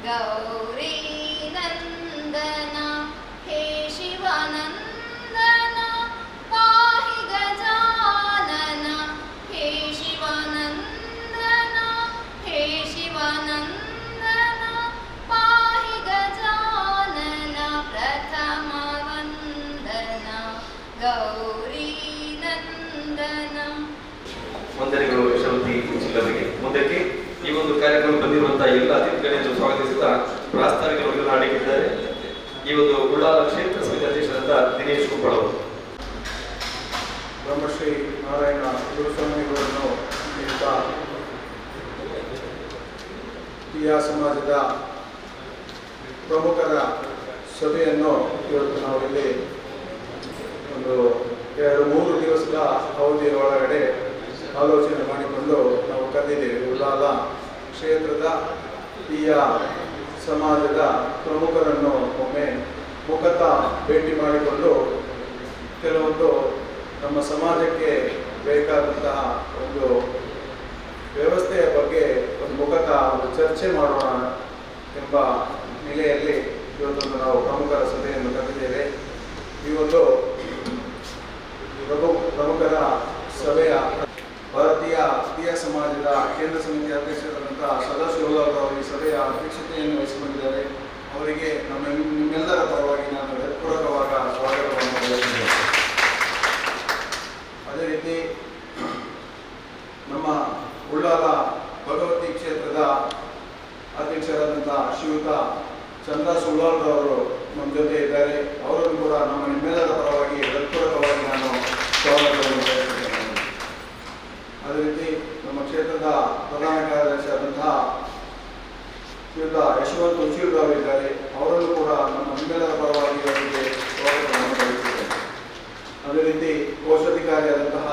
ಗೌರಿ ನಂದನ ಹೇ ಶಿವನಂದನ ಪಾಹಿ ಗಜಾನನ ಹೇ ಶಿವನಂದನ ಹೇ ಶಿವನಂದನ ಪಾಹಿ ಗಜಾನನ ಪ್ರಥಮ ವಂದನ ಗೌರಿ ನಂದನ. ವಂದನೆಗಳು ಯಶವಂತಿ ಚಿಲ್ಲರಿಗೆ. ಮುಂದಕ್ಕೆ ಈ ಒಂದು ಕಾರ್ಯಕ್ರಮ ಬಂದಿರುವಂತಹ ಎಲ್ಲ ಅತಿಥಿಗಳನ್ನು ಸ್ವಾಗತಿಸುತ್ತಾ ಪ್ರಾಸ್ತಾವಿಕ ಮಾತನಾಡಲಿದ್ದಾರೆ ಈ ಒಂದು ಉಳ್ಳಾಲ ಕ್ಷೇತ್ರ ಸಮಿತಿ ಅಧ್ಯಕ್ಷರಾದ ದಿನೇಶ್ ಕುಪ್ಪಳ ಅವರು. ಬ್ರಹ್ಮಶ್ರೀ ನಾರಾಯಣ ಗುರುಸ್ವಾಮಿಗಳನ್ನು ಟಿಯಾ ಸಮಾಜದ ಪ್ರಮುಖರ ಸಭೆಯನ್ನು ಇವತ್ತು ನಾವು ಇಲ್ಲಿ ಒಂದು 2-3 ದಿವಸದ ಅವಧಿಯ ಒಳಗಡೆ ಆಲೋಚನೆ ಮಾಡಿಕೊಂಡು ನಾವು ಕರೆದಿದ್ದೇವೆ. ಉಳ್ಳಾಲ ಕ್ಷೇತ್ರದ ಟಿಯಾ ಸಮಾಜದ ಪ್ರಮುಖರನ್ನು ಒಮ್ಮೆ ಮುಖತಃ ಭೇಟಿ ಮಾಡಿಕೊಂಡು ಕೆಲವೊಂದು ನಮ್ಮ ಸಮಾಜಕ್ಕೆ ಬೇಕಾದಂತಹ ಒಂದು ವ್ಯವಸ್ಥೆಯ ಬಗ್ಗೆ ಒಂದು ಮುಖತಃ ಒಂದು ಚರ್ಚೆ ಮಾಡೋಣ ಎಂಬ ನೆಲೆಯಲ್ಲಿ ಇವತ್ತೊಂದು ನಾವು ಪ್ರಮುಖರ ಸಭೆಯನ್ನು ಕರೆದಿದ್ದೇವೆ. ಈ ಒಂದು ಪ್ರಮುಖರ ಸಭೆಯ ಭಾರತೀಯ ಟಿಯಾ ಸಮಾಜದ ಕೇಂದ್ರ ಸಮಿತಿ ಅಧ್ಯಕ್ಷರಾದಂತಹ ಸದಾಶಿವರಾವ್ ಅವರು ಈ ಸಭೆಯ ಅಧ್ಯಕ್ಷತೆಯನ್ನು ವಹಿಸಿಕೊಂಡಿದ್ದಾರೆ. ಅವರಿಗೆ ನಿಮ್ಮೆಲ್ಲರ ಪರವಾಗಿ ನಾನು ಹೃತ್ಪೂರ್ವಕವಾದ ಸ್ವಾಗತವನ್ನು ಬಯಸಿದ್ದೇನೆ. ಅದೇ ರೀತಿ ನಮ್ಮ ಉಳ್ಳಾಲ ಭಗವತಿ ಕ್ಷೇತ್ರದ ಅಧ್ಯಕ್ಷರಾದಂತಹ ಶ್ರೀಯುತ ಚಂದ್ರ ಸುಳ್ಳಾಲ್ರವರು ನಮ್ಮ ಜೊತೆ ಇದ್ದಾರೆ. ಅವರನ್ನು ಕೂಡ ನಿಮ್ಮೆಲ್ಲರ ಪರವಾಗಿ ಹೃತ್ಪೂರ್ವಕವಾಗಿ ನಾನು ಸ್ವಾಗತವನ್ನು ಬಯಸಿದ್ದೇನೆ. ಅದೇ ರೀತಿ ನಮ್ಮ ಕ್ಷೇತ್ರದ ಪ್ರಧಾನ ಕಾರ್ಯದರ್ಶಿ ಆದಂತಹ ಶ್ರೀಯುತ ಯಶವಂತ್ ಉಚಿರವರು ಇದ್ದಾರೆ. ಅವರನ್ನು ಕೂಡ ನಿಮ್ಮೆಲ್ಲರ ಪರವಾಗಿ ಅವರಿಗೆ ಸ್ವಾಗತವನ್ನು ಬಯಸಿದ್ದೇನೆ. ಅದೇ ರೀತಿ ಕೋಶಾಧಿಕಾರಿಯಾದಂತಹ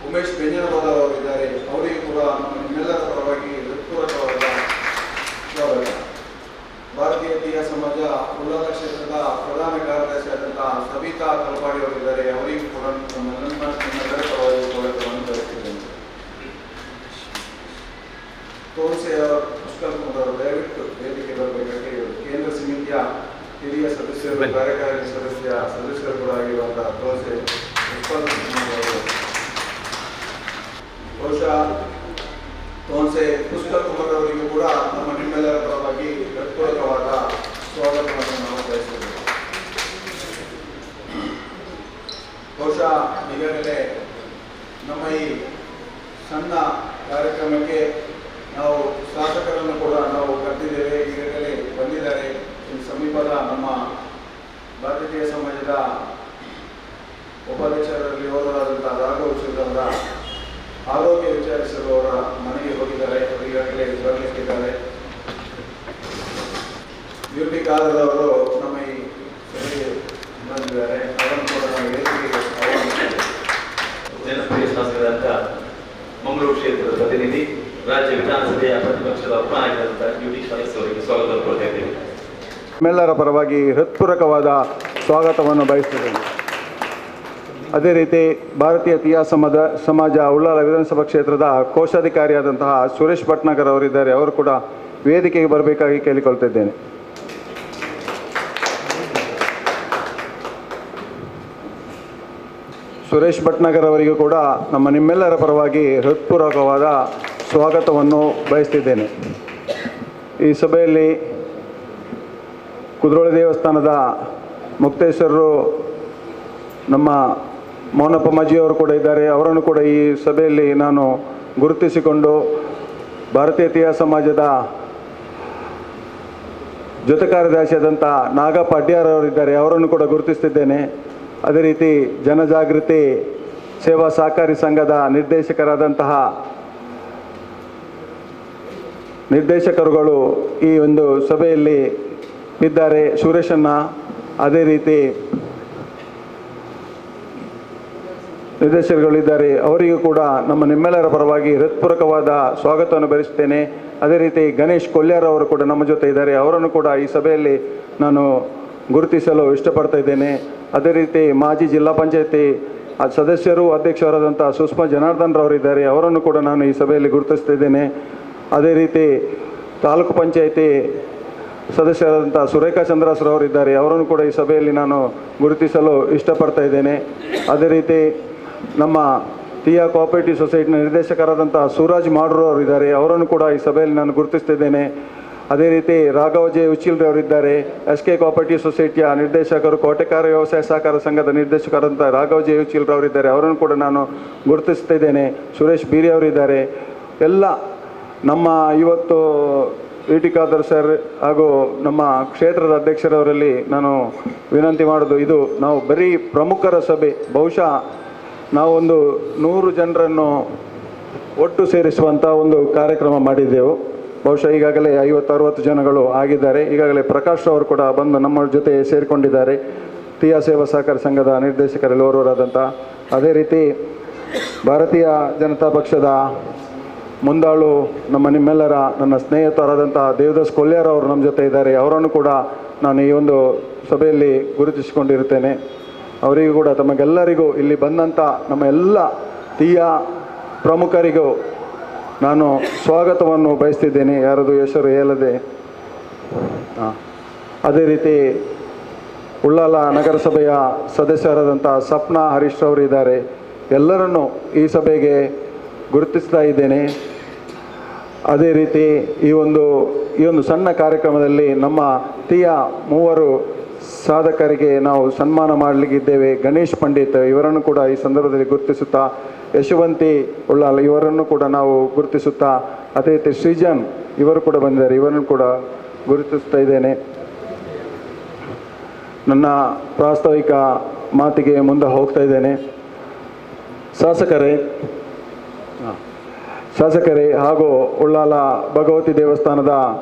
ಉಮೇಶ್ ಬೆಂಜನವಾದರ್ ಅವರು ಇದ್ದಾರೆ. ಅವರಿಗೂ ಕೂಡ ನಿಮ್ಮೆಲ್ಲರ ಪರವಾಗಿ ಹೃತ್ಪೂರ್ವಕವಾದ ಸ್ವಾಗತ. ಭಾರತೀಯ ಟಿಯಾ ಸಮಾಜ ಉಳ್ಳಾಲ ಕ್ಷೇತ್ರದ ಪ್ರಧಾನ ಕಾರ್ಯದರ್ಶಿ ಆದಂತಹ ಸವಿತಾ ತಲಪಾಡಿ ಅವರಿದ್ದಾರೆ. ಅವರಿಗೂ ಕೂಡ ನಿಮ್ಮೆಲ್ಲರ ಪರವಾಗಿ ಸ್ವಾಗತವನ್ನು ಬಯಸಿದ್ದೇನೆ. ತೋನ್ಸೆ ಪುಷ್ಕರ್ ಕುಮಾರ್ ಅವರು ದಯವಿಟ್ಟು ವೇದಿಕೆ ಬರಬೇಕಾಗಿ ಕೇಂದ್ರ ಸಮಿತಿಯ ಹಿರಿಯ ಸದಸ್ಯರು, ಕಾರ್ಯಕಾರಿಣಿ ಸದಸ್ಯರು ಕೂಡ ಆಗಿರುವಂತಹ ತೋನ್ಸೆ ಪುಷ್ಕರ್ ಕುಮಾರ್ ಅವರು, ಬಹುಶಃ ತೋನ್ಸೆ ಪುಷ್ಕರ್ ಕುಮಾರ್ ಅವರಿಗೂ ಕೂಡ ನಿಮ್ಮೆಲ್ಲರ ಪರವಾಗಿ ಹೃತ್ಪೂರ್ವಕವಾದ ಸ್ವಾಗತವನ್ನು ನಾವು ಬಯಸಿದ್ದೇವೆ. ಬಹುಶಃ ಈಗಾಗಲೇ ನಮ್ಮ ಈ ಸಣ್ಣ ಕಾರ್ಯಕ್ರಮಕ್ಕೆ ನಾವು ಶಾಸಕರನ್ನು ಕೂಡ ನಾವು ಕರೆದಿದ್ದೇವೆ. ಈಗಾಗಲೇ ಬಂದಿದ್ದಾರೆ. ಈ ಸಮೀಪದ ನಮ್ಮ ಭಾರತೀಯ ಸಮಾಜದ ಉಪಾಧ್ಯಕ್ಷರಲ್ಲಿ ಹೋರಾದಂತಹ ರಾಘವ್ ಅವರ ಆರೋಗ್ಯ ವಿಚಾರಿಸಲು ಅವರ ಮನೆಗೆ ಹೋಗಿದ್ದಾರೆ. ಅವರು ಈಗಾಗಲೇ ಬರಲಿಕ್ಕಿದ್ದಾರೆ. ಬ್ಯೂಟಿ ಕಾಲದವರು ನಮ್ಮ ಈ ಸಭೆಗೆ ಬಂದಿದ್ದಾರೆ. ಅವರನ್ನು ಕೂಡ ನಾವು ವೇದಿಕೆಗೆ ಆಹ್ವಾನಿಸಿದ್ದೇವೆ. ಜನಪ್ರಿಯ ಶಾಸಕರಾದ ಮಂಗಳೂರು ಕ್ಷೇತ್ರದ ಪ್ರತಿನಿಧಿ, ರಾಜ್ಯ ವಿಧಾನಸಭೆಯ ಪ್ರತಿಪಕ್ಷದ ಉಪನಾಯಕರಾದ ಯುಟಿ ಸದಸ್ಯ ಅವರಿಗೆ ಸ್ವಾಗತ ಕೋರ್ತಾ ಇದ್ದೇವೆ. ನಿಮ್ಮೆಲ್ಲರ ಪರವಾಗಿ ಹೃತ್ಪೂರ್ವಕವಾದ ಸ್ವಾಗತವನ್ನು ಬಯಸಿದ್ದೇನೆ. ಅದೇ ರೀತಿ ಭಾರತೀಯ ಟಿಯಾ ಸಮಾಜ ಉಳ್ಳಾಲ ವಿಧಾನಸಭಾ ಕ್ಷೇತ್ರದ ಕೋಶಾಧಿಕಾರಿಯಾದಂತಹ ಸುರೇಶ್ ಭಟ್ನಾಗರ್ ಅವರಿದ್ದಾರೆ. ಅವರು ಕೂಡ ವೇದಿಕೆಗೆ ಬರಬೇಕಾಗಿ ಕೇಳಿಕೊಳ್ತಿದ್ದೇನೆ. ಸುರೇಶ್ ಭಟ್ನಾಗರ್ ಅವರಿಗೂ ಕೂಡ ನಿಮ್ಮೆಲ್ಲರ ಪರವಾಗಿ ಹೃತ್ಪೂರ್ವಕವಾದ ಸ್ವಾಗತವನ್ನು ಬಯಸ್ತಿದ್ದೇನೆ. ಈ ಸಭೆಯಲ್ಲಿ ಕುದ್ರೋಳಿ ದೇವಸ್ಥಾನದ ಮುಕ್ತೇಶ್ವರರು ನಮ್ಮ ಮೌನಪ್ಪ ಮಾಜಿಯವರು ಕೂಡ ಇದ್ದಾರೆ. ಅವರನ್ನು ಕೂಡ ಈ ಸಭೆಯಲ್ಲಿ ನಾನು ಗುರುತಿಸಿಕೊಂಡು ಭಾರತೀಯ ಟಿಯಾ ಸಮಾಜದ ಜೊತೆ ಕಾರ್ಯದರ್ಶಿಯಾದಂಥ ನಾಗಪ್ಪ ಅಡ್ಯಾರ್ ಅವರಿದ್ದಾರೆ. ಅವರನ್ನು ಕೂಡ ಗುರುತಿಸ್ತಿದ್ದೇನೆ. ಅದೇ ರೀತಿ ಜನಜಾಗೃತಿ ಸೇವಾ ಸಹಕಾರಿ ಸಂಘದ ನಿರ್ದೇಶಕರುಗಳು ಈ ಒಂದು ಸಭೆಯಲ್ಲಿ ಇದ್ದಾರೆ, ಸುರೇಶಣ್ಣ. ಅದೇ ರೀತಿ ನಿರ್ದೇಶಕರುಗಳಿದ್ದಾರೆ. ಅವರಿಗೂ ಕೂಡ ನಿಮ್ಮೆಲ್ಲರ ಪರವಾಗಿ ಹೃತ್ಪೂರ್ವಕವಾದ ಸ್ವಾಗತವನ್ನು ಬಯಸುತ್ತೇನೆ. ಅದೇ ರೀತಿ ಗಣೇಶ್ ಕೊಲ್ಯಾರ್ ಅವರು ಕೂಡ ನಮ್ಮ ಜೊತೆ ಇದ್ದಾರೆ. ಅವರನ್ನು ಕೂಡ ಈ ಸಭೆಯಲ್ಲಿ ನಾನು ಗುರುತಿಸಲು ಇಷ್ಟಪಡ್ತಾ ಇದ್ದೇನೆ. ಅದೇ ರೀತಿ ಮಾಜಿ ಜಿಲ್ಲಾ ಪಂಚಾಯತಿ ಸದಸ್ಯರು ಅಧ್ಯಕ್ಷರಾದಂಥ ಸುಷ್ಮಾ ಜನಾರ್ದನ್ ರವರಿದ್ದಾರೆ. ಅವರನ್ನು ಕೂಡ ನಾನು ಈ ಸಭೆಯಲ್ಲಿ ಗುರುತಿಸ್ತಿದ್ದೇನೆ. ಅದೇ ರೀತಿ ತಾಲೂಕು ಪಂಚಾಯಿತಿ ಸದಸ್ಯರಾದಂಥ ಸುರೇಖಾ ಚಂದ್ರಸ್ರವರಿದ್ದಾರೆ, ಅವರನ್ನು ಕೂಡ ಈ ಸಭೆಯಲ್ಲಿ ನಾನು ಗುರುತಿಸಲು ಇಷ್ಟಪಡ್ತಾ ಇದ್ದೇನೆ. ಅದೇ ರೀತಿ ನಮ್ಮ ಟಿಯಾ ಕೋಆಪರೇಟಿವ್ ಸೊಸೈಟಿನ ನಿರ್ದೇಶಕರಾದಂಥ ಸೂರಾಜ್ ಮಾಡ್ರು ಅವರಿದ್ದಾರೆ, ಅವರನ್ನು ಕೂಡ ಈ ಸಭೆಯಲ್ಲಿ ನಾನು ಗುರುತಿಸ್ತಿದ್ದೇನೆ. ಅದೇ ರೀತಿ ರಾಘವ ಜೆ ಉಚಿಲ್ರಿ ಅವರಿದ್ದಾರೆ, SK ಕೋಆಪರೇಟಿವ್ ಸೊಸೈಟಿಯ ನಿರ್ದೇಶಕರು, ಕೋಟೆಕಾರ ವ್ಯವಸಾಯ ಸಹಕಾರ ಸಂಘದ ನಿರ್ದೇಶಕರಾದಂಥ ರಾಘವ ಜೆ ಉಚಿಲ್ರಿ ಅವರಿದ್ದಾರೆ, ಅವರನ್ನು ಕೂಡ ನಾನು ಗುರುತಿಸ್ತಿದ್ದೇನೆ. ಸುರೇಶ್ ಬೀರಿ ಅವರಿದ್ದಾರೆ. ಎಲ್ಲ ನಮ್ಮ ಇವತ್ತು ಟಿ ಖಾದರ್ ಸರ್ ಹಾಗೂ ನಮ್ಮ ಕ್ಷೇತ್ರದ ಅಧ್ಯಕ್ಷರವರಲ್ಲಿ ನಾನು ವಿನಂತಿ ಮಾಡೋದು, ಇದು ನಾವು ಬರೀ ಪ್ರಮುಖರ ಸಭೆ, ಬಹುಶಃ ನಾವೊಂದು 100 ಜನರನ್ನು ಒಟ್ಟು ಸೇರಿಸುವಂಥ ಒಂದು ಕಾರ್ಯಕ್ರಮ ಮಾಡಿದ್ದೆವು. ಬಹುಶಃ ಈಗಾಗಲೇ 50-60 ಜನಗಳು ಆಗಿದ್ದಾರೆ. ಈಗಾಗಲೇ ಪ್ರಕಾಶ್ ಅವರು ಕೂಡ ಬಂದು ನಮ್ಮ ಜೊತೆ ಸೇರಿಕೊಂಡಿದ್ದಾರೆ, ಟಿಯಾ ಸೇವಾ ಸಹಕಾರ ಸಂಘದ ನಿರ್ದೇಶಕರಲ್ಲಿ ಓರ್ವರಾದಂಥ. ಅದೇ ರೀತಿ ಭಾರತೀಯ ಜನತಾ ಪಕ್ಷದ ಮುಂದಾಳು ನಿಮ್ಮೆಲ್ಲರ ನನ್ನ ಸ್ನೇಹಿತರಾದಂಥ ದೇವದಾಸ್ ಕೊಲ್ಯಾರ್ ಅವರು ನಮ್ಮ ಜೊತೆ ಇದ್ದಾರೆ, ಅವರನ್ನು ಕೂಡ ನಾನು ಈ ಒಂದು ಸಭೆಯಲ್ಲಿ ಗುರುತಿಸಿಕೊಂಡಿರುತ್ತೇನೆ. ಅವರಿಗೂ ಕೂಡ ತಮಗೆಲ್ಲರಿಗೂ ಇಲ್ಲಿ ಬಂದಂಥ ನಮ್ಮ ಎಲ್ಲ ಟಿಯಾ ಪ್ರಮುಖರಿಗೂ ನಾನು ಸ್ವಾಗತವನ್ನು ಬಯಸ್ತಿದ್ದೇನೆ, ಯಾರದು ಹೆಸರು ಹೇಳದೆ. ಅದೇ ರೀತಿ ಉಳ್ಳಾಲ ನಗರಸಭೆಯ ಸದಸ್ಯರಾದಂಥ ಸಪ್ನಾ ಹರೀಶ್ ಅವರು ಇದ್ದಾರೆ, ಎಲ್ಲರನ್ನೂ ಈ ಸಭೆಗೆ ಗುರುತಿಸ್ತಾ ಇದ್ದೇನೆ. ಅದೇ ರೀತಿ ಈ ಒಂದು ಸಣ್ಣ ಕಾರ್ಯಕ್ರಮದಲ್ಲಿ ನಮ್ಮ ಟಿಯಾ 3 ಸಾಧಕರಿಗೆ ನಾವು ಸನ್ಮಾನ ಮಾಡಲಿಕ್ಕಿದ್ದೇವೆ. ಗಣೇಶ್ ಪಂಡಿತ್ ಇವರನ್ನು ಕೂಡ ಈ ಸಂದರ್ಭದಲ್ಲಿ ಗುರುತಿಸುತ್ತಾ, ಯಶವಂತಿ ಉಳ್ಳಾಲ ಇವರನ್ನು ಕೂಡ ನಾವು ಗುರುತಿಸುತ್ತಾ, ಅದೇ ರೀತಿ ಶ್ರೀಜನ್ ಇವರು ಕೂಡ ಬಂದಿದ್ದಾರೆ, ಇವರನ್ನು ಕೂಡ ಗುರುತಿಸ್ತಾ ಇದ್ದೇನೆ. ನನ್ನ ಪ್ರಾಸ್ತಾವಿಕ ಮಾತಿಗೆ ಮುಂದೆ ಹೋಗ್ತಾ ಇದ್ದೇನೆ. ಶಾಸಕರೇ ಹಾಗೂ ಉಳ್ಳಾಲ ಭಗವತಿ ದೇವಸ್ಥಾನದ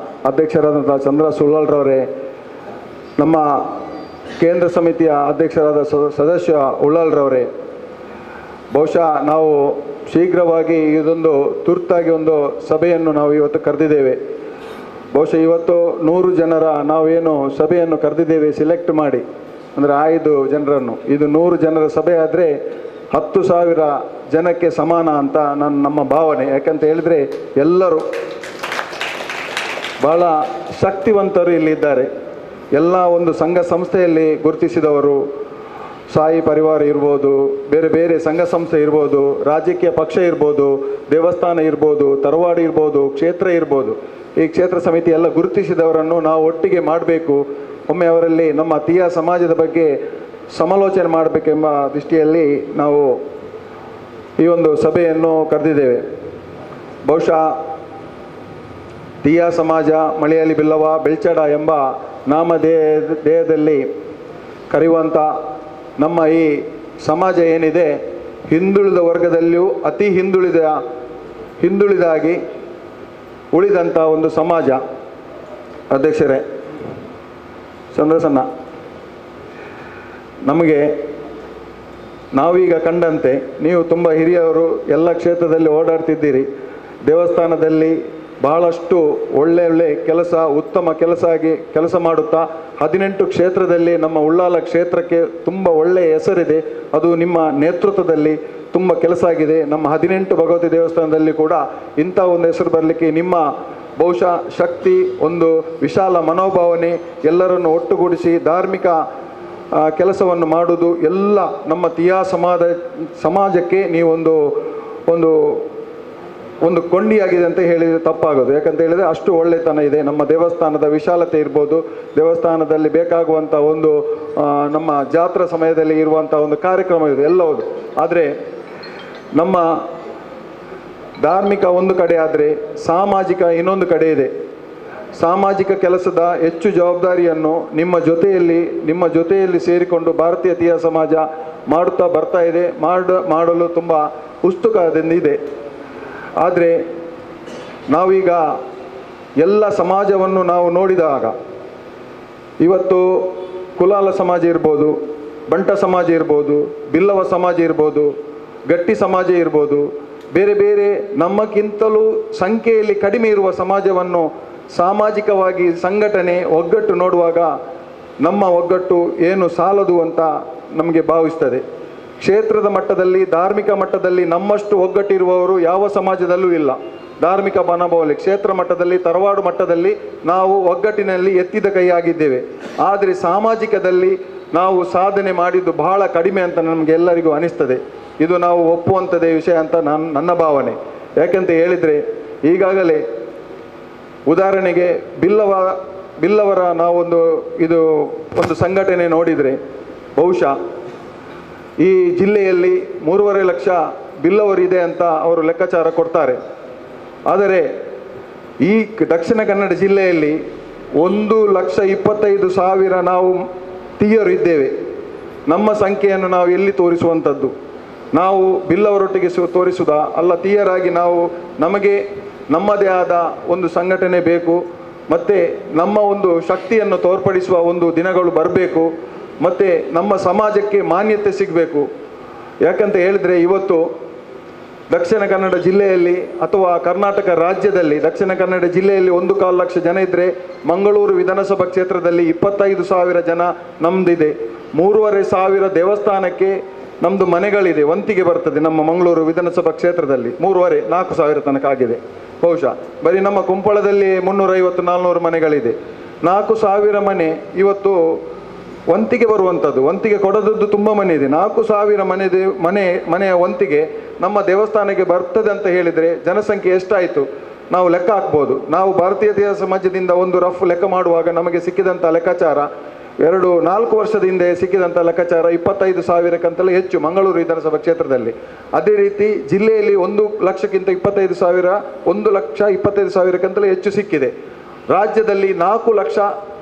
ಅಧ್ಯಕ್ಷರಾದಂಥ ಚಂದ್ರ ಸುಳ್ಳಾಲ್ರವರೇ, ನಮ್ಮ ಕೇಂದ್ರ ಸಮಿತಿಯ ಅಧ್ಯಕ್ಷರಾದ ಸದಸ್ಯ ಉಳ್ಳಾಲ್ರವರೇ, ಬಹುಶಃ ನಾವು ಶೀಘ್ರವಾಗಿ ಇದೊಂದು ತುರ್ತಾಗಿ ಒಂದು ಸಭೆಯನ್ನು ನಾವು ಇವತ್ತು ಕರೆದಿದ್ದೇವೆ. ಬಹುಶಃ ಇವತ್ತು 100 ಜನರ ನಾವೇನು ಸಭೆಯನ್ನು ಕರೆದಿದ್ದೇವೆ ಸಿಲೆಕ್ಟ್ ಮಾಡಿ, ಅಂದರೆ 5 ಜನರನ್ನು. ಇದು 100 ಜನರ ಸಭೆ ಆದರೆ 10,000 ಜನಕ್ಕೆ ಸಮಾನ ಅಂತ ನಮ್ಮ ಭಾವನೆ. ಯಾಕಂತ ಹೇಳಿದರೆ ಎಲ್ಲರೂ ಭಾಳ ಶಕ್ತಿವಂತರು ಇಲ್ಲಿದ್ದಾರೆ. ಎಲ್ಲ ಒಂದು ಸಂಘ ಸಂಸ್ಥೆಯಲ್ಲಿ ಗುರುತಿಸಿದವರು, ಸಾಯಿ ಪರಿವಾರ ಇರ್ಬೋದು, ಬೇರೆ ಬೇರೆ ಸಂಘ ಸಂಸ್ಥೆ ಇರ್ಬೋದು, ರಾಜಕೀಯ ಪಕ್ಷ ಇರ್ಬೋದು, ದೇವಸ್ಥಾನ ಇರ್ಬೋದು, ತರವಾಡು ಇರ್ಬೋದು, ಕ್ಷೇತ್ರ ಇರ್ಬೋದು, ಈ ಕ್ಷೇತ್ರ ಸಮಿತಿ ಎಲ್ಲ ಗುರುತಿಸಿದವರನ್ನು ನಾವು ಒಟ್ಟಿಗೆ ಮಾಡಬೇಕು. ಒಮ್ಮೆ ಅವರಲ್ಲಿ ನಮ್ಮ ಟಿಯಾ ಸಮಾಜದ ಬಗ್ಗೆ ಸಮಾಲೋಚನೆ ಮಾಡಬೇಕೆಂಬ ದೃಷ್ಟಿಯಲ್ಲಿ ನಾವು ಈ ಒಂದು ಸಭೆಯನ್ನು ಕರೆದಿದ್ದೇವೆ. ಬಹುಶಃ ಟಿಯಾ ಸಮಾಜ ಮಳೆಯಲ್ಲಿ ಬಿಲ್ಲವ ಬೆಳ್ಚಡ ಎಂಬ ನಾಮಧೇಯದಲ್ಲಿ ಕರೆಯುವಂಥ ನಮ್ಮ ಈ ಸಮಾಜ ಏನಿದೆ, ಹಿಂದುಳಿದ ವರ್ಗದಲ್ಲಿಯೂ ಅತಿ ಹಿಂದುಳಿದಾಗಿ ಉಳಿದಂಥ ಒಂದು ಸಮಾಜ. ಅಧ್ಯಕ್ಷರೇ, ಚಂದ್ರಸನ್ನ, ನಮಗೆ ನಾವೀಗ ಕಂಡಂತೆ ನೀವು ತುಂಬ ಹಿರಿಯವರು, ಎಲ್ಲ ಕ್ಷೇತ್ರದಲ್ಲಿ ಓಡಾಡ್ತಿದ್ದೀರಿ. ದೇವಸ್ಥಾನದಲ್ಲಿ ಬಹಳಷ್ಟು ಒಳ್ಳೆ ಕೆಲಸ, ಉತ್ತಮ ಕೆಲಸ ಮಾಡುತ್ತಾ 18 ಕ್ಷೇತ್ರದಲ್ಲಿ ನಮ್ಮ ಉಳ್ಳಾಲ ಕ್ಷೇತ್ರಕ್ಕೆ ತುಂಬ ಒಳ್ಳೆಯ ಹೆಸರಿದೆ. ಅದು ನಿಮ್ಮ ನೇತೃತ್ವದಲ್ಲಿ ತುಂಬ ಕೆಲಸ ಆಗಿದೆ. ನಮ್ಮ 18 ಭಗವತಿ ದೇವಸ್ಥಾನದಲ್ಲಿ ಕೂಡ ಇಂಥ ಒಂದು ಹೆಸರು ಬರಲಿಕ್ಕೆ ನಿಮ್ಮ ಬಹುಶಃ ಶಕ್ತಿ, ಒಂದು ವಿಶಾಲ ಮನೋಭಾವನೆ, ಎಲ್ಲರನ್ನು ಒಟ್ಟುಗೂಡಿಸಿ ಧಾರ್ಮಿಕ ಕೆಲಸವನ್ನು ಮಾಡುವುದು ಎಲ್ಲ ನಮ್ಮ ಟಿಯಾ ಸಮಾಜಕ್ಕೆ ನೀವೊಂದು ಒಂದು ಕೊಂಡಿಯಾಗಿದೆ ಅಂತ ಹೇಳಿದರೆ ತಪ್ಪಾಗೋದು. ಯಾಕಂತ ಹೇಳಿದರೆ ಅಷ್ಟು ಒಳ್ಳೆತನ ಇದೆ. ನಮ್ಮ ದೇವಸ್ಥಾನದ ವಿಶಾಲತೆ ಇರ್ಬೋದು, ದೇವಸ್ಥಾನದಲ್ಲಿ ಬೇಕಾಗುವಂಥ ಒಂದು ನಮ್ಮ ಜಾತ್ರಾ ಸಮಯದಲ್ಲಿ ಇರುವಂಥ ಒಂದು ಕಾರ್ಯಕ್ರಮ ಇದೆ, ಎಲ್ಲವುದು. ಆದರೆ ನಮ್ಮ ಧಾರ್ಮಿಕ ಒಂದು ಕಡೆ ಆದರೆ ಸಾಮಾಜಿಕ ಇನ್ನೊಂದು ಕಡೆ ಇದೆ. ಸಾಮಾಜಿಕ ಕೆಲಸದ ಹೆಚ್ಚು ಜವಾಬ್ದಾರಿಯನ್ನು ನಿಮ್ಮ ಜೊತೆಯಲ್ಲಿ ಸೇರಿಕೊಂಡು ಭಾರತೀಯ ಟಿಯಾ ಸಮಾಜ ಮಾಡುತ್ತಾ ಬರ್ತಾ ಇದೆ, ಮಾಡಲು ತುಂಬ ಉತ್ಸುಕದಿಂದ ಇದೆ. ಆದರೆ ನಾವೀಗ ಎಲ್ಲ ಸಮಾಜವನ್ನು ನಾವು ನೋಡಿದಾಗ ಇವತ್ತು ಕುಲಾಲ ಸಮಾಜ ಇರ್ಬೋದು, ಬಂಟ ಸಮಾಜ ಇರ್ಬೋದು, ಬಿಲ್ಲವ ಸಮಾಜ ಇರ್ಬೋದು, ಗಟ್ಟಿ ಸಮಾಜ ಇರ್ಬೋದು, ಬೇರೆ ಬೇರೆ ನಮ್ಮಕ್ಕಿಂತಲೂ ಸಂಖ್ಯೆಯಲ್ಲಿ ಕಡಿಮೆ ಇರುವ ಸಮಾಜವನ್ನು ಸಾಮಾಜಿಕವಾಗಿ ಸಂಘಟನೆ ಒಗ್ಗಟ್ಟು ನೋಡುವಾಗ ನಮ್ಮ ಒಗ್ಗಟ್ಟು ಏನು ಸಾಲದು ಅಂತ ನಮಗೆ ಭಾವಿಸ್ತದೆ. ಕ್ಷೇತ್ರದ ಮಟ್ಟದಲ್ಲಿ, ಧಾರ್ಮಿಕ ಮಟ್ಟದಲ್ಲಿ ನಮ್ಮಷ್ಟು ಒಗ್ಗಟ್ಟಿರುವವರು ಯಾವ ಸಮಾಜದಲ್ಲೂ ಇಲ್ಲ. ಧಾರ್ಮಿಕ ಮನೋಭಾವನೆ ಕ್ಷೇತ್ರ ಮಟ್ಟದಲ್ಲಿ ತರವಾಡು ಮಟ್ಟದಲ್ಲಿ ನಾವು ಒಗ್ಗಟ್ಟಿನಲ್ಲಿ ಎತ್ತಿದ ಕೈಯಾಗಿದ್ದೇವೆ. ಆದರೆ ಸಾಮಾಜಿಕದಲ್ಲಿ ನಾವು ಸಾಧನೆ ಮಾಡಿದ್ದು ಬಹಳ ಕಡಿಮೆ ಅಂತ ನಮಗೆಲ್ಲರಿಗೂ ಅನಿಸ್ತದೆ. ಇದು ನಾವು ಒಪ್ಪುವಂಥದ್ದೇ ವಿಷಯ ಅಂತ ನನ್ನ ಭಾವನೆ. ಯಾಕೆಂತ ಹೇಳಿದರೆ ಈಗಾಗಲೇ ಉದಾಹರಣೆಗೆ ಬಿಲ್ಲವರ ನಾವೊಂದು ಒಂದು ಸಂಘಟನೆ ನೋಡಿದರೆ ಬಹುಶಃ ಈ ಜಿಲ್ಲೆಯಲ್ಲಿ 3.5 ಲಕ್ಷ ಬಿಲ್ಲವರಿದೆ ಅಂತ ಅವರು ಲೆಕ್ಕಾಚಾರ ಕೊಡ್ತಾರೆ. ಆದರೆ ಈ ದಕ್ಷಿಣ ಕನ್ನಡ ಜಿಲ್ಲೆಯಲ್ಲಿ 1,25,000 ನಾವು ತೀಯರು ಇದ್ದೇವೆ. ನಮ್ಮ ಸಂಖ್ಯೆಯನ್ನು ನಾವು ಎಲ್ಲಿ ತೋರಿಸುವಂಥದ್ದು? ನಾವು ಬಿಲ್ಲವರೊಟ್ಟಿಗೆ ತೋರಿಸುವುದಾ? ಅಲ್ಲ, ತೀಯರಾಗಿ ನಮಗೆ ನಮ್ಮದೇ ಆದ ಒಂದು ಸಂಘಟನೆ ಬೇಕು, ಮತ್ತು ನಮ್ಮ ಒಂದು ಶಕ್ತಿಯನ್ನು ತೋರ್ಪಡಿಸುವ ಒಂದು ದಿನಗಳು ಬರಬೇಕು, ಮತ್ತು ನಮ್ಮ ಸಮಾಜಕ್ಕೆ ಮಾನ್ಯತೆ ಸಿಗಬೇಕು. ಯಾಕಂತ ಹೇಳಿದರೆ ಇವತ್ತು ದಕ್ಷಿಣ ಕನ್ನಡ ಜಿಲ್ಲೆಯಲ್ಲಿ ಅಥವಾ ಕರ್ನಾಟಕ ರಾಜ್ಯದಲ್ಲಿ ದಕ್ಷಿಣ ಕನ್ನಡ ಜಿಲ್ಲೆಯಲ್ಲಿ 1.25 ಲಕ್ಷ ಜನ ಇದ್ದರೆ ಮಂಗಳೂರು ವಿಧಾನಸಭಾ ಕ್ಷೇತ್ರದಲ್ಲಿ 25,000 ಜನ ನಮ್ಮದಿದೆ. 3,500 ದೇವಸ್ಥಾನಕ್ಕೆ ನಮ್ಮದು ಮನೆಗಳಿದೆ, ವಂತಿಗೆ ಬರ್ತದೆ. ನಮ್ಮ ಮಂಗಳೂರು ವಿಧಾನಸಭಾ ಕ್ಷೇತ್ರದಲ್ಲಿ 3,500-4,000 ತನಕ ಆಗಿದೆ. ಬಹುಶಃ ಬರೀ ನಮ್ಮ ಕುಂಪಳದಲ್ಲಿ 350-400 ಮನೆಗಳಿದೆ. 4,000 ಮನೆ ಇವತ್ತು ವಂತಿಗೆ ಬರುವಂಥದ್ದು. ವಂತಿಗೆ ಕೊಡೋದದ್ದು ತುಂಬ ಮನೆ ಇದೆ. 4,000 ಮನೆಯ ವಂತಿಗೆ ನಮ್ಮ ದೇವಸ್ಥಾನಕ್ಕೆ ಬರ್ತದೆ ಅಂತ ಹೇಳಿದರೆ ಜನಸಂಖ್ಯೆ ಎಷ್ಟಾಯಿತು ನಾವು ಲೆಕ್ಕ ಹಾಕ್ಬೋದು. ನಾವು ಭಾರತೀಯ ಸಮಾಜದಿಂದ ಒಂದು ರಫ್ ಲೆಕ್ಕ ಮಾಡುವಾಗ ನಮಗೆ ಸಿಕ್ಕಿದಂಥ ಲೆಕ್ಕಾಚಾರ 4 ವರ್ಷದ ಹಿಂದೆ ಸಿಕ್ಕಿದಂಥ ಲೆಕ್ಕಾಚಾರ 25,000ಕ್ಕಿಂತಲೂ ಹೆಚ್ಚು ಮಂಗಳೂರು ವಿಧಾನಸಭಾ ಕ್ಷೇತ್ರದಲ್ಲಿ. ಅದೇ ರೀತಿ ಜಿಲ್ಲೆಯಲ್ಲಿ 1 ಲಕ್ಷಕ್ಕಿಂತ 25,000 1,25,000ಕ್ಕಿಂತಲೂ ಹೆಚ್ಚು ಸಿಕ್ಕಿದೆ. ರಾಜ್ಯದಲ್ಲಿ 4 ಲಕ್ಷ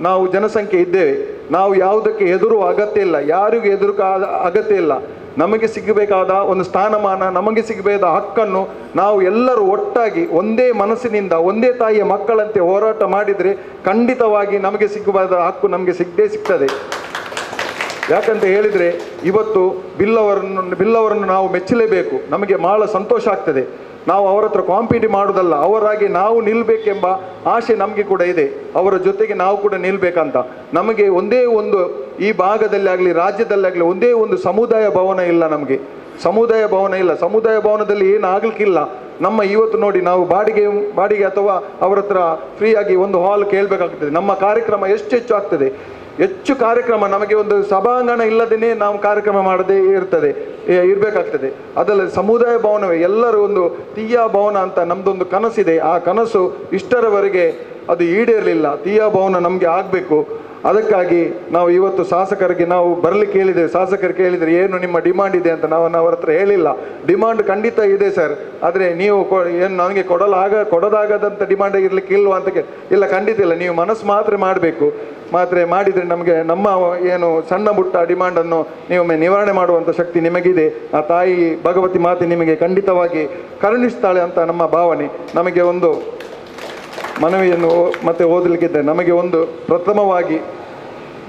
ನಾವು ಜನಸಂಖ್ಯೆ ಇದ್ದೇವೆ. ನಾವು ಯಾವುದಕ್ಕೆ ಹೆದರುವ ಅಗತ್ಯ ಇಲ್ಲ, ಯಾರಿಗೂ ಹೆದರುಕಾದ ಅಗತ್ಯ ಇಲ್ಲ. ನಮಗೆ ಸಿಗಬೇಕಾದ ಒಂದು ಸ್ಥಾನಮಾನ, ನಮಗೆ ಸಿಗಬೇಕಾದ ಹಕ್ಕನ್ನು ನಾವು ಎಲ್ಲರೂ ಒಟ್ಟಾಗಿ ಒಂದೇ ಮನಸ್ಸಿನಿಂದ ಒಂದೇ ತಾಯಿಯ ಮಕ್ಕಳಂತೆ ಹೋರಾಟ ಮಾಡಿದರೆ ಖಂಡಿತವಾಗಿ ನಮಗೆ ಸಿಗಬೇಕಾದ ಹಕ್ಕು ನಮಗೆ ಸಿಗ್ತದೆ. ಯಾಕಂತ ಹೇಳಿದರೆ ಇವತ್ತು ಬಿಲ್ಲವರನ್ನು ನಾವು ಮೆಚ್ಚಲೇಬೇಕು. ನಮಗೆ ಭಾಳ ಸಂತೋಷ ಆಗ್ತದೆ. ನಾವು ಅವರ ಹತ್ರ ಕಾಂಪೀಟ್ ಮಾಡೋದಲ್ಲ, ಅವರಾಗಿ ನಾವು ನಿಲ್ಲಬೇಕೆಂಬ ಆಸೆ ನಮಗೆ ಕೂಡ ಇದೆ. ಅವರ ಜೊತೆಗೆ ನಾವು ಕೂಡ ನಿಲ್ಲಬೇಕಂತ. ನಮಗೆ ಒಂದೇ ಒಂದು ಈ ಭಾಗದಲ್ಲಿ ಆಗಲಿ ರಾಜ್ಯದಲ್ಲಾಗಲಿ ಒಂದೇ ಒಂದು ಸಮುದಾಯ ಭವನ ಇಲ್ಲ. ನಮಗೆ ಸಮುದಾಯ ಭವನ ಇಲ್ಲ. ಸಮುದಾಯ ಭವನದಲ್ಲಿ ಏನು ಆಗಲಿಕ್ಕಿಲ್ಲ. ನಮ್ಮ ಇವತ್ತು ನೋಡಿ, ನಾವು ಬಾಡಿಗೆ ಅಥವಾ ಅವರ ಹತ್ರ ಫ್ರೀಯಾಗಿ ಒಂದು ಹಾಲ್ ಕೇಳಬೇಕಾಗ್ತದೆ. ನಮ್ಮ ಕಾರ್ಯಕ್ರಮ ಎಷ್ಟು ಆಗ್ತದೆ, ಹೆಚ್ಚು ಕಾರ್ಯಕ್ರಮ ನಮಗೆ ಒಂದು ಸಭಾಂಗಣ ಇಲ್ಲದೇ ನಾವು ಕಾರ್ಯಕ್ರಮ ಮಾಡದೇ ಇರಬೇಕಾಗ್ತದೆ. ಅದಲ್ಲ ಸಮುದಾಯ ಭವನವೇ ಎಲ್ಲರೂ ಒಂದು ತೀಯಾ ಭವನ ಅಂತ ನಮ್ಮದೊಂದು ಕನಸಿದೆ. ಆ ಕನಸು ಇಷ್ಟರವರೆಗೆ ಅದು ಈಡೇರಲಿಲ್ಲ. ತೀಯಾ ಭವನ ನಮಗೆ ಆಗಬೇಕು. ಅದಕ್ಕಾಗಿ ನಾವು ಇವತ್ತು ಶಾಸಕರಿಗೆ ನಾವು ಬರಲಿಕ್ಕೆ ಹೇಳಿದ್ದೇವೆ. ಶಾಸಕರು ಕೇಳಿದರೆ ಏನು ನಿಮ್ಮ ಡಿಮಾಂಡ್ ಇದೆ ಅಂತ ನಾವು ಅವರ ಹತ್ರ ಹೇಳಿಲ್ಲ. ಡಿಮಾಂಡ್ ಖಂಡಿತ ಇದೆ ಸರ್, ಆದರೆ ನೀವು ಏನು ನನಗೆ ಕೊಡೋದಾಗದಂಥ ಡಿಮಾಂಡ್ ಇರಲಿಕ್ಕೆ ಇಲ್ವಾ ಅಂತ ಇಲ್ಲ, ಖಂಡಿತ ಇಲ್ಲ. ನೀವು ಮನಸ್ಸು ಮಾತ್ರ ಮಾಡಬೇಕು. ಮಾಡಿದರೆ ನಮಗೆ ನಮ್ಮ ಏನು ಸಣ್ಣ ಪುಟ್ಟ ಡಿಮಾಂಡನ್ನು ನೀವು ನಿವಾರಣೆ ಮಾಡುವಂಥ ಶಕ್ತಿ ನಿಮಗಿದೆ. ಆ ತಾಯಿ ಭಗವತಿ ಮಾತೆ ನಿಮಗೆ ಖಂಡಿತವಾಗಿ ಕರುಣಿಸ್ತಾಳೆ ಅಂತ ನಮ್ಮ ಭಾವನೆ. ನಮಗೆ ಒಂದು ಮನವಿಯನ್ನು ಮತ್ತೆ ಓದಲಿಕ್ಕಿದ್ದೆ. ನಮಗೆ ಒಂದು ಪ್ರಥಮವಾಗಿ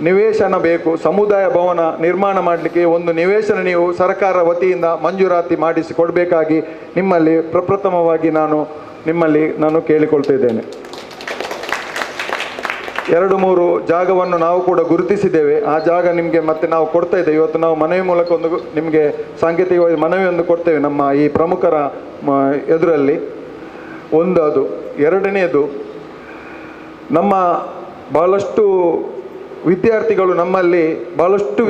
ನಿವೇಶನ ಬೇಕು. ಸಮುದಾಯ ಭವನ ನಿರ್ಮಾಣ ಮಾಡಲಿಕ್ಕೆ ಒಂದು ನಿವೇಶನ ನೀವು ಸರ್ಕಾರ ವತಿಯಿಂದ ಮಂಜೂರಾತಿ ಮಾಡಿಸಿ ಕೊಡಬೇಕಾಗಿ ನಿಮ್ಮಲ್ಲಿ ಪ್ರಪ್ರಥಮವಾಗಿ ನಾನು ಕೇಳಿಕೊಳ್ತಾ ಇದ್ದೇನೆ. 2-3 ಜಾಗವನ್ನು ನಾವು ಕೂಡ ಗುರುತಿಸಿದ್ದೇವೆ. ಆ ಜಾಗ ನಿಮಗೆ ಮತ್ತೆ ನಾವು ಕೊಡ್ತಾ ಇದ್ದೇವೆ. ಇವತ್ತು ನಾವು ಮನವಿ ಮೂಲಕ ನಿಮಗೆ ಸಾಂಕೇತಿಕವಾಗಿ ಮನವಿಯನ್ನು ಕೊಡ್ತೇವೆ ನಮ್ಮ ಈ ಪ್ರಮುಖರ ಎದುರಲ್ಲಿ. ಅದು. ಎರಡನೆಯದು, ನಮ್ಮ ಬಹಳಷ್ಟು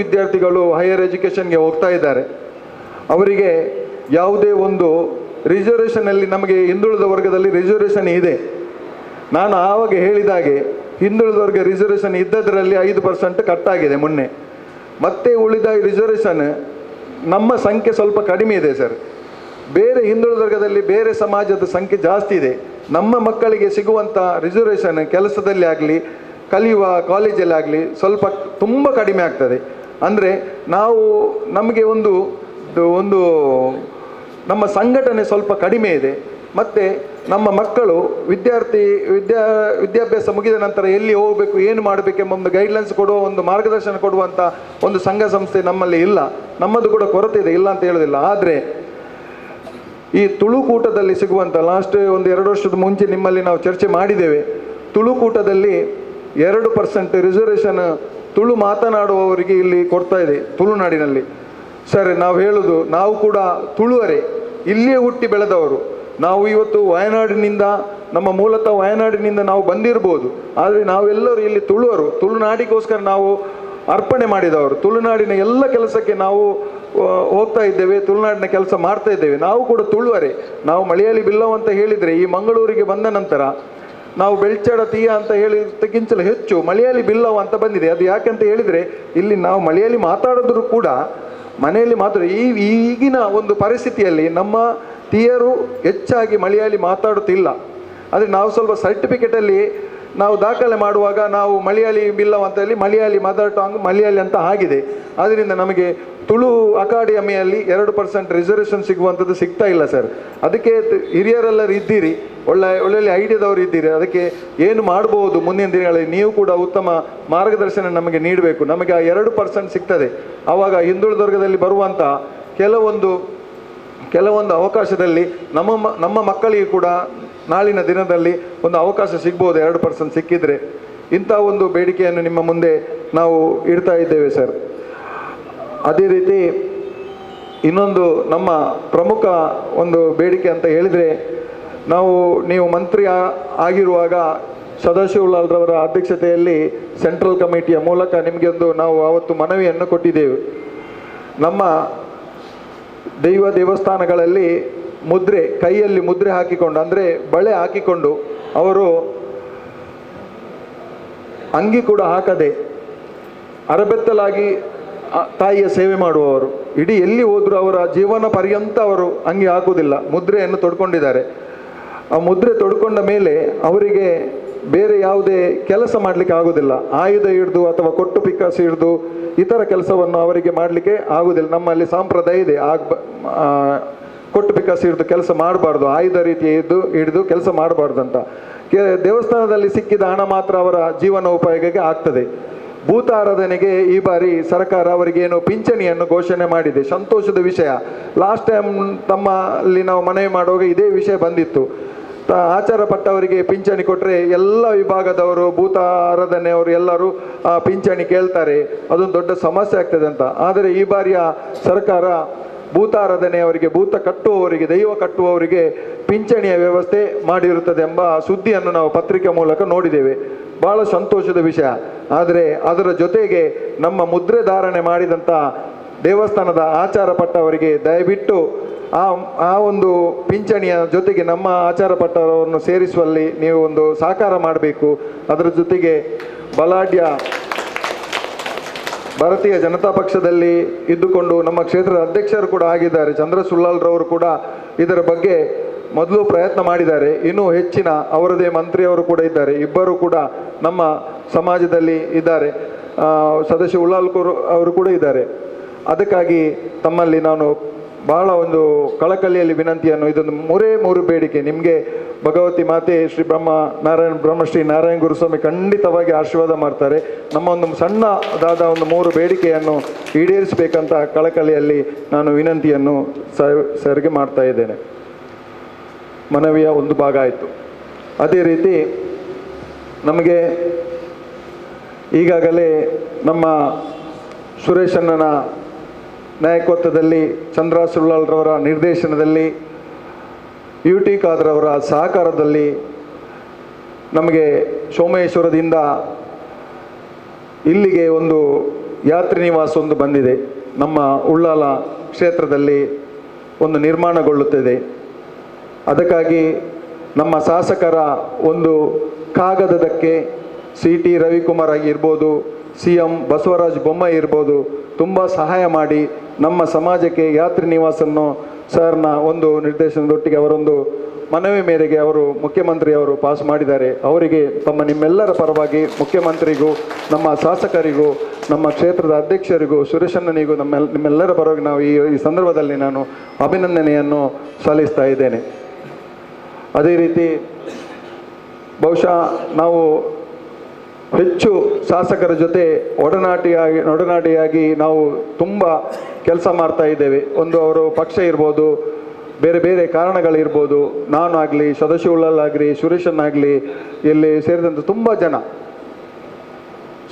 ವಿದ್ಯಾರ್ಥಿಗಳು ಹೈಯರ್ ಎಜುಕೇಷನ್ಗೆ ಹೋಗ್ತಾ ಇದ್ದಾರೆ. ಅವರಿಗೆ ಯಾವುದೇ ಒಂದು ರಿಸರ್ವೇಷನಲ್ಲಿ ನಮಗೆ ಹಿಂದುಳಿದ ವರ್ಗದಲ್ಲಿ ರಿಸರ್ವೇಷನ್ ಇದೆ. ನಾನು ಆವಾಗ ಹೇಳಿದಾಗೆ ಹಿಂದುಳಿದ ವರ್ಗ ರಿಸರ್ವೇಷನ್ ಇದ್ದದರಲ್ಲಿ 5% ಕಟ್ಟಾಗಿದೆ ಮೊನ್ನೆ. ಮತ್ತೆ ಉಳಿದ ರಿಸರ್ವೇಷನ್ ನಮ್ಮ ಸಂಖ್ಯೆ ಸ್ವಲ್ಪ ಕಡಿಮೆ ಇದೆ ಸರ್. ಬೇರೆ ಹಿಂದುಳಿದ ವರ್ಗದಲ್ಲಿ ಬೇರೆ ಸಮಾಜದ ಸಂಖ್ಯೆ ಜಾಸ್ತಿ ಇದೆ. ನಮ್ಮ ಮಕ್ಕಳಿಗೆ ಸಿಗುವಂಥ ರಿಸರ್ವೇಷನ್ ಕೆಲಸದಲ್ಲಿ ಆಗಲಿ ಕಲಿಯುವ ಕಾಲೇಜಲ್ಲಿ ಆಗಲಿ ತುಂಬ ಕಡಿಮೆ ಆಗ್ತದೆ. ಅಂದರೆ ನಮಗೆ ಒಂದು ನಮ್ಮ ಸಂಘಟನೆ ಸ್ವಲ್ಪ ಕಡಿಮೆ ಇದೆ. ಮತ್ತು ನಮ್ಮ ಮಕ್ಕಳು ವಿದ್ಯಾಭ್ಯಾಸ ಮುಗಿದ ನಂತರ ಎಲ್ಲಿ ಹೋಗಬೇಕು, ಏನು ಮಾಡಬೇಕೆಂಬ ಒಂದು ಗೈಡ್ಲೈನ್ಸ್ ಕೊಡುವ, ಒಂದು ಮಾರ್ಗದರ್ಶನ ಕೊಡುವಂಥ ಒಂದು ಸಂಘ ಸಂಸ್ಥೆ ನಮ್ಮಲ್ಲಿ ಇಲ್ಲ. ನಮ್ಮದು ಕೂಡ ಕೊರತೆ ಇದೆ, ಇಲ್ಲ ಅಂತ ಹೇಳೋದಿಲ್ಲ. ಆದರೆ ಈ ತುಳುಕೂಟದಲ್ಲಿ ಸಿಗುವಂಥ ಲಾಸ್ಟ್ 1-2 ವರ್ಷದ ಮುಂಚೆ ನಿಮ್ಮಲ್ಲಿ ನಾವು ಚರ್ಚೆ ಮಾಡಿದ್ದೇವೆ. ತುಳುಕೂಟದಲ್ಲಿ 2% ರಿಸರ್ವೇಷನ್ ತುಳು ಮಾತನಾಡುವವರಿಗೆ ಇಲ್ಲಿ ಕೊಡ್ತಾ ಇದೆ ತುಳುನಾಡಿನಲ್ಲಿ. ಸರ್, ನಾವು ಹೇಳೋದು, ನಾವು ಕೂಡ ತುಳುವರೇ, ಇಲ್ಲಿಯೇ ಹುಟ್ಟಿ ಬೆಳೆದವರು. ನಾವು ಇವತ್ತು ವಯನಾಡಿನಿಂದ, ನಮ್ಮ ಮೂಲತಃ ವಯನಾಡಿನಿಂದ ನಾವು ಬಂದಿರ್ಬೋದು, ಆದರೆ ನಾವೆಲ್ಲರೂ ಇಲ್ಲಿ ತುಳುವರು, ತುಳುನಾಡಿಗೋಸ್ಕರ ನಾವು ಅರ್ಪಣೆ ಮಾಡಿದವರು. ತುಳುನಾಡಿನ ಎಲ್ಲ ಕೆಲಸಕ್ಕೆ ನಾವು ಹೋಗ್ತಾ ಇದ್ದೇವೆ, ತುಳುನಾಡಿನ ಕೆಲಸ ಮಾಡ್ತಾ ಇದ್ದೇವೆ. ನಾವು ಕೂಡ ತುಳುವರೆ. ನಾವು ಮಲಯಾಳಿ ಬಿಲ್ಲವ್ ಅಂತ ಹೇಳಿದರೆ ಈ ಮಂಗಳೂರಿಗೆ ಬಂದ ನಂತರ ನಾವು ಬೆಳ್ಚಡ ತೀಯ ಅಂತ ಹೇಳಿದ್ದಕ್ಕಿಂತಲೂ ಹೆಚ್ಚು ಮಲಯಾಳಿ ಬಿಲ್ಲವ್ ಅಂತ ಬಂದಿದೆ. ಅದು ಯಾಕೆಂತ ಹೇಳಿದರೆ ಇಲ್ಲಿ ನಾವು ಮಲಯಾಳಿ ಮಾತಾಡಿದ್ರು ಕೂಡ ಮನೆಯಲ್ಲಿ ಮಾತ್ರ ಈಗಿನ ಒಂದು ಪರಿಸ್ಥಿತಿಯಲ್ಲಿ ನಮ್ಮ ತೀಯರು ಹೆಚ್ಚಾಗಿ ಮಲಯಾಳಿ ಮಾತಾಡುತ್ತಿಲ್ಲ. ಆದರೆ ನಾವು ಸ್ವಲ್ಪ ಸರ್ಟಿಫಿಕೇಟಲ್ಲಿ ನಾವು ದಾಖಲೆ ಮಾಡುವಾಗ ನಾವು ಮಲಯಾಳಿ ಬಿಲ್ಲವ್ ಅಂತ ಹೇಳಿ ಮಲಯಾಳಿ ಮದರ್ ಟಾಂಗ್ ಮಲಯಾಳಿ ಅಂತ ಆಗಿದೆ. ಆದ್ದರಿಂದ ನಮಗೆ ತುಳು ಅಕಾಡೆಮಿಯಲ್ಲಿ 2% ರಿಸರ್ವೇಷನ್ ಸಿಗುವಂಥದ್ದು ಸಿಗ್ತಾ ಇಲ್ಲ ಸರ್. ಅದಕ್ಕೆ ಹಿರಿಯರೆಲ್ಲರೂ ಇದ್ದೀರಿ, ಒಳ್ಳೊಳ್ಳೆ ಐಡಿಯಾದವರು ಇದ್ದೀರಿ. ಅದಕ್ಕೆ ಏನು ಮಾಡ್ಬೋದು ಮುಂದಿನ ದಿನಗಳಲ್ಲಿ ನೀವು ಕೂಡ ಉತ್ತಮ ಮಾರ್ಗದರ್ಶನ ನಮಗೆ ನೀಡಬೇಕು. ನಮಗೆ ಆ 2% ಸಿಗ್ತದೆ. ಆವಾಗ ಹಿಂದುಳಿದ ವರ್ಗದಲ್ಲಿ ಬರುವಂಥ ಕೆಲವೊಂದು ಅವಕಾಶದಲ್ಲಿ ನಮ್ಮ ಮಕ್ಕಳಿಗೆ ಕೂಡ ನಾಳಿನ ದಿನದಲ್ಲಿ ಒಂದು ಅವಕಾಶ ಸಿಗ್ಬೋದು 2% ಸಿಕ್ಕಿದರೆ. ಇಂಥ ಒಂದು ಬೇಡಿಕೆಯನ್ನು ನಿಮ್ಮ ಮುಂದೆ ನಾವು ಇಡ್ತಾ ಇದ್ದೇವೆ ಸರ್. ಅದೇ ರೀತಿ ಇನ್ನೊಂದು ನಮ್ಮ ಪ್ರಮುಖ ಒಂದು ಬೇಡಿಕೆ ಅಂತ ಹೇಳಿದರೆ, ನೀವು ಮಂತ್ರಿ ಆಗಿರುವಾಗ ಸದಾಶಿವಲಾಲ್ರವರ ಅಧ್ಯಕ್ಷತೆಯಲ್ಲಿ ಸೆಂಟ್ರಲ್ ಕಮಿಟಿಯ ಮೂಲಕ ನಿಮಗೆ ನಾವು ಆವತ್ತು ಮನವಿಯನ್ನು ಕೊಟ್ಟಿದ್ದೇವೆ. ನಮ್ಮ ದೇವಸ್ಥಾನಗಳಲ್ಲಿ ಕೈಯಲ್ಲಿ ಮುದ್ರೆ ಹಾಕಿಕೊಂಡು, ಅಂದರೆ ಬಳೆ ಹಾಕಿಕೊಂಡು, ಅವರು ಅಂಗಿ ಕೂಡ ಹಾಕದೆ ಅರಬೆತ್ತಲಾಗಿ ತಾಯಿಯ ಸೇವೆ ಮಾಡುವವರು. ಇಡೀ ಎಲ್ಲಿ ಹೋದರೂ ಅವರ ಜೀವನ ಪರ್ಯಂತ ಅವರು ಅಂಗಿ ಹಾಕುವುದಿಲ್ಲ, ಮುದ್ರೆಯನ್ನು ತೊಡ್ಕೊಂಡಿದ್ದಾರೆ. ಆ ಮುದ್ರೆ ತೊಡ್ಕೊಂಡ ಮೇಲೆ ಅವರಿಗೆ ಬೇರೆ ಯಾವುದೇ ಕೆಲಸ ಮಾಡಲಿಕ್ಕೆ ಆಗುವುದಿಲ್ಲ. ಆಯುಧ ಹಿಡಿದು ಅಥವಾ ಕೊಟ್ಟು ಪಿಕ್ಕಾಸಿ ಹಿಡಿದು ಇತರ ಕೆಲಸವನ್ನು ಅವರಿಗೆ ಮಾಡಲಿಕ್ಕೆ ಆಗುವುದಿಲ್ಲ. ನಮ್ಮಲ್ಲಿ ಸಂಪ್ರದಾಯ ಇದೆ, ಕೊಟ್ಟು ಪಿಕ್ಕಾಸಿ ಹಿಡಿದು ಕೆಲಸ ಮಾಡಬಾರ್ದು, ಆಯುಧ ರೀತಿ ಹಿಡಿದು ಕೆಲಸ ಮಾಡಬಾರ್ದು ಅಂತ. ದೇವಸ್ಥಾನದಲ್ಲಿ ಸಿಕ್ಕಿದ ಹಣ ಮಾತ್ರ ಅವರ ಜೀವನೋಪಾಯಕ್ಕೆ ಆಗ್ತದೆ. ಭೂತ ಆರಾಧನೆಗೆ ಈ ಬಾರಿ ಸರ್ಕಾರ ಅವರಿಗೇನು ಪಿಂಚಣಿಯನ್ನು ಘೋಷಣೆ ಮಾಡಿದೆ, ಸಂತೋಷದ ವಿಷಯ. ಲಾಸ್ಟ್ ಟೈಮ್ ತಮ್ಮಲ್ಲಿ ನಾವು ಮನವಿ ಮಾಡುವಾಗ ಇದೇ ವಿಷಯ ಬಂದಿತ್ತು. ಆಚಾರ ಪಟ್ಟವರಿಗೆ ಪಿಂಚಣಿ ಕೊಟ್ಟರೆ ಎಲ್ಲ ವಿಭಾಗದವರು, ಭೂತ ಆರಾಧನೆಯವರು ಎಲ್ಲರೂ ಆ ಪಿಂಚಣಿ ಕೇಳ್ತಾರೆ, ಅದೊಂದು ದೊಡ್ಡ ಸಮಸ್ಯೆ ಆಗ್ತದೆ ಅಂತ. ಆದರೆ ಈ ಬಾರಿಯ ಸರ್ಕಾರ ಭೂತ ಆರಾಧನೆಯವರಿಗೆ, ಭೂತ ಕಟ್ಟುವವರಿಗೆ, ದೈವ ಕಟ್ಟುವವರಿಗೆ ಪಿಂಚಣಿಯ ವ್ಯವಸ್ಥೆ ಮಾಡಿರುತ್ತದೆ ಎಂಬ ಸುದ್ದಿಯನ್ನು ನಾವು ಪತ್ರಿಕೆ ಮೂಲಕ ನೋಡಿದ್ದೇವೆ. ಬಹಳ ಸಂತೋಷದ ವಿಷಯ. ಆದರೆ ಅದರ ಜೊತೆಗೆ ನಮ್ಮ ಮುದ್ರೆ ಧಾರಣೆ ಮಾಡಿದಂಥ ದೇವಸ್ಥಾನದ ಆಚಾರ ಪಟ್ಟವರಿಗೆ ದಯವಿಟ್ಟು ಆ ಒಂದು ಪಿಂಚಣಿಯ ಜೊತೆಗೆ ನಮ್ಮ ಆಚಾರ ಪಟ್ಟವರನ್ನು ಸೇರಿಸುವಲ್ಲಿ ನೀವು ಒಂದು ಸಹಕಾರ ಮಾಡಬೇಕು. ಅದರ ಜೊತೆಗೆ ಬಲಾಢ್ಯ ಭಾರತೀಯ ಜನತಾ ಪಕ್ಷದಲ್ಲಿ ಇದ್ದುಕೊಂಡು ನಮ್ಮ ಕ್ಷೇತ್ರದ ಅಧ್ಯಕ್ಷರು ಕೂಡ ಆಗಿದ್ದಾರೆ ಚಂದ್ರ ಸುಳ್ಳಾಲ್ರವರು ಕೂಡ ಇದರ ಬಗ್ಗೆ ಮೊದಲು ಪ್ರಯತ್ನ ಮಾಡಿದ್ದಾರೆ. ಇನ್ನೂ ಹೆಚ್ಚಿನ ಅವರದೇ ಮಂತ್ರಿಯವರು ಕೂಡ ಇದ್ದಾರೆ, ಇಬ್ಬರು ಕೂಡ ನಮ್ಮ ಸಮಾಜದಲ್ಲಿ ಇದ್ದಾರೆ, ಸದಸ್ಯ ಉಳ್ಳಾಲ್ಕೂರು ಅವರು ಕೂಡ ಇದ್ದಾರೆ. ಅದಕ್ಕಾಗಿ ತಮ್ಮಲ್ಲಿ ನಾನು ಬಹಳ ಒಂದು ಕಳಕಳಿಯಲ್ಲಿ ವಿನಂತಿಯನ್ನು, ಇದೊಂದು ಮೂರು ಬೇಡಿಕೆ ನಿಮಗೆ ಭಗವತಿ ಮಾತೆ ಬ್ರಹ್ಮಶ್ರೀ ನಾರಾಯಣ ಗುರುಸ್ವಾಮಿ ಖಂಡಿತವಾಗಿ ಆಶೀರ್ವಾದ ಮಾಡ್ತಾರೆ. ನಮ್ಮ ಒಂದು ಸಣ್ಣದಾದ ಒಂದು 3 ಬೇಡಿಕೆಯನ್ನು ಈಡೇರಿಸಬೇಕಂತ ಕಳಕಳಿಯಲ್ಲಿ ನಾನು ವಿನಂತಿಯನ್ನು ಸರ್ಗೆ ಮಾಡ್ತಾ ಇದ್ದೇನೆ. ಮನವಿಯ ಒಂದು ಭಾಗ ಆಯಿತು. ಅದೇ ರೀತಿ ನಮಗೆ ಈಗಾಗಲೇ ನಮ್ಮ ಸುರೇಶಣ್ಣನ ನಾಯಕತ್ವದಲ್ಲಿ, ಚಂದ್ರ ಸುಳ್ಳಾಲ್ರವರ ನಿರ್ದೇಶನದಲ್ಲಿ, UT ಖಾದರ್ ಸಹಕಾರದಲ್ಲಿ ನಮಗೆ ಸೋಮೇಶ್ವರದಿಂದ ಇಲ್ಲಿಗೆ ಒಂದು ಯಾತ್ರಿ ನಿವಾಸ ಒಂದು ಬಂದಿದೆ. ನಮ್ಮ ಉಳ್ಳಾಲ ಕ್ಷೇತ್ರದಲ್ಲಿ ಒಂದು ನಿರ್ಮಾಣಗೊಳ್ಳುತ್ತಿದೆ. ಅದಕ್ಕಾಗಿ ನಮ್ಮ ಶಾಸಕರ ಒಂದು ಕಾಗದಕ್ಕೆ CT ರವಿಕುಮಾರ್ ಆಗಿರ್ಬೋದು, CM ಬಸವರಾಜ ಬೊಮ್ಮಾಯಿ ಇರ್ಬೋದು, ತುಂಬ ಸಹಾಯ ಮಾಡಿ ನಮ್ಮ ಸಮಾಜಕ್ಕೆ ಯಾತ್ರಿ ನಿವಾಸವನ್ನು ಸರ್ನ ಒಂದು ನಿರ್ದೇಶನದೊಟ್ಟಿಗೆ ಅವರೊಂದು ಮನವಿ ಮೇರೆಗೆ ಮುಖ್ಯಮಂತ್ರಿಯವರು ಪಾಸ್ ಮಾಡಿದ್ದಾರೆ. ಅವರಿಗೆ ನಿಮ್ಮೆಲ್ಲರ ಪರವಾಗಿ ಮುಖ್ಯಮಂತ್ರಿಗೂ, ನಮ್ಮ ಶಾಸಕರಿಗೂ, ನಮ್ಮ ಕ್ಷೇತ್ರದ ಅಧ್ಯಕ್ಷರಿಗೂ, ಸುರೇಶಣ್ಣನಿಗೂ, ನಿಮ್ಮೆಲ್ಲರ ಪರವಾಗಿ ನಾವು ಈ ಸಂದರ್ಭದಲ್ಲಿ ನಾನು ಅಭಿನಂದನೆಯನ್ನು ಸಲ್ಲಿಸ್ತಾ ಇದ್ದೇನೆ. ಅದೇ ರೀತಿ ಬಹುಶಃ ನಾವು ಹೆಚ್ಚು ಶಾಸಕರ ಜೊತೆ ಒಡನಾಟಿಯಾಗಿ ನಾವು ತುಂಬ ಕೆಲಸ ಮಾಡ್ತಾ ಇದ್ದೇವೆ. ಒಂದು ಅವರು ಪಕ್ಷ ಇರ್ಬೋದು, ಬೇರೆ ಬೇರೆ ಕಾರಣಗಳಿರ್ಬೋದು, ನಾನಾಗಲಿ, ಸದಾಶಿವಲಾಲಾಗಲಿ, ಸುರೇಶನ್ನಾಗಲಿ, ಇಲ್ಲಿ ಸೇರಿದಂತೆ ತುಂಬ ಜನ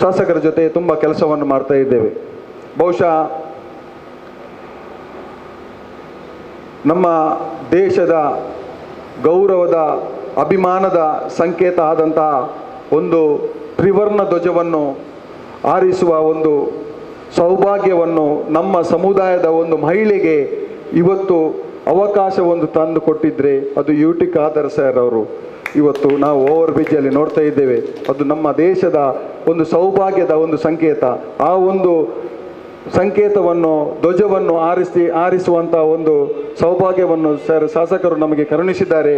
ಶಾಸಕರ ಜೊತೆ ತುಂಬ ಕೆಲಸವನ್ನು ಮಾಡ್ತಾ ಇದ್ದೇವೆ. ಬಹುಶಃ ನಮ್ಮ ದೇಶದ ಗೌರವದ ಅಭಿಮಾನದ ಸಂಕೇತ ಆದಂತಹ ಒಂದು ತ್ರಿವರ್ಣ ಧ್ವಜವನ್ನು ಹಾರಿಸುವ ಒಂದು ಸೌಭಾಗ್ಯವನ್ನು ನಮ್ಮ ಸಮುದಾಯದ ಒಂದು ಮಹಿಳೆಗೆ ಇವತ್ತು ಅವಕಾಶವೊಂದು ತಂದು ಕೊಟ್ಟಿದ್ರೆ ಅದು ಯುಟಿ ಖಾದರ್ ಸರ್ ಅವರು. ಇವತ್ತು ನಾವು ಓವರ್ ಬ್ರಿಡ್ಜಲ್ಲಿ ನೋಡ್ತಾ ಇದ್ದೇವೆ. ಅದು ನಮ್ಮ ದೇಶದ ಒಂದು ಸೌಭಾಗ್ಯದ ಒಂದು ಸಂಕೇತ. ಆ ಒಂದು ಸಂಕೇತವನ್ನು, ಧ್ವಜವನ್ನು ಆರಿಸುವಂಥ ಒಂದು ಸೌಭಾಗ್ಯವನ್ನು ಶಾಸಕರು ನಮಗೆ ಕರುಣಿಸಿದ್ದಾರೆ.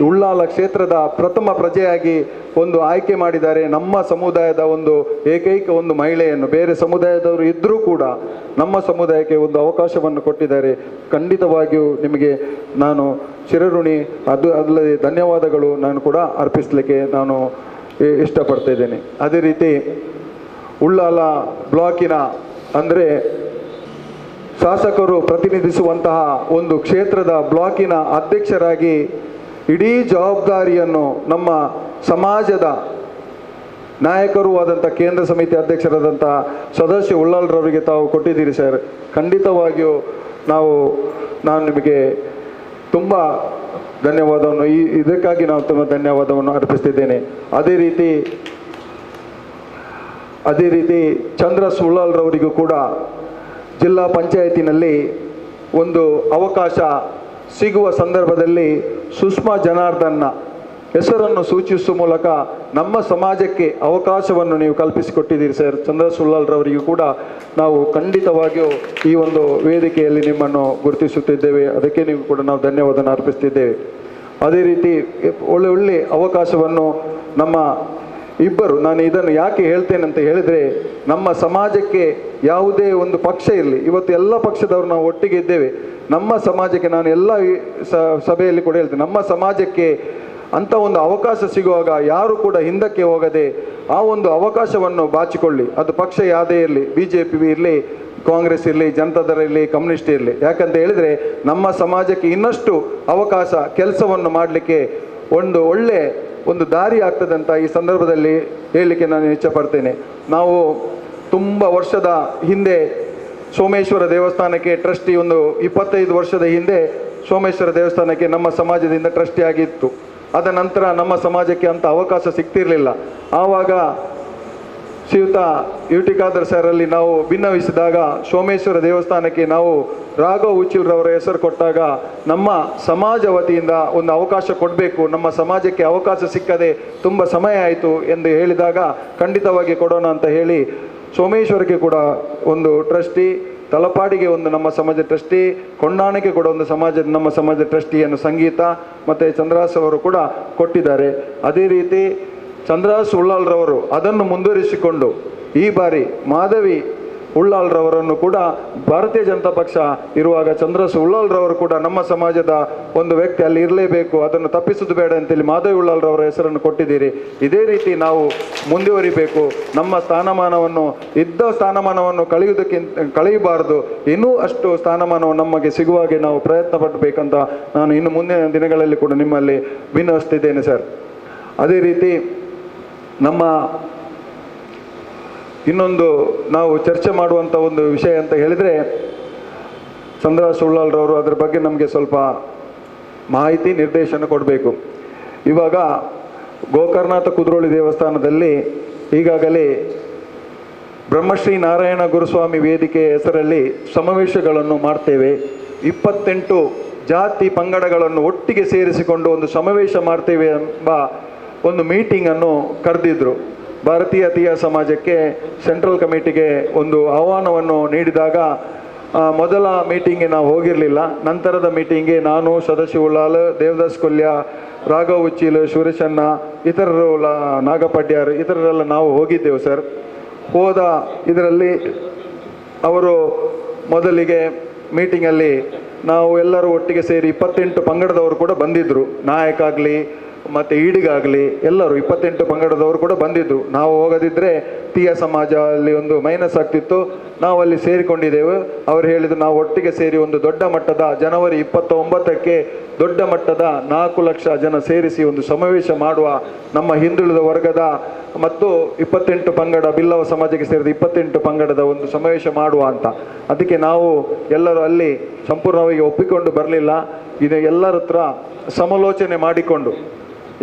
ಉಳ್ಳಾಲ ಕ್ಷೇತ್ರದ ಪ್ರಥಮ ಪ್ರಜೆಯಾಗಿ ಒಂದು ಆಯ್ಕೆ ಮಾಡಿದ್ದಾರೆ. ನಮ್ಮ ಸಮುದಾಯದ ಒಂದು ಏಕೈಕ ಒಂದು ಮಹಿಳೆಯನ್ನು, ಬೇರೆ ಸಮುದಾಯದವರು ಇದ್ದರೂ ಕೂಡ ನಮ್ಮ ಸಮುದಾಯಕ್ಕೆ ಒಂದು ಅವಕಾಶವನ್ನು ಕೊಟ್ಟಿದ್ದಾರೆ. ಖಂಡಿತವಾಗಿಯೂ ನಿಮಗೆ ನಾನು ಚಿರಋಣಿ. ಅದು ಅಲ್ಲದೆ ಧನ್ಯವಾದಗಳು ನಾನು ಕೂಡ ಅರ್ಪಿಸಲಿಕ್ಕೆ ನಾನು ಇಷ್ಟಪಡ್ತಾ ಇದ್ದೇನೆ. ಅದೇ ರೀತಿ ಉಳ್ಳಾಲ ಬ್ಲಾಕಿನ ಅಂದರೆ ಶಾಸಕರು ಪ್ರತಿನಿಧಿಸುವಂತಹ ಒಂದು ಕ್ಷೇತ್ರದ ಬ್ಲಾಕಿನ ಅಧ್ಯಕ್ಷರಾಗಿ ಇಡೀ ಜವಾಬ್ದಾರಿಯನ್ನು ನಮ್ಮ ಸಮಾಜದ ನಾಯಕರೂ ಆದಂಥ ಕೇಂದ್ರ ಸಮಿತಿ ಅಧ್ಯಕ್ಷರಾದಂಥ ಸದಾಶಿವ ಉಳ್ಳಾಲ್ರವರಿಗೆ ತಾವು ಕೊಟ್ಟಿದ್ದೀರಿ ಸರ್. ಖಂಡಿತವಾಗಿಯೂ ನಾನು ನಿಮಗೆ ತುಂಬ ಧನ್ಯವಾದವನ್ನು ಇದಕ್ಕಾಗಿ ನಾವು ತುಂಬ ಧನ್ಯವಾದವನ್ನು ಅರ್ಪಿಸ್ತಿದ್ದೇನೆ. ಅದೇ ರೀತಿ ಚಂದ್ರ ಸುಳ್ಳಾಲ್ರವರಿಗೂ ಕೂಡ ಜಿಲ್ಲಾ ಪಂಚಾಯತಿನಲ್ಲಿ ಒಂದು ಅವಕಾಶ ಸಿಗುವ ಸಂದರ್ಭದಲ್ಲಿ ಸುಷ್ಮಾ ಜನಾರ್ದನ್ನ ಹೆಸರನ್ನು ಸೂಚಿಸುವ ಮೂಲಕ ನಮ್ಮ ಸಮಾಜಕ್ಕೆ ಅವಕಾಶವನ್ನು ನೀವು ಕಲ್ಪಿಸಿಕೊಟ್ಟಿದ್ದೀರಿ ಸರ್. ಚಂದ್ರ ಸುಳ್ಳಾಲ್ರವರಿಗೂ ಕೂಡ ನಾವು ಖಂಡಿತವಾಗಿಯೂ ಈ ಒಂದು ವೇದಿಕೆಯಲ್ಲಿ ನಿಮ್ಮನ್ನು ಗುರುತಿಸುತ್ತಿದ್ದೇವೆ. ಅದಕ್ಕೆ ನೀವು ಕೂಡ ನಾವು ಧನ್ಯವಾದವನ್ನು ಅರ್ಪಿಸ್ತಿದ್ದೇವೆ. ಅದೇ ರೀತಿ ಒಳ್ಳೆ ಅವಕಾಶವನ್ನು ನಮ್ಮ ಇಬ್ಬರು, ನಾನು ಇದನ್ನು ಯಾಕೆ ಹೇಳ್ತೇನೆ ಅಂತ ಹೇಳಿದರೆ, ನಮ್ಮ ಸಮಾಜಕ್ಕೆ ಯಾವುದೇ ಒಂದು ಪಕ್ಷ ಇರಲಿ, ಇವತ್ತು ಎಲ್ಲ ಪಕ್ಷದವರು ನಾವು ಒಟ್ಟಿಗೆ ಇದ್ದೇವೆ. ನಮ್ಮ ಸಮಾಜಕ್ಕೆ ನಾನು ಎಲ್ಲ ಸಭೆಯಲ್ಲಿ ಕೂಡ ಹೇಳ್ತೇನೆ, ನಮ್ಮ ಸಮಾಜಕ್ಕೆ ಅಂಥ ಒಂದು ಅವಕಾಶ ಸಿಗುವಾಗ ಯಾರು ಕೂಡ ಹಿಂದಕ್ಕೆ ಹೋಗದೆ ಆ ಒಂದು ಅವಕಾಶವನ್ನು ಬಾಚಿಕೊಳ್ಳಿ. ಅದು ಪಕ್ಷ ಯಾವುದೇ ಇರಲಿ, BJP ಇರಲಿ, ಕಾಂಗ್ರೆಸ್ ಇರಲಿ, ಜನತಾದಳ ಇರಲಿ, ಕಮ್ಯುನಿಸ್ಟ್ ಇರಲಿ. ಯಾಕಂತ ಹೇಳಿದರೆ ನಮ್ಮ ಸಮಾಜಕ್ಕೆ ಇನ್ನಷ್ಟು ಅವಕಾಶ, ಕೆಲಸವನ್ನು ಮಾಡಲಿಕ್ಕೆ ಒಂದು ದಾರಿ ಆಗ್ತದಂತ ಈ ಸಂದರ್ಭದಲ್ಲಿ ಹೇಳಲಿಕ್ಕೆ ನಾನು ಇಚ್ಛಪಡ್ತೇನೆ. ನಾವು ತುಂಬ ವರ್ಷದ ಹಿಂದೆ ಸೋಮೇಶ್ವರ ದೇವಸ್ಥಾನಕ್ಕೆ ಟ್ರಸ್ಟಿ, ಒಂದು 25 ವರ್ಷದ ಹಿಂದೆ ಸೋಮೇಶ್ವರ ದೇವಸ್ಥಾನಕ್ಕೆ ನಮ್ಮ ಸಮಾಜದಿಂದ ಟ್ರಸ್ಟಿ ಆಗಿತ್ತು. ಅದ ನಂತರ ನಮ್ಮ ಸಮಾಜಕ್ಕೆ ಅಂಥ ಅವಕಾಶ ಸಿಗ್ತಿರಲಿಲ್ಲ. ಆವಾಗ ಶ್ರೀಯುತ ಯುಟಿ ಖಾದರ್ ಸರಲ್ಲಿ ನಾವು ಭಿನ್ನವಿಸಿದಾಗ ಸೋಮೇಶ್ವರ ದೇವಸ್ಥಾನಕ್ಕೆ ನಾವು ರಾಘವ್ ಉಚ್ಚಿಲ್ರವರ ಹೆಸರು ಕೊಟ್ಟಾಗ ನಮ್ಮ ಸಮಾಜ ವತಿಯಿಂದ ಒಂದು ಅವಕಾಶ ಕೊಡಬೇಕು, ನಮ್ಮ ಸಮಾಜಕ್ಕೆ ಅವಕಾಶ ಸಿಕ್ಕದೆ ತುಂಬ ಸಮಯ ಆಯಿತು ಎಂದು ಹೇಳಿದಾಗ ಖಂಡಿತವಾಗಿ ಕೊಡೋಣ ಅಂತ ಹೇಳಿ ಸೋಮೇಶ್ವರಕ್ಕೆ ಕೂಡ ಒಂದು ಟ್ರಸ್ಟಿ, ತಲಪಾಡಿಗೆ ಒಂದು ನಮ್ಮ ಸಮಾಜ ಟ್ರಸ್ಟಿ, ಕೊಂಡಾಣಕ್ಕೆ ಕೂಡ ಒಂದು ನಮ್ಮ ಸಮಾಜ ಟ್ರಸ್ಟಿಯನ್ನು ಸಂಗೀತ ಮತ್ತು ಚಂದ್ರಾಸ್ ಅವರು ಕೂಡ ಕೊಟ್ಟಿದ್ದಾರೆ. ಅದೇ ರೀತಿ ಚಂದ್ರಾಸ್ ಉಳ್ಳಾಲ್ರವರು ಅದನ್ನು ಮುಂದುವರಿಸಿಕೊಂಡು ಈ ಬಾರಿ ಮಾಧವಿ ಉಳ್ಳಾಲ್ರವರನ್ನು ಕೂಡ ಭಾರತೀಯ ಜನತಾ ಪಕ್ಷ ಇರುವಾಗ ಚಂದ್ರಾಸ್ ಉಳ್ಳಾಲ್ರವರು ಕೂಡ ನಮ್ಮ ಸಮಾಜದ ಒಂದು ವ್ಯಕ್ತಿ ಅಲ್ಲಿ ಇರಲೇಬೇಕು, ಅದನ್ನು ತಪ್ಪಿಸುವುದು ಬೇಡ ಅಂತೇಳಿ ಮಾಧವಿ ಉಳ್ಳಾಲ್ರವರ ಹೆಸರನ್ನು ಕೊಟ್ಟಿದ್ದೀರಿ. ಇದೇ ರೀತಿ ನಾವು ಮುಂದುವರಿಬೇಕು. ನಮ್ಮ ಇದ್ದ ಸ್ಥಾನಮಾನವನ್ನು ಕಳೆಯಬಾರದು, ಇನ್ನೂ ಅಷ್ಟು ಸ್ಥಾನಮಾನವನ್ನು ನಮಗೆ ಸಿಗುವಾಗೆ ನಾವು ಪ್ರಯತ್ನ ಪಡಬೇಕಂತ ನಾನು ಇನ್ನು ಮುಂದಿನ ದಿನಗಳಲ್ಲಿ ಕೂಡ ನಿಮ್ಮಲ್ಲಿ ವಿನಂತಿಸ್ತೇನೆ ಸರ್. ಅದೇ ರೀತಿ ನಮ್ಮ ಇನ್ನೊಂದು ನಾವು ಚರ್ಚೆ ಮಾಡುವಂಥ ಒಂದು ವಿಷಯ ಅಂತ ಹೇಳಿದರೆ, ಚಂದ್ರಾಸ್ ಉಳ್ಳಾಲ್ರವರು ಅದರ ಬಗ್ಗೆ ನಮಗೆ ಸ್ವಲ್ಪ ಮಾಹಿತಿ ನಿರ್ದೇಶನ ಕೊಡಬೇಕು. ಇವಾಗ ಗೋಕರ್ಣನಾಥ ಕುದ್ರೋಳಿ ದೇವಸ್ಥಾನದಲ್ಲಿ ಈಗಾಗಲೇ ಬ್ರಹ್ಮಶ್ರೀ ನಾರಾಯಣ ಗುರುಸ್ವಾಮಿ ವೇದಿಕೆ ಹೆಸರಲ್ಲಿ ಸಮಾವೇಶಗಳನ್ನು ಮಾಡ್ತೇವೆ. 28 ಜಾತಿ ಪಂಗಡಗಳನ್ನು ಒಟ್ಟಿಗೆ ಸೇರಿಸಿಕೊಂಡು ಒಂದು ಸಮಾವೇಶ ಮಾಡ್ತೇವೆ ಎಂಬ ಒಂದು ಮೀಟಿಂಗನ್ನು ಕರೆದಿದ್ದರು. ಭಾರತೀಯ ತೀಯ ಸಮಾಜಕ್ಕೆ ಸೆಂಟ್ರಲ್ ಕಮಿಟಿಗೆ ಒಂದು ಆಹ್ವಾನವನ್ನು ನೀಡಿದಾಗ ಮೊದಲ ಮೀಟಿಂಗ್ಗೆ ನಾವು ಹೋಗಿರಲಿಲ್ಲ. ನಂತರದ ಮೀಟಿಂಗ್ಗೆ ನಾನು, ಸದಾಶಿವ ಉಳ್ಳಾಲ್, ದೇವದಾಸ್ ಕೊಲ್ಯ, ರಾಘವ್ ಉಚ್ಚಿಲ್, ಸುರೇಶಣ್ಣ, ಇತರರು, ನಾಗಪಡ್ಯಾರ್, ಇತರರೆಲ್ಲ ನಾವು ಹೋಗಿದ್ದೆವು ಸರ್. ಹೋದ ಇದರಲ್ಲಿ ಅವರು ಮೊದಲಿಗೆ ಮೀಟಿಂಗಲ್ಲಿ ನಾವು ಎಲ್ಲರೂ ಒಟ್ಟಿಗೆ ಸೇರಿ 28 ಪಂಗಡದವರು ಕೂಡ ಬಂದಿದ್ದರು. ನಾಯಕ ಆಗಲಿ ಮತ್ತು ಈಡಿಗಾಗಲಿ ಎಲ್ಲರೂ 28 ಪಂಗಡದವರು ಕೂಡ ಬಂದಿದ್ದರು. ನಾವು ಹೋಗದಿದ್ದರೆ ತೀಯ ಸಮಾಜ ಅಲ್ಲಿ ಒಂದು ಮೈನಸ್ ಆಗ್ತಿತ್ತು. ನಾವು ಅಲ್ಲಿ ಸೇರಿಕೊಂಡಿದ್ದೆವು. ಅವರು ಹೇಳಿದ್ರು ನಾವು ಒಟ್ಟಿಗೆ ಸೇರಿ ಒಂದು ದೊಡ್ಡ ಮಟ್ಟದ ಜನವರಿ 29ಕ್ಕೆ ದೊಡ್ಡ ಮಟ್ಟದ 4 ಲಕ್ಷ ಜನ ಸೇರಿಸಿ ಒಂದು ಸಮಾವೇಶ ಮಾಡುವ, ನಮ್ಮ ಹಿಂದುಳಿದ ವರ್ಗದ ಮತ್ತು 28 ಪಂಗಡ ಬಿಲ್ಲವ ಸಮಾಜಕ್ಕೆ ಸೇರಿದ 28 ಪಂಗಡದ ಒಂದು ಸಮಾವೇಶ ಮಾಡುವ ಅಂತ. ಅದಕ್ಕೆ ನಾವು ಎಲ್ಲರೂ ಅಲ್ಲಿ ಸಂಪೂರ್ಣವಾಗಿ ಒಪ್ಪಿಕೊಂಡು ಬರಲಿಲ್ಲ. ಇದು ಎಲ್ಲರ ಹತ್ರ ಸಮಾಲೋಚನೆ ಮಾಡಿಕೊಂಡು,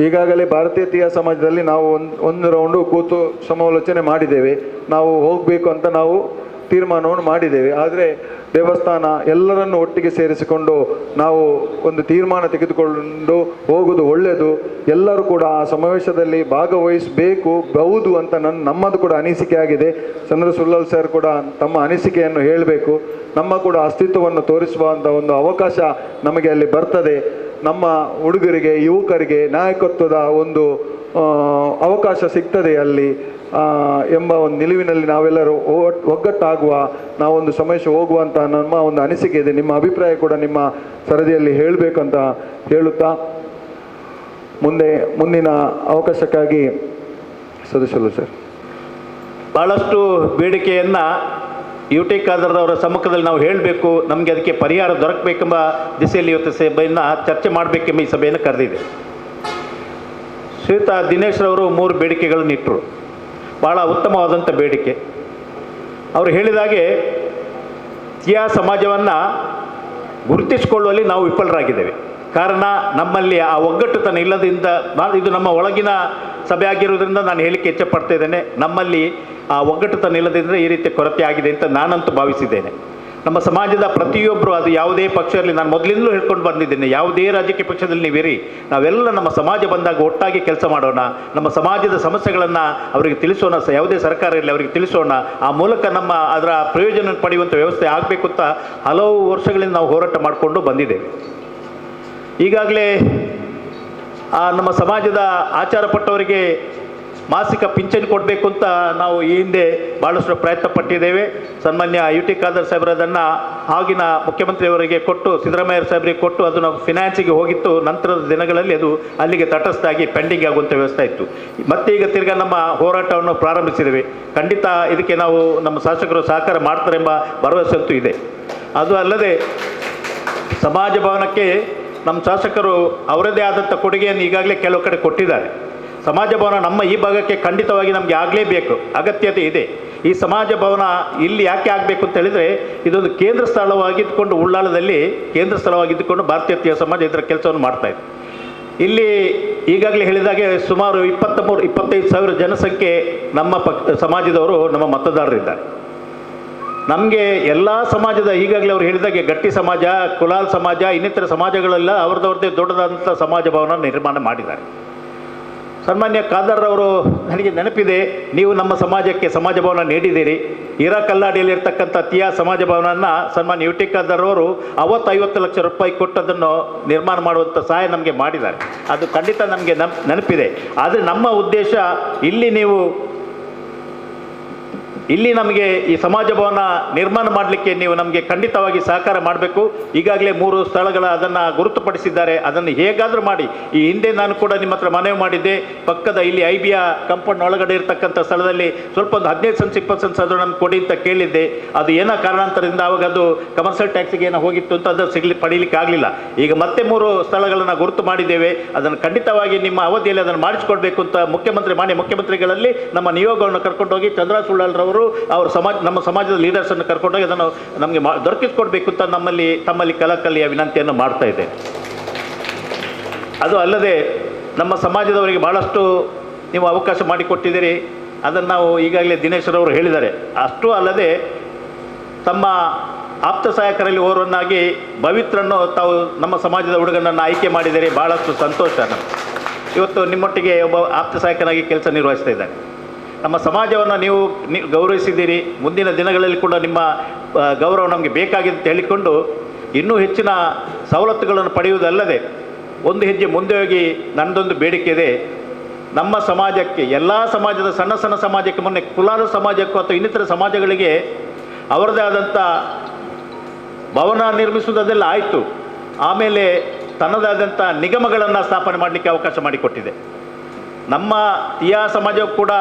ಈಗಾಗಲೇ ಭಾರತೀಯ ತೀಯ ಸಮಾಜದಲ್ಲಿ ನಾವು ಒಂದು ರೌಂಡು ಕೂತು ಸಮಾಲೋಚನೆ ಮಾಡಿದ್ದೇವೆ. ನಾವು ಹೋಗಬೇಕು ಅಂತ ನಾವು ತೀರ್ಮಾನವನ್ನು ಮಾಡಿದ್ದೇವೆ. ಆದರೆ ದೇವಸ್ಥಾನ ಎಲ್ಲರನ್ನು ಒಟ್ಟಿಗೆ ಸೇರಿಸಿಕೊಂಡು ನಾವು ಒಂದು ತೀರ್ಮಾನ ತೆಗೆದುಕೊಂಡು ಹೋಗುವುದು ಒಳ್ಳೆಯದು. ಎಲ್ಲರೂ ಕೂಡ ಆ ಸಮಾವೇಶದಲ್ಲಿ ಭಾಗವಹಿಸಬಹುದು ಅಂತ ನಮ್ಮದು ಕೂಡ ಅನಿಸಿಕೆ ಆಗಿದೆ. ಚಂದ್ರ ಸುಳ್ಳಲ್ ಸರ್ ಕೂಡ ತಮ್ಮ ಅನಿಸಿಕೆಯನ್ನು ಹೇಳಬೇಕು. ನಮ್ಮ ಕೂಡ ಅಸ್ತಿತ್ವವನ್ನು ತೋರಿಸುವಂಥ ಒಂದು ಅವಕಾಶ ನಮಗೆ ಅಲ್ಲಿ ಬರ್ತದೆ. ನಮ್ಮ ಹುಡುಗರಿಗೆ, ಯುವಕರಿಗೆ ನಾಯಕತ್ವದ ಒಂದು ಅವಕಾಶ ಸಿಗ್ತದೆ ಅಲ್ಲಿ ಎಂಬ ಒಂದು ನಿಲುವಿನಲ್ಲಿ ನಾವೆಲ್ಲರೂ ಒಗ್ಗಟ್ಟಾಗುವ, ನಾವೊಂದು ಸಮಾವೇಶ ಹೋಗುವಂಥ ನಮ್ಮ ಒಂದು ಅನಿಸಿಕೆ ಇದೆ. ನಿಮ್ಮ ಅಭಿಪ್ರಾಯ ಕೂಡ ನಿಮ್ಮ ಸರದಿಯಲ್ಲಿ ಹೇಳಬೇಕಂತ ಹೇಳುತ್ತಾ ಮುಂದಿನ ಅವಕಾಶಕ್ಕಾಗಿ ಸದಸ್ಯರು ಸರ್. ಭಾಳಷ್ಟು ಬೇಡಿಕೆಯನ್ನು UT ಖಾದರ್ ಅವರ ಸಮ್ಮುಖದಲ್ಲಿ ನಾವು ಹೇಳಬೇಕು, ನಮಗೆ ಅದಕ್ಕೆ ಪರಿಹಾರ ದೊರಕಬೇಕೆಂಬ ದಿಸೆಯಲ್ಲಿ ಇವತ್ತು ಸಭೆಯನ್ನು ಚರ್ಚೆ ಮಾಡಬೇಕೆಂಬ ಈ ಸಭೆಯನ್ನು ಕರೆದಿದೆ. ಶ್ರೀಯುತ ದಿನೇಶ್ ರವರು 3 ಬೇಡಿಕೆಗಳನ್ನು ಇಟ್ಟರು. ಭಾಳ ಉತ್ತಮವಾದಂಥ ಬೇಡಿಕೆ. ಅವರು ಹೇಳಿದಾಗೆ ತೀಯ ಸಮಾಜವನ್ನು ಗುರುತಿಸಿಕೊಳ್ಳುವಲ್ಲಿ ನಾವು ವಿಫಲರಾಗಿದ್ದೇವೆ. ಕಾರಣ ನಮ್ಮಲ್ಲಿ ಆ ಒಗ್ಗಟ್ಟುತನ ಇಲ್ಲದಿಂದ, ಇದು ನಮ್ಮ ಒಳಗಿನ ಸಭೆ ಆಗಿರೋದ್ರಿಂದ ನಾನು ಹೇಳಿಕೆ ಇಚ್ಛೆಪಡ್ತಾ ಇದ್ದೇನೆ. ನಮ್ಮಲ್ಲಿ ಆ ಒಗ್ಗಟ್ಟುತನ ಇಲ್ಲದಿದ್ದರೆ ಈ ರೀತಿ ಕೊರತೆ ಆಗಿದೆ ಅಂತ ನಾನಂತೂ ಭಾವಿಸಿದ್ದೇನೆ. ನಮ್ಮ ಸಮಾಜದ ಪ್ರತಿಯೊಬ್ಬರು, ಅದು ಯಾವುದೇ ಪಕ್ಷ ಇರಲಿ, ನಾನು ಮೊದಲಿಂದಲೂ ಹೇಳ್ಕೊಂಡು ಬಂದಿದ್ದೇನೆ, ಯಾವುದೇ ರಾಜಕೀಯ ಪಕ್ಷದಲ್ಲಿ ನೀವಿರಿ, ನಾವೆಲ್ಲ ನಮ್ಮ ಸಮಾಜ ಬಂದಾಗ ಒಟ್ಟಾಗಿ ಕೆಲಸ ಮಾಡೋಣ, ನಮ್ಮ ಸಮಾಜದ ಸಮಸ್ಯೆಗಳನ್ನು ಅವರಿಗೆ ತಿಳಿಸೋಣ, ಯಾವುದೇ ಸರ್ಕಾರ ಇರಲಿ ಅವರಿಗೆ ತಿಳಿಸೋಣ, ಆ ಮೂಲಕ ಅದರ ಪ್ರಯೋಜನ ಪಡೆಯುವಂಥ ವ್ಯವಸ್ಥೆ ಆಗಬೇಕು ಅಂತ ಹಲವು ವರ್ಷಗಳಿಂದ ನಾವು ಹೋರಾಟ ಮಾಡಿಕೊಂಡು ಬಂದಿದ್ದೇವೆ. ಈಗಾಗಲೇ ನಮ್ಮ ಸಮಾಜದ ಆಚಾರಪಟ್ಟವರಿಗೆ ಮಾಸಿಕ ಪಿಂಚಣಿ ಕೊಡಬೇಕು ಅಂತ ನಾವು ಈ ಹಿಂದೆ ಭಾಳಷ್ಟು ಪ್ರಯತ್ನ ಪಟ್ಟಿದ್ದೇವೆ. ಸನ್ಮಾನ್ಯ UT ಖಾದರ್ ಸಾಹೇಬರದನ್ನು ಆಗಿನ ಮುಖ್ಯಮಂತ್ರಿಯವರಿಗೆ ಕೊಟ್ಟು, ಸಿದ್ದರಾಮಯ್ಯ ಸಾಹೇಬರಿಗೆ ಕೊಟ್ಟು, ಅದನ್ನು ಫಿನಾನ್ಸಿಗೆ ಹೋಗಿತ್ತು. ನಂತರದ ದಿನಗಳಲ್ಲಿ ಅದು ಅಲ್ಲಿಗೆ ತಟಸ್ಥ ಆಗಿ ಪೆಂಡಿಂಗ್ ಆಗುವಂಥ ವ್ಯವಸ್ಥೆ ಇತ್ತು. ಮತ್ತೆ ಈಗ ತಿರ್ಗಾ ನಮ್ಮ ಹೋರಾಟವನ್ನು ಪ್ರಾರಂಭಿಸಿದ್ದೇವೆ. ಖಂಡಿತ ಇದಕ್ಕೆ ನಾವು ನಮ್ಮ ಶಾಸಕರು ಸಹಕಾರ ಮಾಡ್ತಾರೆ ಎಂಬ ಭರವಸೆ ಅಂತೂ ಇದೆ. ಅದು ಅಲ್ಲದೆ ಸಮಾಜ ಭವನಕ್ಕೆ ನಮ್ಮ ಶಾಸಕರು ಅವರದೇ ಆದಂಥ ಕೊಡುಗೆಯನ್ನು ಈಗಾಗಲೇ ಕೆಲವು ಕಡೆ ಕೊಟ್ಟಿದ್ದಾರೆ. ಸಮಾಜ ಭವನ ನಮ್ಮ ಈ ಭಾಗಕ್ಕೆ ಖಂಡಿತವಾಗಿ ನಮಗೆ ಆಗಲೇಬೇಕು, ಅಗತ್ಯತೆ ಇದೆ. ಈ ಸಮಾಜ ಭವನ ಇಲ್ಲಿ ಯಾಕೆ ಆಗಬೇಕು ಅಂತ ಹೇಳಿದರೆ, ಇದೊಂದು ಕೇಂದ್ರ ಸ್ಥಳವಾಗಿದ್ದುಕೊಂಡು, ಉಳ್ಳಾಳದಲ್ಲಿ ಕೇಂದ್ರ ಸ್ಥಳವಾಗಿದ್ದುಕೊಂಡು ಭಾರತೀಯ ತೀಯ ಸಮಾಜ ಇದರ ಕೆಲಸವನ್ನು ಮಾಡ್ತಾಯಿದೆ. ಇಲ್ಲಿ ಈಗಾಗಲೇ ಹೇಳಿದಾಗೆ ಸುಮಾರು 23-25 ಸಾವಿರ ಜನಸಂಖ್ಯೆ ನಮ್ಮ ಸಮಾಜದವರು ನಮ್ಮ ಮತದಾರರಿದ್ದಾರೆ. ನಮಗೆ ಎಲ್ಲ ಸಮಾಜದ, ಈಗಾಗಲೇ ಅವರು ಹೇಳಿದಾಗೆ ಗಟ್ಟಿ ಸಮಾಜ, ಕುಲಾಲ್ ಸಮಾಜ, ಇನ್ನಿತರ ಸಮಾಜಗಳೆಲ್ಲ ಅವ್ರದ್ದೇ ದೊಡ್ಡದಾದಂಥ ಸಮಾಜ ಭವನ ನಿರ್ಮಾಣ ಮಾಡಿದ್ದಾರೆ. ಸನ್ಮಾನ್ಯ ಖಾದರ್ ಅವರು, ನನಗೆ ನೆನಪಿದೆ, ನೀವು ನಮ್ಮ ಸಮಾಜಕ್ಕೆ ಸಮಾಜ ಭವನ ನೀಡಿದ್ದೀರಿ. ಕಲ್ಲಾಡಿಯಲ್ಲಿರ್ತಕ್ಕಂಥ ತೀಯ ಸಮಾಜ ಭವನವನ್ನು ಸನ್ಮಾನ್ಯ UT ಖಾದರ್ ಅವರು 50 ಲಕ್ಷ ರೂಪಾಯಿ ಕೊಟ್ಟು ಅದನ್ನು ನಿರ್ಮಾಣ ಮಾಡುವಂಥ ಸಹಾಯ ನಮಗೆ ಮಾಡಿದ್ದಾರೆ. ಅದು ಖಂಡಿತ ನಮಗೆ ನೆನಪಿದೆ. ಆದರೆ ನಮ್ಮ ಉದ್ದೇಶ ಇಲ್ಲಿ ನಮಗೆ ಈ ಸಮಾಜ ಭವನ ನಿರ್ಮಾಣ ಮಾಡಲಿಕ್ಕೆ ನೀವು ನಮಗೆ ಖಂಡಿತವಾಗಿ ಸಹಕಾರ ಮಾಡಬೇಕು. ಈಗಾಗಲೇ 3 ಸ್ಥಳಗಳ ಅದನ್ನು ಗುರುತುಪಡಿಸಿದ್ದಾರೆ. ಅದನ್ನು ಹೇಗಾದರೂ ಮಾಡಿ, ಈ ಹಿಂದೆ ನಾನು ಕೂಡ ನಿಮ್ಮ ಹತ್ರ ಮನವಿ ಮಾಡಿದ್ದೆ, ಪಕ್ಕದ ಇಲ್ಲಿ IBಯ ಕಂಪೌಂಡ್ ಒಳಗಡೆ ಇರತಕ್ಕಂಥ ಸ್ಥಳದಲ್ಲಿ ಸ್ವಲ್ಪ ಒಂದು 15 ಸೆನ್ಸ್ 20 ಸೆನ್ಸ್ ಅದು ನಮ್ಗೆ ಕೊಡಿ ಅಂತ ಕೇಳಿದ್ದೆ. ಅದು ಏನೋ ಕಾರಣಾಂತರದಿಂದ ಆವಾಗ ಅದು ಕಮರ್ಷಿಯಲ್ ಟ್ಯಾಕ್ಸಿಗೆ ಏನೋ ಹೋಗಿತ್ತು ಅಂತ ಅದು ಪಡೀಲಿಕ್ಕೆ ಆಗಲಿಲ್ಲ. ಈಗ ಮತ್ತೆ 3 ಸ್ಥಳಗಳನ್ನು ಗುರುತು ಮಾಡಿದ್ದೇವೆ. ಅದನ್ನು ಖಂಡಿತವಾಗಿ ನಿಮ್ಮ ಅವಧಿಯಲ್ಲಿ ಅದನ್ನು ಮಾಡಿಸ್ಕೊಡ್ಬೇಕು ಅಂತ ಮಾನ್ಯ ಮುಖ್ಯಮಂತ್ರಿಗಳಲ್ಲಿ ನಮ್ಮ ನಿಯೋಗವನ್ನು ಕರ್ಕೊಂಡೋಗಿ ಚಂದ್ರ ಸುಳ್ಳಲ್ರವರು ಅವರು ನಮ್ಮ ಸಮಾಜದ ಲೀಡರ್ಸನ್ನು ಕರ್ಕೊಂಡೋಗಿ ಅದನ್ನು ನಮಗೆ ದೊರಕಿಸ್ಕೊಡ್ಬೇಕು ಅಂತ ತಮ್ಮಲ್ಲಿ ಕಳಕಳಿಯ ವಿನಂತಿಯನ್ನು ಮಾಡ್ತಾ ಇದ್ದೇನೆ. ಅದು ಅಲ್ಲದೆ ನಮ್ಮ ಸಮಾಜದವರಿಗೆ ಭಾಳಷ್ಟು ನೀವು ಅವಕಾಶ ಮಾಡಿಕೊಟ್ಟಿದ್ದೀರಿ. ಅದನ್ನು ನಾವು ಈಗಾಗಲೇ ದಿನೇಶ್ರವರು ಹೇಳಿದ್ದಾರೆ. ಅಷ್ಟೂ ಅಲ್ಲದೆ ತಮ್ಮ ಆಪ್ತ ಸಹಾಯಕರಲ್ಲಿ ಓರ್ವನ್ನಾಗಿ ಪವಿತ್ರನ್ನು ತಾವು ನಮ್ಮ ಸಮಾಜದ ಹುಡುಗನನ್ನು ಆಯ್ಕೆ ಮಾಡಿದರೆ ಭಾಳಷ್ಟು ಸಂತೋಷ. ಇವತ್ತು ನಿಮ್ಮೊಟ್ಟಿಗೆ ಒಬ್ಬ ಆಪ್ತ ಸಹಾಯಕನಾಗಿ ಕೆಲಸ ನಿರ್ವಹಿಸ್ತಾ ಇದ್ದಾರೆ. ನಮ್ಮ ಸಮಾಜವನ್ನು ನೀವು ಗೌರವಿಸಿದ್ದೀರಿ. ಮುಂದಿನ ದಿನಗಳಲ್ಲಿ ಕೂಡ ನಿಮ್ಮ ಗೌರವ ನಮಗೆ ಬೇಕಾಗಿದೆ ಅಂತ ಹೇಳಿಕೊಂಡು ಇನ್ನೂ ಹೆಚ್ಚಿನ ಸವಲತ್ತುಗಳನ್ನು ಪಡೆಯುವುದಲ್ಲದೆ ಒಂದು ಹೆಜ್ಜೆ ಮುಂದೆ ಹೋಗಿ ನನ್ನದೊಂದು ಬೇಡಿಕೆ ಇದೆ. ನಮ್ಮ ಸಮಾಜಕ್ಕೆ, ಎಲ್ಲ ಸಮಾಜದ ಸಣ್ಣ ಸಮಾಜಕ್ಕೆ, ಮೊನ್ನೆ ಕುಲಾಲ ಸಮಾಜಕ್ಕೂ ಅಥವಾ ಇನ್ನಿತರ ಸಮಾಜಗಳಿಗೆ ಅವರದೇ ಆದಂಥ ಭವನ ನಿರ್ಮಿಸುವುದೆಲ್ಲ ಆಯಿತು. ಆಮೇಲೆ ತನ್ನದಾದಂಥ ನಿಗಮಗಳನ್ನು ಸ್ಥಾಪನೆ ಮಾಡಲಿಕ್ಕೆ ಅವಕಾಶ ಮಾಡಿಕೊಟ್ಟಿದೆ. ನಮ್ಮ ತೀಯ ಸಮಾಜವು ಕೂಡ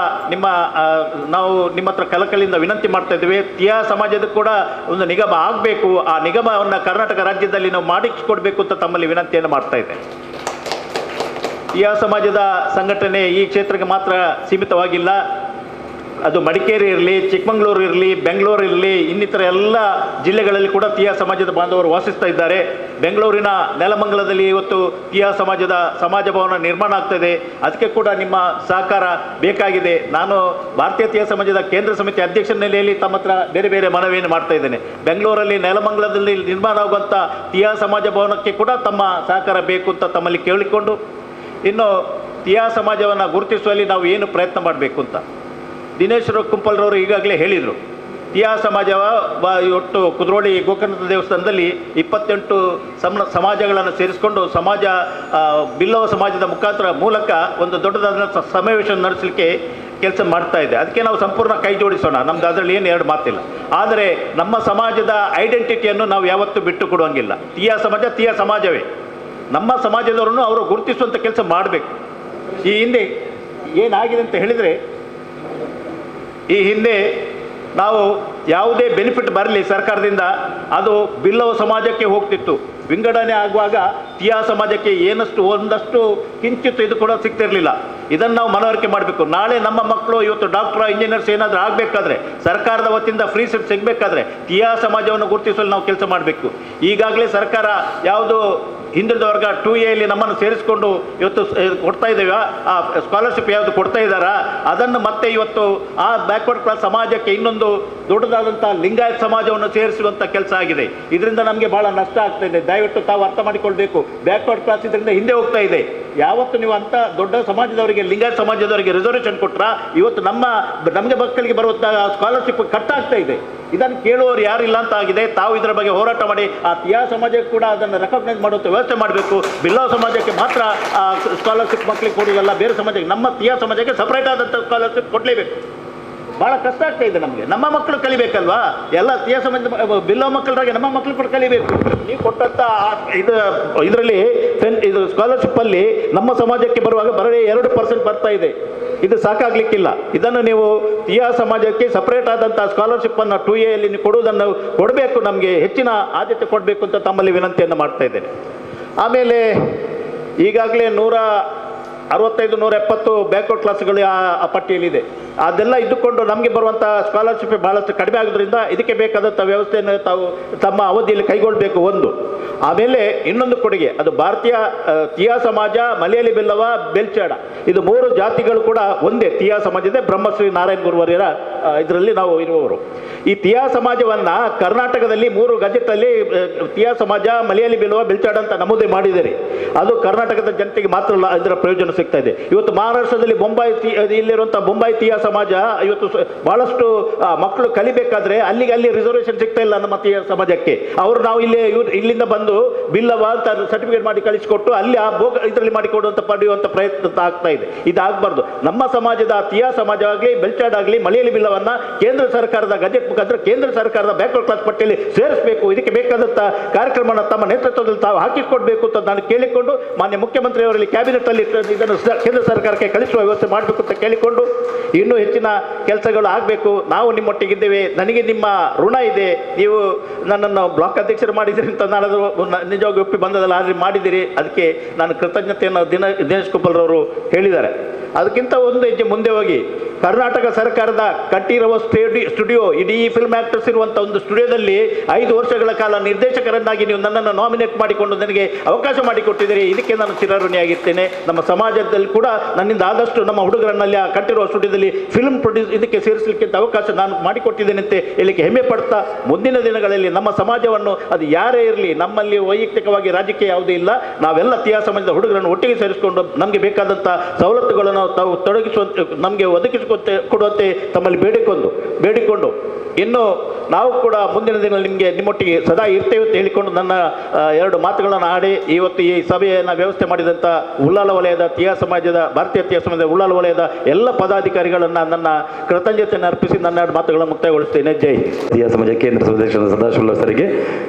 ನಾವು ನಿಮ್ಮ ಹತ್ರ ಕಳಕಳಿಯಿಂದ ವಿನಂತಿ ಮಾಡ್ತಾ ಇದ್ದೇವೆ. ತೀಯ ಸಮಾಜದ ಕೂಡ ಒಂದು ನಿಗಮ ಆಗಬೇಕು. ಆ ನಿಗಮವನ್ನು ಕರ್ನಾಟಕ ರಾಜ್ಯದಲ್ಲಿ ನಾವು ಮಾಡಿಕೊಡ್ಬೇಕು ಅಂತ ತಮ್ಮಲ್ಲಿ ವಿನಂತಿಯನ್ನು ಮಾಡ್ತಾ ಇದ್ದೇನೆ. ತೀಯ ಸಮಾಜದ ಸಂಘಟನೆ ಈ ಕ್ಷೇತ್ರಕ್ಕೆ ಮಾತ್ರ ಸೀಮಿತವಾಗಿಲ್ಲ. ಅದು ಮಡಿಕೇರಿ ಇರಲಿ, ಚಿಕ್ಕಮಗಳೂರು ಇರಲಿ, ಬೆಂಗಳೂರು ಇರಲಿ, ಇನ್ನಿತರ ಎಲ್ಲ ಜಿಲ್ಲೆಗಳಲ್ಲಿ ಕೂಡ ತೀಯಾ ಸಮಾಜದ ಬಾಂಧವರು ವಾಸಿಸ್ತಾ ಇದ್ದಾರೆ. ಬೆಂಗಳೂರಿನ ನೆಲಮಂಗಲದಲ್ಲಿ ಇವತ್ತು ತೀಯಾ ಸಮಾಜದ ಸಮಾಜ ಭವನ ನಿರ್ಮಾಣ ಆಗ್ತಾಯಿದೆ. ಅದಕ್ಕೆ ಕೂಡ ನಿಮ್ಮ ಸಹಕಾರ ಬೇಕಾಗಿದೆ. ನಾನು ಭಾರತೀಯ ತೀಯಾ ಸಮಾಜದ ಕೇಂದ್ರ ಸಮಿತಿ ಅಧ್ಯಕ್ಷರ ನೆಲೆಯಲ್ಲಿ ತಮ್ಮ ಹತ್ರ ಬೇರೆ ಬೇರೆ ಮನವಿಯನ್ನು ಮಾಡ್ತಾ ಇದ್ದೇನೆ. ಬೆಂಗಳೂರಲ್ಲಿ ನೆಲಮಂಗಲದಲ್ಲಿ ನಿರ್ಮಾಣ ಆಗುವಂಥ ತೀಯಾ ಸಮಾಜ ಭವನಕ್ಕೆ ಕೂಡ ತಮ್ಮ ಸಹಕಾರ ಬೇಕು ಅಂತ ತಮ್ಮಲ್ಲಿ ಕೇಳಿಕೊಂಡು, ಇನ್ನು ತೀಯಾ ಸಮಾಜವನ್ನು ಗುರುತಿಸುವಲ್ಲಿ ನಾವು ಏನು ಪ್ರಯತ್ನ ಮಾಡಬೇಕು ಅಂತ ದಿನೇಶ್ ಕುಂಪಲ್ರವರು ಈಗಾಗಲೇ ಹೇಳಿದರು. ತೀಯಾ ಸಮಾಜ ಒಟ್ಟು ಕುದ್ರೋಳಿ ಗೋಕರ್ಣದ ದೇವಸ್ಥಾನದಲ್ಲಿ 28 ಸಮಾಜಗಳನ್ನು ಸೇರಿಸಿಕೊಂಡು ಬಿಲ್ಲವ ಸಮಾಜದ ಮೂಲಕ ಒಂದು ದೊಡ್ಡದಾದ ಸಮಾವೇಶ ನಡೆಸಲಿಕ್ಕೆ ಕೆಲಸ ಮಾಡ್ತಾ ಇದೆ. ಅದಕ್ಕೆ ನಾವು ಸಂಪೂರ್ಣ ಕೈ ಜೋಡಿಸೋಣ. ನಮ್ದು ಅದರಲ್ಲಿ ಏನು ಎರಡು ಮಾತಿಲ್ಲ. ಆದರೆ ನಮ್ಮ ಸಮಾಜದ ಐಡೆಂಟಿಟಿಯನ್ನು ನಾವು ಯಾವತ್ತೂ ಬಿಟ್ಟು ಕೊಡುವಂಗಿಲ್ಲ. ತೀಯಾ ಸಮಾಜವೇ. ನಮ್ಮ ಸಮಾಜದವರನ್ನು ಅವರು ಗುರುತಿಸುವಂಥ ಕೆಲಸ ಮಾಡಬೇಕು. ಈ ಹಿಂದೆ ಏನಾಗಿದೆ ಅಂತ ಹೇಳಿದರೆ, ಈ ಹಿಂದೆ ನಾವು ಯಾವುದೇ ಬೆನಿಫಿಟ್ ಬರಲಿ ಸರ್ಕಾರದಿಂದ, ಅದು ಬಿಲ್ಲವ ಸಮಾಜಕ್ಕೆ ಹೋಗ್ತಿತ್ತು. ವಿಂಗಡಣೆ ಆಗುವಾಗ ತೀಯಾ ಸಮಾಜಕ್ಕೆ ಒಂದಷ್ಟು ಕಿಂಚಿತ್ತು ಇದು ಕೂಡ ಸಿಗ್ತಿರಲಿಲ್ಲ. ಇದನ್ನು ನಾವು ಮನವರಿಕೆ ಮಾಡಬೇಕು. ನಾಳೆ ನಮ್ಮ ಮಕ್ಕಳು ಇವತ್ತು ಡಾಕ್ಟರ್, ಇಂಜಿನಿಯರ್ಸ್ ಏನಾದರೂ ಆಗಬೇಕಾದ್ರೆ, ಸರ್ಕಾರದ ವತಿಯಿಂದ ಫ್ರೀ ಸೀಟ್ ಸಿಗಬೇಕಾದ್ರೆ ತೀಯಾ ಸಮಾಜವನ್ನು ಗುರುತಿಸಲು ನಾವು ಕೆಲಸ ಮಾಡಬೇಕು. ಈಗಾಗಲೇ ಸರ್ಕಾರ ಯಾವುದು ಹಿಂದುಳಿದ ವರ್ಗ 2A ನಮ್ಮನ್ನು ಸೇರಿಸಿಕೊಂಡು ಇವತ್ತು ಕೊಡ್ತಾ ಇದ್ದೇವೆ, ಆ ಸ್ಕಾಲರ್ಶಿಪ್ ಯಾವುದು ಕೊಡ್ತಾ ಇದ್ದಾರಾ, ಅದನ್ನು ಮತ್ತೆ ಇವತ್ತು ಆ ಬ್ಯಾಕ್ವರ್ಡ್ ಕ್ಲಾಸ್ ಸಮಾಜಕ್ಕೆ ಇನ್ನೊಂದು ದೊಡ್ಡದಾದಂಥ ಲಿಂಗಾಯತ್ ಸಮಾಜವನ್ನು ಸೇರಿಸುವಂಥ ಕೆಲಸ ಆಗಿದೆ. ಇದರಿಂದ ನಮಗೆ ಭಾಳ ನಷ್ಟ ಆಗ್ತಾ ಇದೆ. ದಯವಿಟ್ಟು ತಾವು ಅರ್ಥ ಮಾಡಿಕೊಳ್ಬೇಕು. ಬ್ಯಾಕ್ವರ್ಡ್ ಕ್ಲಾಸ್ ಇದರಿಂದ ಹಿಂದೆ ಹೋಗ್ತಾ ಇದೆ. ಯಾವತ್ತು ನೀವು ಅಂಥ ದೊಡ್ಡ ಸಮಾಜದವರಿಗೆ, ಲಿಂಗಾಯತ್ ಸಮಾಜದವರಿಗೆ ರಿಸರ್ವೇಷನ್ ಕೊಟ್ಟರೆ ಇವತ್ತು ನಮಗೆ ಮಕ್ಕಳಿಗೆ ಬರುವಂಥ ಸ್ಕಾಲರ್ಶಿಪ್ ಕಟ್ ಆಗ್ತಾ ಇದೆ. ಇದನ್ನು ಕೇಳುವವರು ಯಾರಿಲ್ಲ ಅಂತ ಆಗಿದೆ. ತಾವು ಇದರ ಬಗ್ಗೆ ಹೋರಾಟ ಮಾಡಿ ಆ ತೀಯಾ ಸಮಾಜಕ್ಕೆ ಕೂಡ ಅದನ್ನು ರೆಕಗ್ನೈಸ್ ಮಾಡುವಂಥ ವ್ಯವಸ್ಥೆ ಮಾಡಬೇಕು. ಬಿಲ್ಲವ ಸಮಾಜಕ್ಕೆ ಮಾತ್ರ ಸ್ಕಾಲರ್ಶಿಪ್ ಮಕ್ಕಳಿಗೆ ಕೊಡುವುದಲ್ಲ, ಬೇರೆ ಸಮಾಜಕ್ಕೆ, ನಮ್ಮ ತೀಯಾ ಸಮಾಜಕ್ಕೆ ಸಪ್ರೇಟ್ ಆದಂಥ ಸ್ಕಾಲರ್ಶಿಪ್ ಕೊಡಲೇಬೇಕು. ಭಾಳ ಕಷ್ಟ ಆಗ್ತಾ ಇದೆ ನಮಗೆ. ನಮ್ಮ ಮಕ್ಕಳು ಕಲಿಬೇಕಲ್ವಾ? ಎಲ್ಲ ತೀಯಾ ಸಮಾಜದ ಬಿಲ್ಲವ ಮಕ್ಕಳಾಗಿ ನಮ್ಮ ಮಕ್ಕಳು ಕೂಡ ಕಲಿಬೇಕು. ನೀವು ಕೊಟ್ಟಂಥ ಇದರಲ್ಲಿ ಇದು ಸ್ಕಾಲರ್ಶಿಪ್ಪಲ್ಲಿ ನಮ್ಮ ಸಮಾಜಕ್ಕೆ ಬರುವಾಗ ಬರೀ 2% ಬರ್ತಾ ಇದೆ. ಇದು ಸಾಕಾಗಲಿಕ್ಕಿಲ್ಲ. ಇದನ್ನು ನೀವು ತೀಯಾ ಸಮಾಜಕ್ಕೆ ಸಪ್ರೇಟ್ ಆದಂಥ ಸ್ಕಾಲರ್ಶಿಪ್ಪನ್ನು 2A ನೀವು ಕೊಡುವುದನ್ನು ಕೊಡಬೇಕು. ನಮಗೆ ಹೆಚ್ಚಿನ ಆದ್ಯತೆ ಕೊಡಬೇಕು ಅಂತ ತಮ್ಮಲ್ಲಿ ವಿನಂತಿಯನ್ನು ಮಾಡ್ತಾ ಇದ್ದೇನೆ. ಆಮೇಲೆ ಈಗಾಗಲೇ 165, 170 ಬ್ಯಾಕ್ವರ್ಡ್ ಕ್ಲಾಸ್ಗಳು ಆ ಪಟ್ಟಿಯಲ್ಲಿದೆ. ಅದೆಲ್ಲ ಇದ್ದುಕೊಂಡು ನಮಗೆ ಬರುವಂಥ ಸ್ಕಾಲರ್ಶಿಪ್ ಭಾಳಷ್ಟು ಕಡಿಮೆ ಆಗೋದ್ರಿಂದ ಇದಕ್ಕೆ ಬೇಕಾದಂಥ ವ್ಯವಸ್ಥೆಯನ್ನು ತಾವು ತಮ್ಮ ಅವಧಿಯಲ್ಲಿ ಕೈಗೊಳ್ಳಬೇಕು. ಒಂದು. ಆಮೇಲೆ ಇನ್ನೊಂದು ಕೊಡುಗೆ, ಅದು ಭಾರತೀಯ ತೀಯಾ ಸಮಾಜ, ಮಲಯಾಳಿ ಬಿಲ್ಲವ, ಬೆಲ್ಚಾಡ, ಇದು 3 ಜಾತಿಗಳು ಕೂಡ ಒಂದೇ ತೀಯಾ ಸಮಾಜದ ಬ್ರಹ್ಮಶ್ರೀ ನಾರಾಯಣ ಗುರುವರ್ಯರ ಇದರಲ್ಲಿ ನಾವು ಇರುವವರು. ಈ ತೀಯಾ ಸಮಾಜವನ್ನು ಕರ್ನಾಟಕದಲ್ಲಿ 3 ಗಜೆಟಲ್ಲಿ ತೀಯಾ ಸಮಾಜ, ಮಲಯಾಳಿ ಬಿಲ್ಲವ, ಬೆಲ್ಚಾಡ ಅಂತ ನಮೂದೆ ಮಾಡಿದ್ದಾರೆ. ಅದು ಕರ್ನಾಟಕದ ಜನತೆಗೆ ಮಾತ್ರ ಇದರ ಪ್ರಯೋಜನ ಸಿಗ್ತಾ ಇದೆ. ಇವತ್ತು ಮಹಾರಾಷ್ಟ್ರದಲ್ಲಿ ಇಲ್ಲಿರುವಂಥ ಬೊಂಬಾಯಿ ತೀಯಾ ಸಮಾಜ ಇವತ್ತು ಬಹಳಷ್ಟು ಮಕ್ಕಳು ಕಲಿಬೇಕಾದ್ರೆ ಅಲ್ಲಿ ರಿಸರ್ವೇಷನ್ ಸಿಗ್ತಾ ಇಲ್ಲ ನಮ್ಮ ತೀಯಾ ಸಮಾಜಕ್ಕೆ. ಅವರು ನಾವು ಇಲ್ಲಿಂದ ಬಂದು ಬಿಲ್ಲವ ಅಂತ ಸರ್ಟಿಫಿಕೇಟ್ ಮಾಡಿ ಕಳಿಸಿಕೊಟ್ಟು ಅಲ್ಲಿ ಇದರಲ್ಲಿ ಮಾಡಿಕೊಡುವಂಥ ಪಡೆಯುವಂಥ ಪ್ರಯತ್ನ ಆಗ್ತಾ ಇದೆ. ಇದಾಗಬಾರ್ದು. ನಮ್ಮ ಸಮಾಜದ ತೀಯಾ ಸಮಾಜವಾಗಲಿ, ಬೆಲ್ಚಾಡ್ ಆಗಲಿ, ಮಲಯಾಳಿ ಬಿಲ್ಲವನ್ನ ಕೇಂದ್ರ ಸರ್ಕಾರದ ಗಜೆಟ್ ಮುಖಾಂತರ ಕೇಂದ್ರ ಸರ್ಕಾರದ ಬ್ಯಾಕ್ವರ್ಡ್ ಕ್ಲಾಸ್ ಪಟ್ಟಿಯಲ್ಲಿ ಸೇರಿಸಬೇಕು. ಇದಕ್ಕೆ ಬೇಕಾದಂಥ ಕಾರ್ಯಕ್ರಮವನ್ನು ತಮ್ಮ ನೇತೃತ್ವದಲ್ಲಿ ತಾವು ಹಾಕಿಕೊಡ್ಬೇಕು ಅಂತ ನಾನು ಕೇಳಿಕೊಂಡು, ಮಾನ್ಯ ಮುಖ್ಯಮಂತ್ರಿಯವರಲ್ಲಿ ಕ್ಯಾಬಿನೆಟ್ ಅಲ್ಲಿ ಇದನ್ನು ಕೇಂದ್ರ ಸರ್ಕಾರಕ್ಕೆ ಕಳಿಸುವ ವ್ಯವಸ್ಥೆ ಮಾಡಬೇಕು ಅಂತ ಕೇಳಿಕೊಂಡು, ಇನ್ನೂ ಹೆಚ್ಚಿನ ಕೆಲಸಗಳು ಆಗಬೇಕು. ನಾವು ನಿಮ್ಮೊಟ್ಟಿಗಿದ್ದೇವೆ. ನನಗೆ ನಿಮ್ಮ ಋಣ ಇದೆ. ನೀವು ನನ್ನನ್ನು ಬ್ಲಾಕ್ ಅಧ್ಯಕ್ಷರು ಮಾಡಿದ್ದೀರಿ ಅಂತ ನಾನು ನಿಜವಾಗಿ ಒಪ್ಪಿ ಬಂದದಲ್ಲ, ಆದರೆ ಮಾಡಿದ್ದೀರಿ. ಅದಕ್ಕೆ ನಾನು ಕೃತಜ್ಞತೆಯನ್ನು ದಿನೇಶ್ ಕುಂಪಲ್ರವರು ಹೇಳಿದ್ದಾರೆ. ಅದಕ್ಕಿಂತ ಒಂದು ಹೆಜ್ಜೆ ಮುಂದೆ ಹೋಗಿ ಕರ್ನಾಟಕ ಸರ್ಕಾರದ ಕಟ್ಟಿರುವ ಸ್ಟುಡಿಯೋ, ಇಡೀ ಫಿಲ್ಮ್ ಆಕ್ಟರ್ಸ್ ಇರುವಂಥ ಒಂದು ಸ್ಟುಡಿಯೋದಲ್ಲಿ 5 ವರ್ಷಗಳ ಕಾಲ ನಿರ್ದೇಶಕರನ್ನಾಗಿ ನೀವು ನನ್ನನ್ನು ನಾಮಿನೇಟ್ ಮಾಡಿಕೊಂಡು ನನಗೆ ಅವಕಾಶ ಮಾಡಿಕೊಟ್ಟಿದ್ದೀರಿ. ಇದಕ್ಕೆ ನಾನು ಚಿರಋಣಿಯಾಗಿರ್ತೇನೆ. ನಮ್ಮ ಸಮಾಜದಲ್ಲಿ ಕೂಡ ನನ್ನಿಂದ ಆದಷ್ಟು ನಮ್ಮ ಹುಡುಗರನ್ನಲ್ಲಿ ಆ ಕಟ್ಟಿರುವ ಸ್ಟುಡಿಯೋದಲ್ಲಿ ಫಿಲ್ಮ್ ಇದಕ್ಕೆ ಸೇರಿಸಲಿಕ್ಕೆ ಅವಕಾಶ ನಾನು ಮಾಡಿಕೊಟ್ಟಿದ್ದೇನೆ ಅಂತ ಹೇಳಲಿಕ್ಕೆ ಹೆಮ್ಮೆ ಪಡ್ತಾ, ಮುಂದಿನ ದಿನಗಳಲ್ಲಿ ನಮ್ಮ ಸಮಾಜವನ್ನು ಅದು ಯಾರೇ ಇರಲಿ, ನಮ್ಮಲ್ಲಿ ವೈಯಕ್ತಿಕವಾಗಿ ರಾಜಕೀಯ ಯಾವುದೂ ಇಲ್ಲ, ನಾವೆಲ್ಲ ತೀಯಾ ಸಮಾಜದ ಹುಡುಗರನ್ನು ಒಟ್ಟಿಗೆ ಸೇರಿಸಿಕೊಂಡು ನಮಗೆ ಬೇಕಾದಂಥ ಸವಲತ್ತುಗಳನ್ನು ತಾವು ನಮಗೆ ಕೊಡುವಂತೆ ತಮ್ಮಲ್ಲಿ ಬೇಡಿಕೊಂಡು ಇನ್ನು ನಾವು ಕೂಡ ಮುಂದಿನ ದಿನದಲ್ಲಿ ನಿಮ್ಮೊಟ್ಟಿಗೆ ಸದಾ ಇರ್ತೇವೆ ಅಂತ ಹೇಳಿಕೊಂಡು ನನ್ನ 2 ಮಾತುಗಳನ್ನು ಆಡಿ ಇವತ್ತು ಈ ಸಭೆಯನ್ನು ವ್ಯವಸ್ಥೆ ಮಾಡಿದಂಥ ಉಳ್ಳಾಲ ವಲಯದ ತೀಯಾ ಸಮಾಜದ, ಭಾರತೀಯ ತೀಯಾ ಸಮಾಜದ ಉಳ್ಳಾಲ ವಲಯದ ಎಲ್ಲ ಪದಾಧಿಕಾರಿಗಳನ್ನು ನನ್ನ ಕೃತಜ್ಞತೆಯನ್ನು ಅರ್ಪಿಸಿ ನನ್ನ 2 ಮಾತುಗಳನ್ನು ಮುಕ್ತಾಯಗೊಳಿಸ್ತೇನೆ. ಜೈ ತೀಯಾ ಸಮಾಜ ಕೇಂದ್ರ ಸದಸ್ಯರಾದ ಸದಾಶಿವ ಸರಿಗೆ,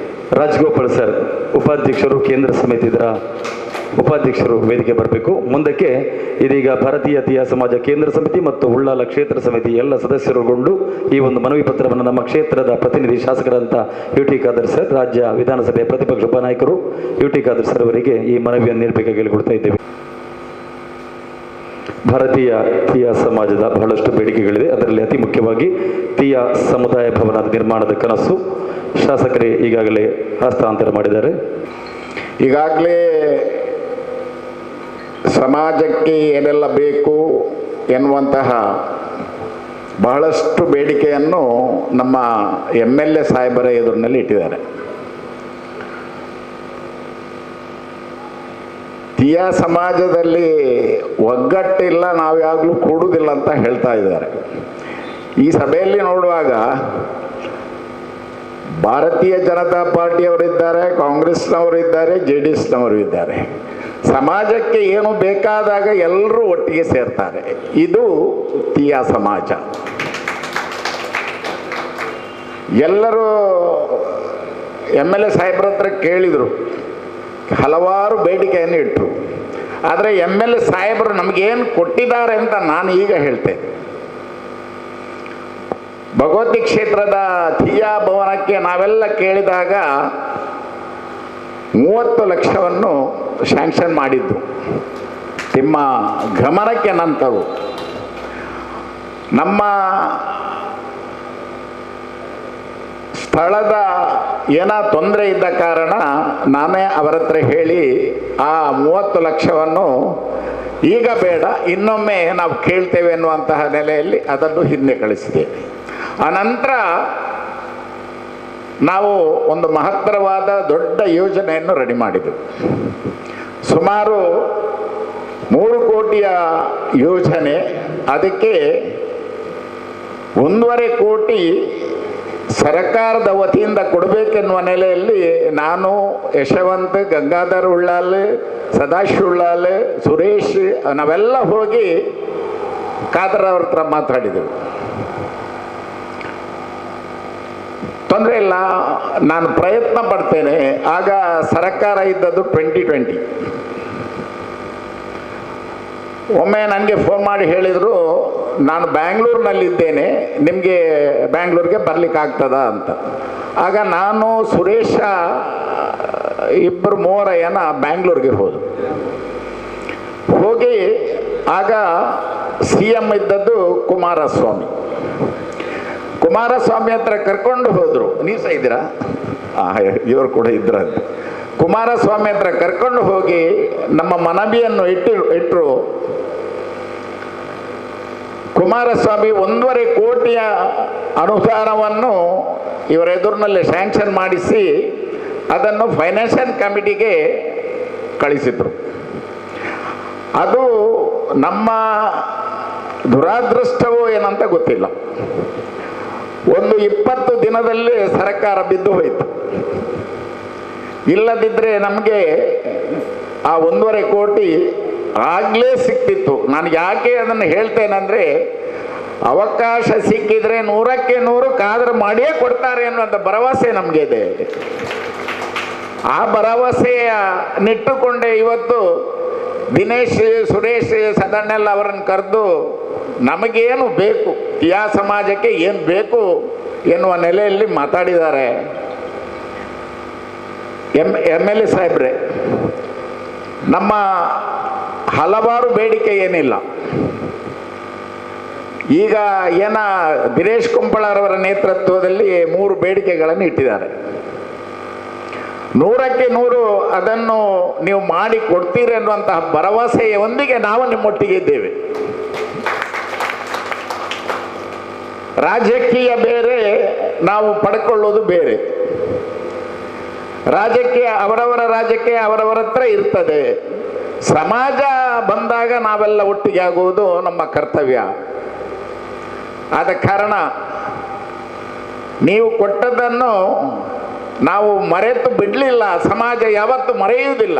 ರಾಜಗೋಪಾಲ್ ಸರ್ ಉಪಾಧ್ಯಕ್ಷರು, ಕೇಂದ್ರ ಸಮಿತಿ ಇದರ ಉಪಾಧ್ಯಕ್ಷರು ವೇದಿಕೆ ಬರಬೇಕು. ಮುಂದಕ್ಕೆ ಇದೀಗ ಭಾರತೀಯ ತೀಯಾ ಸಮಾಜ ಕೇಂದ್ರ ಸಮಿತಿ ಮತ್ತು ಉಳ್ಳಾಲ ಕ್ಷೇತ್ರ ಸಮಿತಿ ಎಲ್ಲ ಸದಸ್ಯರುಗೊಂಡು ಈ ಒಂದು ಮನವಿ ಪತ್ರವನ್ನು ನಮ್ಮ ಕ್ಷೇತ್ರದ ಪ್ರತಿನಿಧಿ ಶಾಸಕರಂತ UT ಖಾದರ್ ಸರ್, ರಾಜ್ಯ ವಿಧಾನಸಭೆಯ ಪ್ರತಿಪಕ್ಷ ಉಪನಾಯಕರು UT ಖಾದರ್ ಸರ್ ಅವರಿಗೆ ಈ ಮನವಿಯನ್ನು ನೀಡಬೇಕಾಗಿ ಹೇಳಿಕೊಡ್ತಾ ಇದ್ದೇವೆ. ಭಾರತೀಯ ತೀಯಾ ಸಮಾಜದ ಬಹಳಷ್ಟು ಬೇಡಿಕೆಗಳಿದೆ. ಅದರಲ್ಲಿ ಅತಿ ಅತಿ ಮುಖ್ಯವಾಗಿ ತೀಯ ಸಮುದಾಯ ಭವನದ ನಿರ್ಮಾಣದ ಕನಸು ಶಾಸಕರೇ ಈಗಾಗಲೇ ಹಸ್ತಾಂತರ ಮಾಡಿದ್ದಾರೆ. ಈಗಾಗಲೇ ಸಮಾಜಕ್ಕೆ ಏನೆಲ್ಲ ಬೇಕು ಎನ್ನುವಂತಹ ಬಹಳಷ್ಟು ಬೇಡಿಕೆಯನ್ನು ನಮ್ಮ MLA ಸಾಹೇಬರ ಎದುರಿನಲ್ಲಿ ಇಟ್ಟಿದ್ದಾರೆ. ತೀಯ ಸಮಾಜದಲ್ಲಿ ಒಗ್ಗಟ್ಟಿಲ್ಲ, ನಾವು ಯಾವಾಗಲೂ ಕೂಡುವುದಿಲ್ಲ ಅಂತ ಹೇಳ್ತಾ ಇದ್ದಾರೆ. ಈ ಸಭೆಯಲ್ಲಿ ನೋಡುವಾಗ ಭಾರತೀಯ ಜನತಾ ಪಾರ್ಟಿಯವರಿದ್ದಾರೆ, ಕಾಂಗ್ರೆಸ್ನವರು ಇದ್ದಾರೆ, JDSನವರು ಇದ್ದಾರೆ. ಸಮಾಜಕ್ಕೆ ಏನು ಬೇಕಾದಾಗ ಎಲ್ಲರೂ ಒಟ್ಟಿಗೆ ಸೇರ್ತಾರೆ. ಇದು ತೀಯ ಸಮಾಜ. ಎಲ್ಲರೂ MLA ಸಾಹೇಬ್ರ ಹತ್ರ ಕೇಳಿದರು, ಹಲವಾರು ಬೇಡಿಕೆಯನ್ನು ಇಟ್ಟರು. ಆದರೆ MLA ಸಾಹೇಬರು ನಮಗೇನು ಕೊಟ್ಟಿದ್ದಾರೆ ಅಂತ ನಾನು ಈಗ ಹೇಳ್ತೇನೆ. ಭಗವತಿ ಕ್ಷೇತ್ರದ ತೀಯ ಭವನಕ್ಕೆ ನಾವೆಲ್ಲ ಕೇಳಿದಾಗ 30 ಲಕ್ಷವನ್ನು ಸ್ಯಾಂಕ್ಷನ್ ಮಾಡಿದ್ದು ನಿಮ್ಮ ಗಮನಕ್ಕೆ ನಂತರು. ನಮ್ಮ ಸ್ಥಳದ ಏನೋ ತೊಂದರೆ ಇದ್ದ ಕಾರಣ ನಾನೇ ಅವರ ಹತ್ರ ಹೇಳಿ ಆ 30 ಲಕ್ಷವನ್ನು ಈಗ ಬೇಡ, ಇನ್ನೊಮ್ಮೆ ನಾವು ಕೇಳ್ತೇವೆ ಎನ್ನುವಂತಹ ನೆಲೆಯಲ್ಲಿ ಅದನ್ನು ಹಿಂದೆ ಕಳಿಸಿದ್ದೇವೆ. ಅನಂತರ ನಾವು ಒಂದು ಮಹತ್ತರವಾದ ದೊಡ್ಡ ಯೋಜನೆಯನ್ನು ರೆಡಿ ಮಾಡಿದೆವು. ಸುಮಾರು 3 ಕೋಟಿಯ ಯೋಜನೆ. ಅದಕ್ಕೆ 1.5 ಕೋಟಿ ಸರ್ಕಾರದ ವತಿಯಿಂದ ಕೊಡಬೇಕೆನ್ನುವ ನೆಲೆಯಲ್ಲಿ ನಾನು, ಯಶವಂತ್, ಗಂಗಾಧರ್ ಉಳ್ಳಾಲ್, ಸದಾಶಿವ ಉಳ್ಳಾಲ್, ಸುರೇಶ್ ನಾವೆಲ್ಲ ಹೋಗಿ ಖಾದರ್ ಅವ್ರ ಹತ್ರ ಮಾತಾಡಿದೆವು. ತೊಂದರೆ ಇಲ್ಲ, ನಾನು ಪ್ರಯತ್ನ ಪಡ್ತೇನೆ. ಆಗ ಸರ್ಕಾರ ಇದ್ದದ್ದು 2020. ಒಮ್ಮೆ ನನಗೆ ಫೋನ್ ಮಾಡಿ ಹೇಳಿದರು, ನಾನು ಬ್ಯಾಂಗ್ಳೂರಿನಲ್ಲಿದ್ದೇನೆ, ನಿಮಗೆ ಬ್ಯಾಂಗ್ಳೂರಿಗೆ ಬರಲಿಕ್ಕಾಗ್ತದ ಅಂತ. ಆಗ ನಾನು, ಸುರೇಶ, 2-3 ಜನ ಬ್ಯಾಂಗ್ಳೂರಿಗೆ ಹೋಗಿ ಆಗ CM ಇದ್ದದ್ದು ಕುಮಾರಸ್ವಾಮಿ ಹತ್ರ ಕರ್ಕೊಂಡು ಹೋದರು. ನೀವು ಸಹ ಇದ್ದೀರಾ? ಇವರು ಕೂಡ ಇದ್ರ. ಕುಮಾರಸ್ವಾಮಿ ಹತ್ರ ಕರ್ಕೊಂಡು ಹೋಗಿ ನಮ್ಮ ಮನವಿಯನ್ನು ಇಟ್ಟರು. ಕುಮಾರಸ್ವಾಮಿ 1.5 ಕೋಟಿಯ ಅನುದಾನವನ್ನು ಇವರ ಎದುರಿನಲ್ಲಿ ಸ್ಯಾಂಕ್ಷನ್ ಮಾಡಿಸಿ ಅದನ್ನು ಫೈನಾನ್ಷಿಯಲ್ ಕಮಿಟಿಗೆ ಕಳಿಸಿದರು. ಅದು ನಮ್ಮ ದುರಾದೃಷ್ಟವೋ ಏನಂತ ಗೊತ್ತಿಲ್ಲ. ಒಂದು 20 ದಿನದಲ್ಲಿ ಸರ್ಕಾರ ಬಿದ್ದು ಹೋಯಿತು. ಇಲ್ಲದಿದ್ದರೆ ನಮಗೆ ಆ 1.5 ಕೋಟಿ ಆಗಲೇ ಸಿಕ್ತಿತ್ತು. ನಾನು ಯಾಕೆ ಅದನ್ನು ಹೇಳ್ತೇನೆಂದರೆ, ಅವಕಾಶ ಸಿಕ್ಕಿದರೆ 100ಕ್ಕೆ 100 ಕಾದ್ರೆ ಮಾಡಿಯೇ ಕೊಡ್ತಾರೆ ಅನ್ನುವಂಥ ಭರವಸೆ ನಮಗೆ ಇದೆ. ಆ ಭರವಸೆಯ ನಿಟ್ಟುಕೊಂಡೇ ಇವತ್ತು ದಿನೇಶ್, ಸುರೇಶ್, ಸದಣ್ಣೆಲ್ಲ ಅವರನ್ನು ಕರೆದು ನಮಗೇನು ಬೇಕು, ತೀಯ ಸಮಾಜಕ್ಕೆ ಏನು ಬೇಕು ಎನ್ನುವ ನೆಲೆಯಲ್ಲಿ ಮಾತಾಡಿದ್ದಾರೆ. MLA ಸಾಹೇಬ್ರೆ, ನಮ್ಮ ಹಲವಾರು ಬೇಡಿಕೆ ಏನಿಲ್ಲ. ಈಗ ದಿನೇಶ್ ಕುಂಪಳರವರ ನೇತೃತ್ವದಲ್ಲಿ 3 ಬೇಡಿಕೆಗಳನ್ನು ಇಟ್ಟಿದ್ದಾರೆ. 100ಕ್ಕೆ 100 ಅದನ್ನು ನೀವು ಮಾಡಿ ಕೊಡ್ತೀರಿ ಅನ್ನುವಂತಹ ಭರವಸೆಯೊಂದಿಗೆ ನಾವು ನಿಮ್ಮೊಟ್ಟಿಗೆ ಇದ್ದೇವೆ. ರಾಜಕೀಯ ಬೇರೆ, ನಾವು ಪಡ್ಕೊಳ್ಳೋದು ಬೇರೆ. ರಾಜಕೀಯ ಅವರವರ ಹತ್ರ ಇರ್ತದೆ. ಸಮಾಜ ಬಂದಾಗ ನಾವೆಲ್ಲ ಒಟ್ಟಿಗೆ ಆಗುವುದು ನಮ್ಮ ಕರ್ತವ್ಯ. ಆದ ಕಾರಣ ನೀವು ಕೊಟ್ಟದ್ದನ್ನು ನಾವು ಮರೆತು ಬಿಡಲಿಲ್ಲ. ಸಮಾಜ ಯಾವತ್ತೂ ಮರೆಯುವುದಿಲ್ಲ.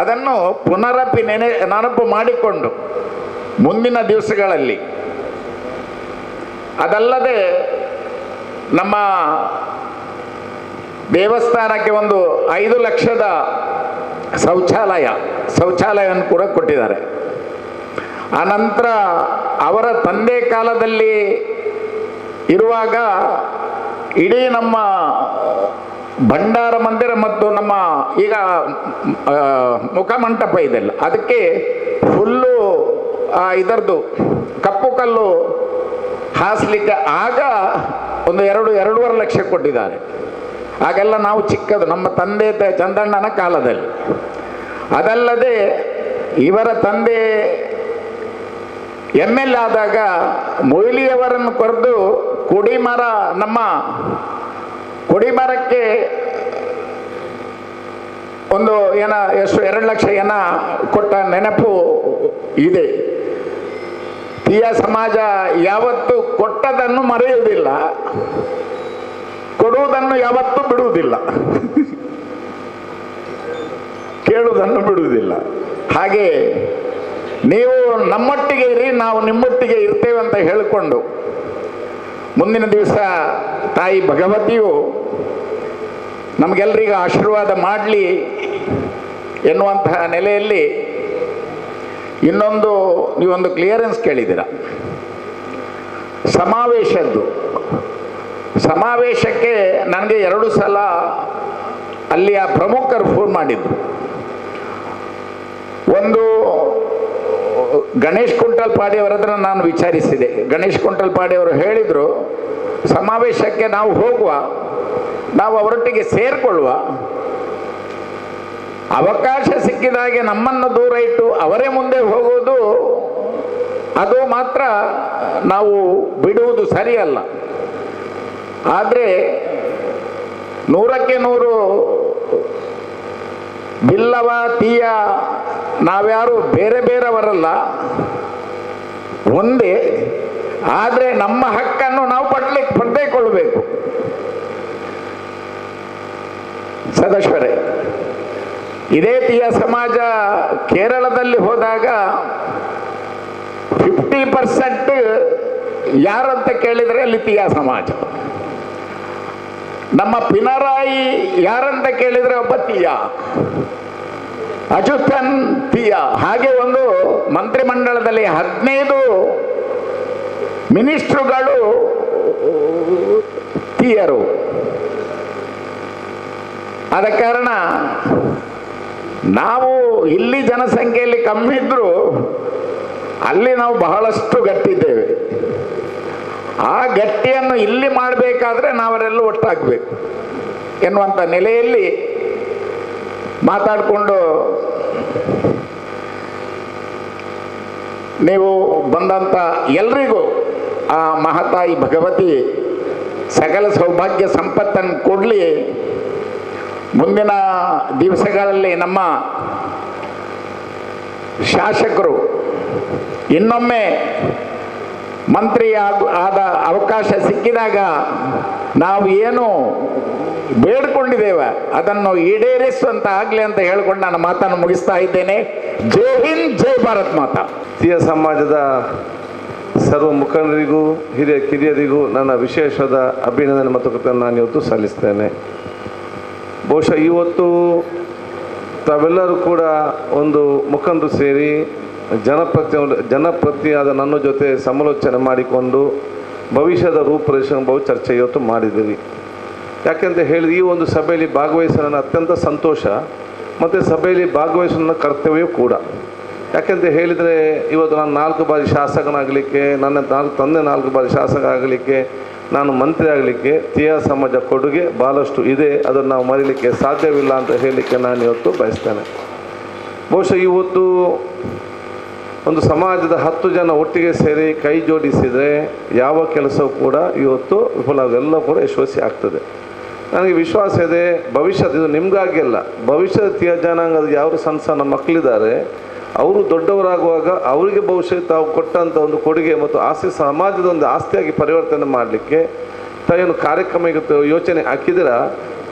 ಅದನ್ನು ಪುನರಪಿ ನೆನಪು ಮಾಡಿಕೊಂಡು ಮುಂದಿನ ದಿವಸಗಳಲ್ಲಿ, ಅದಲ್ಲದೆ ನಮ್ಮ ದೇವಸ್ಥಾನಕ್ಕೆ ಒಂದು 5 ಲಕ್ಷದ ಶೌಚಾಲಯವನ್ನು ಕೂಡ ಕೊಟ್ಟಿದ್ದಾರೆ. ಆನಂತರ ಅವರ ತಂದೆ ಕಾಲದಲ್ಲಿ ಇರುವಾಗ ಇಡೀ ನಮ್ಮ ಭಂಡಾರ ಮಂದಿರ ಮತ್ತು ನಮ್ಮ ಈಗ ಮುಖಮಂಟಪ ಇದೆಲ್ಲ, ಅದಕ್ಕೆ ಫುಲ್ಲು ಇದರದ್ದು ಕಪ್ಪು ಕಲ್ಲು ಹಾಸಲಿಕ್ಕೆ ಆಗ ಒಂದು 2-2.5 ಲಕ್ಷ ಕೊಟ್ಟಿದ್ದಾರೆ. ಆಗೆಲ್ಲ ನಾವು ಚಿಕ್ಕದು, ನಮ್ಮ ತಂದೆ ಚಂದಣ್ಣನ ಕಾಲದಲ್ಲಿ. ಅದಲ್ಲದೆ ಇವರ ತಂದೆ ML ಆದಾಗ ಮೊಯ್ಲಿಯವರನ್ನು ಕರೆದು ಕೊಡಿಮರ, ನಮ್ಮ ಕೊಡಿಮರಕ್ಕೆ ಒಂದು ಎಷ್ಟು 2 ಲಕ್ಷ ಕೊಟ್ಟ ನೆನಪು ಇದೆ. ತೀಯ ಸಮಾಜ ಯಾವತ್ತೂ ಕೊಟ್ಟದನ್ನು ಮರೆಯುವುದಿಲ್ಲ, ಕೊಡುವುದನ್ನು ಯಾವತ್ತೂ ಬಿಡುವುದಿಲ್ಲ, ಕೇಳುವುದನ್ನು ಬಿಡುವುದಿಲ್ಲ. ಹಾಗೆ ನೀವು ನಮ್ಮೊಟ್ಟಿಗೆ ಇರಿ, ನಾವು ನಿಮ್ಮೊಟ್ಟಿಗೆ ಇರ್ತೇವೆ ಅಂತ ಹೇಳಿಕೊಂಡು ಮುಂದಿನ ದಿವಸ ತಾಯಿ ಭಗವತಿಯು ನಮಗೆಲ್ಲರಿಗೂ ಆಶೀರ್ವಾದ ಮಾಡಲಿ ಎನ್ನುವಂತಹ ನೆಲೆಯಲ್ಲಿ ನೀವೊಂದು ಕ್ಲಿಯರೆನ್ಸ್ ಕೇಳಿದ್ದೀರ. ಸಮಾವೇಶಕ್ಕೆ ನನಗೆ 2 ಸಲ ಅಲ್ಲಿಯ ಪ್ರಮುಖರು ಫೋನ್ ಮಾಡಿದ್ರು. ಒಂದು ಗಣೇಶ್ ಕುಂಟಲ್ಪಾಡಿ ಅವರ ಹತ್ರ ನಾನು ವಿಚಾರಿಸಿದೆ. ಗಣೇಶ್ ಕುಂಟಲ್ಪಾಡಿ ಅವರು ಹೇಳಿದರು, ಸಮಾವೇಶಕ್ಕೆ ನಾವು ಹೋಗುವ, ನಾವು ಅವರೊಟ್ಟಿಗೆ ಸೇರಿಕೊಳ್ಳುವ, ಅವಕಾಶ ಸಿಕ್ಕಿದಾಗೆ ನಮ್ಮನ್ನು ದೂರ ಇಟ್ಟು ಅವರೇ ಮುಂದೆ ಹೋಗುವುದು ಅದು ಮಾತ್ರ ನಾವು ಬಿಡುವುದು ಸರಿಯಲ್ಲ. ಆದರೆ 100ಕ್ಕೆ 100 ಬಿಲ್ಲವ ತೀಯ ನಾವ್ಯಾರು ಬೇರೆ ಬೇರೆಯವರಲ್ಲ, ಒಂದೇ. ಆದರೆ ನಮ್ಮ ಹಕ್ಕನ್ನು ನಾವು ಪಡೆದುಕೊಳ್ಳಬೇಕು. ಸದಸ್ಯರೇ, ಇದೇ ತೀಯ ಸಮಾಜ ಕೇರಳದಲ್ಲಿ ಹೋದಾಗ 50% ಯಾರಂತ ಕೇಳಿದರೆ ಅಲ್ಲಿ ತೀಯ ಸಮಾಜ. ನಮ್ಮ ಪಿನರಾಯಿ ಯಾರಂತ ಕೇಳಿದರೆ ಒಬ್ಬ ತೀಯ, ಅಜುತನ್ ತೀಯ. ಹಾಗೆ ಒಂದು ಮಂತ್ರಿಮಂಡಲದಲ್ಲಿ 15 ಮಿನಿಸ್ಟ್ರುಗಳು ತೀಯರು. ಆದ ಕಾರಣ ನಾವು ಇಲ್ಲಿ ಜನಸಂಖ್ಯೆಯಲ್ಲಿ ಕಮ್ಮಿ ಇದ್ದರೂ ಅಲ್ಲಿ ನಾವು ಬಹಳಷ್ಟು ಗಟ್ಟಿದ್ದೇವೆ. ಆ ಗಟ್ಟಿಯನ್ನು ಇಲ್ಲಿ ಮಾಡಬೇಕಾದ್ರೆ ನಾವರೆಲ್ಲ ಒಟ್ಟಾಗಬೇಕು ಎನ್ನುವಂಥ ನೆಲೆಯಲ್ಲಿ ಮಾತಾಡಿಕೊಂಡು ನೀವು ಬಂದಂಥ ಎಲ್ರಿಗೂ ಆ ಮಹಾತಾಯಿ ಭಗವತಿ ಸಕಲ ಸೌಭಾಗ್ಯ ಸಂಪತ್ತನ್ನು ಕೊಡಲಿ. ಮುಂದಿನ ದಿವಸಗಳಲ್ಲಿ ನಮ್ಮ ಶಾಸಕರು ಇನ್ನೊಮ್ಮೆ ಮಂತ್ರಿ ಆದ ಅವಕಾಶ ಸಿಕ್ಕಿದಾಗ ನಾವು ಏನು ಬೇಡ್ಕೊಂಡಿದ್ದೇವೆ ಅದನ್ನು ಈಡೇರಿಸುವಂತ ಆಗಲಿ ಅಂತ ಹೇಳ್ಕೊಂಡು ನಾನು ಮಾತನ್ನು ಮುಗಿಸ್ತಾ ಇದ್ದೇನೆ. ಜೈ ಹಿಂದ್, ಜೈ ಭಾರತ್ ಮಾತಾ. ತೀಯ ಸಮಾಜದ ಸರ್ವ ಮುಖಂಡರಿಗೂ ಕಿರಿಯರಿಗೂ ನನ್ನ ವಿಶೇಷವಾದ ಅಭಿನಂದನೆ ಮತ್ತು ಕೃತಜ್ಞತೆ ನಾನು ಇವತ್ತು ಸಲ್ಲಿಸ್ತೇನೆ. ಬಹುಶಃ ಇವತ್ತು ತಾವೆಲ್ಲರೂ ಕೂಡ ಒಂದು ಮುಖಂಡರು ಸೇರಿ ಜನಪ್ರತಿನಿಧಿಯಾದ ನನ್ನ ಜೊತೆ ಸಮಾಲೋಚನೆ ಮಾಡಿಕೊಂಡು ಭವಿಷ್ಯದ ರೂಪುರೇಷೆ ಬಹು ಚರ್ಚೆ ಇವತ್ತು ಮಾಡಿದ್ದೀವಿ. ಯಾಕೆಂತ ಹೇಳಿದ್ರೆ ಈ ಒಂದು ಸಭೆಯಲ್ಲಿ ಭಾಗವಹಿಸೋ ನನ್ನ ಅತ್ಯಂತ ಸಂತೋಷ ಮತ್ತು ಸಭೆಯಲ್ಲಿ ಭಾಗವಹಿಸೋ ನನ್ನ ಕರ್ತವ್ಯವೂ ಕೂಡ. ಯಾಕೆಂತ ಹೇಳಿದರೆ ಇವತ್ತು ನಾನು 4 ಬಾರಿ ಶಾಸಕನಾಗಲಿಕ್ಕೆ, ನನ್ನ ತಂದೆ 4 ಬಾರಿ ಶಾಸಕ ಆಗಲಿಕ್ಕೆ, ನಾನು ಮಂತ್ರಿ ಆಗಲಿಕ್ಕೆ ತೀಯ ಸಮಾಜ ಕೊಡುಗೆ ಭಾಳಷ್ಟು ಇದೆ. ಅದನ್ನು ನಾವು ಮರೀಲಿಕ್ಕೆ ಸಾಧ್ಯವಿಲ್ಲ ಅಂತ ಹೇಳಲಿಕ್ಕೆ ನಾನು ಇವತ್ತು ಬಯಸ್ತೇನೆ. ಬಹುಶಃ ಇವತ್ತು ಒಂದು ಸಮಾಜದ 10 ಜನ ಒಟ್ಟಿಗೆ ಸೇರಿ ಕೈ ಜೋಡಿಸಿದರೆ ಯಾವ ಕೆಲಸವೂ ಕೂಡ ಇವತ್ತು ವಿಫಲವೆಲ್ಲ ಕೂಡ ಯಶಸ್ವಿ ಆಗ್ತದೆ. ನನಗೆ ವಿಶ್ವಾಸ ಇದೆ, ಭವಿಷ್ಯದ ಇದು ನಿಮಗಾಗಿ ಅಲ್ಲ, ಭವಿಷ್ಯದ ತೀಯ ಜನಾಂಗದ ಯಾವ ಸಣ್ಣ ಮಕ್ಕಳಿದ್ದಾರೆ ಅವರು ದೊಡ್ಡವರಾಗುವಾಗ ಅವರಿಗೆ ಬಹುಶಃ ತಾವು ಕೊಟ್ಟಂಥ ಒಂದು ಕೊಡುಗೆ ಮತ್ತು ಆಸ್ತಿ ಸಮಾಜದ ಒಂದು ಆಸ್ತಿಯಾಗಿ ಪರಿವರ್ತನೆ ಮಾಡಲಿಕ್ಕೆ ತಾವೇನು ಕಾರ್ಯಕ್ರಮ ಯೋಚನೆ ಹಾಕಿದಿರ,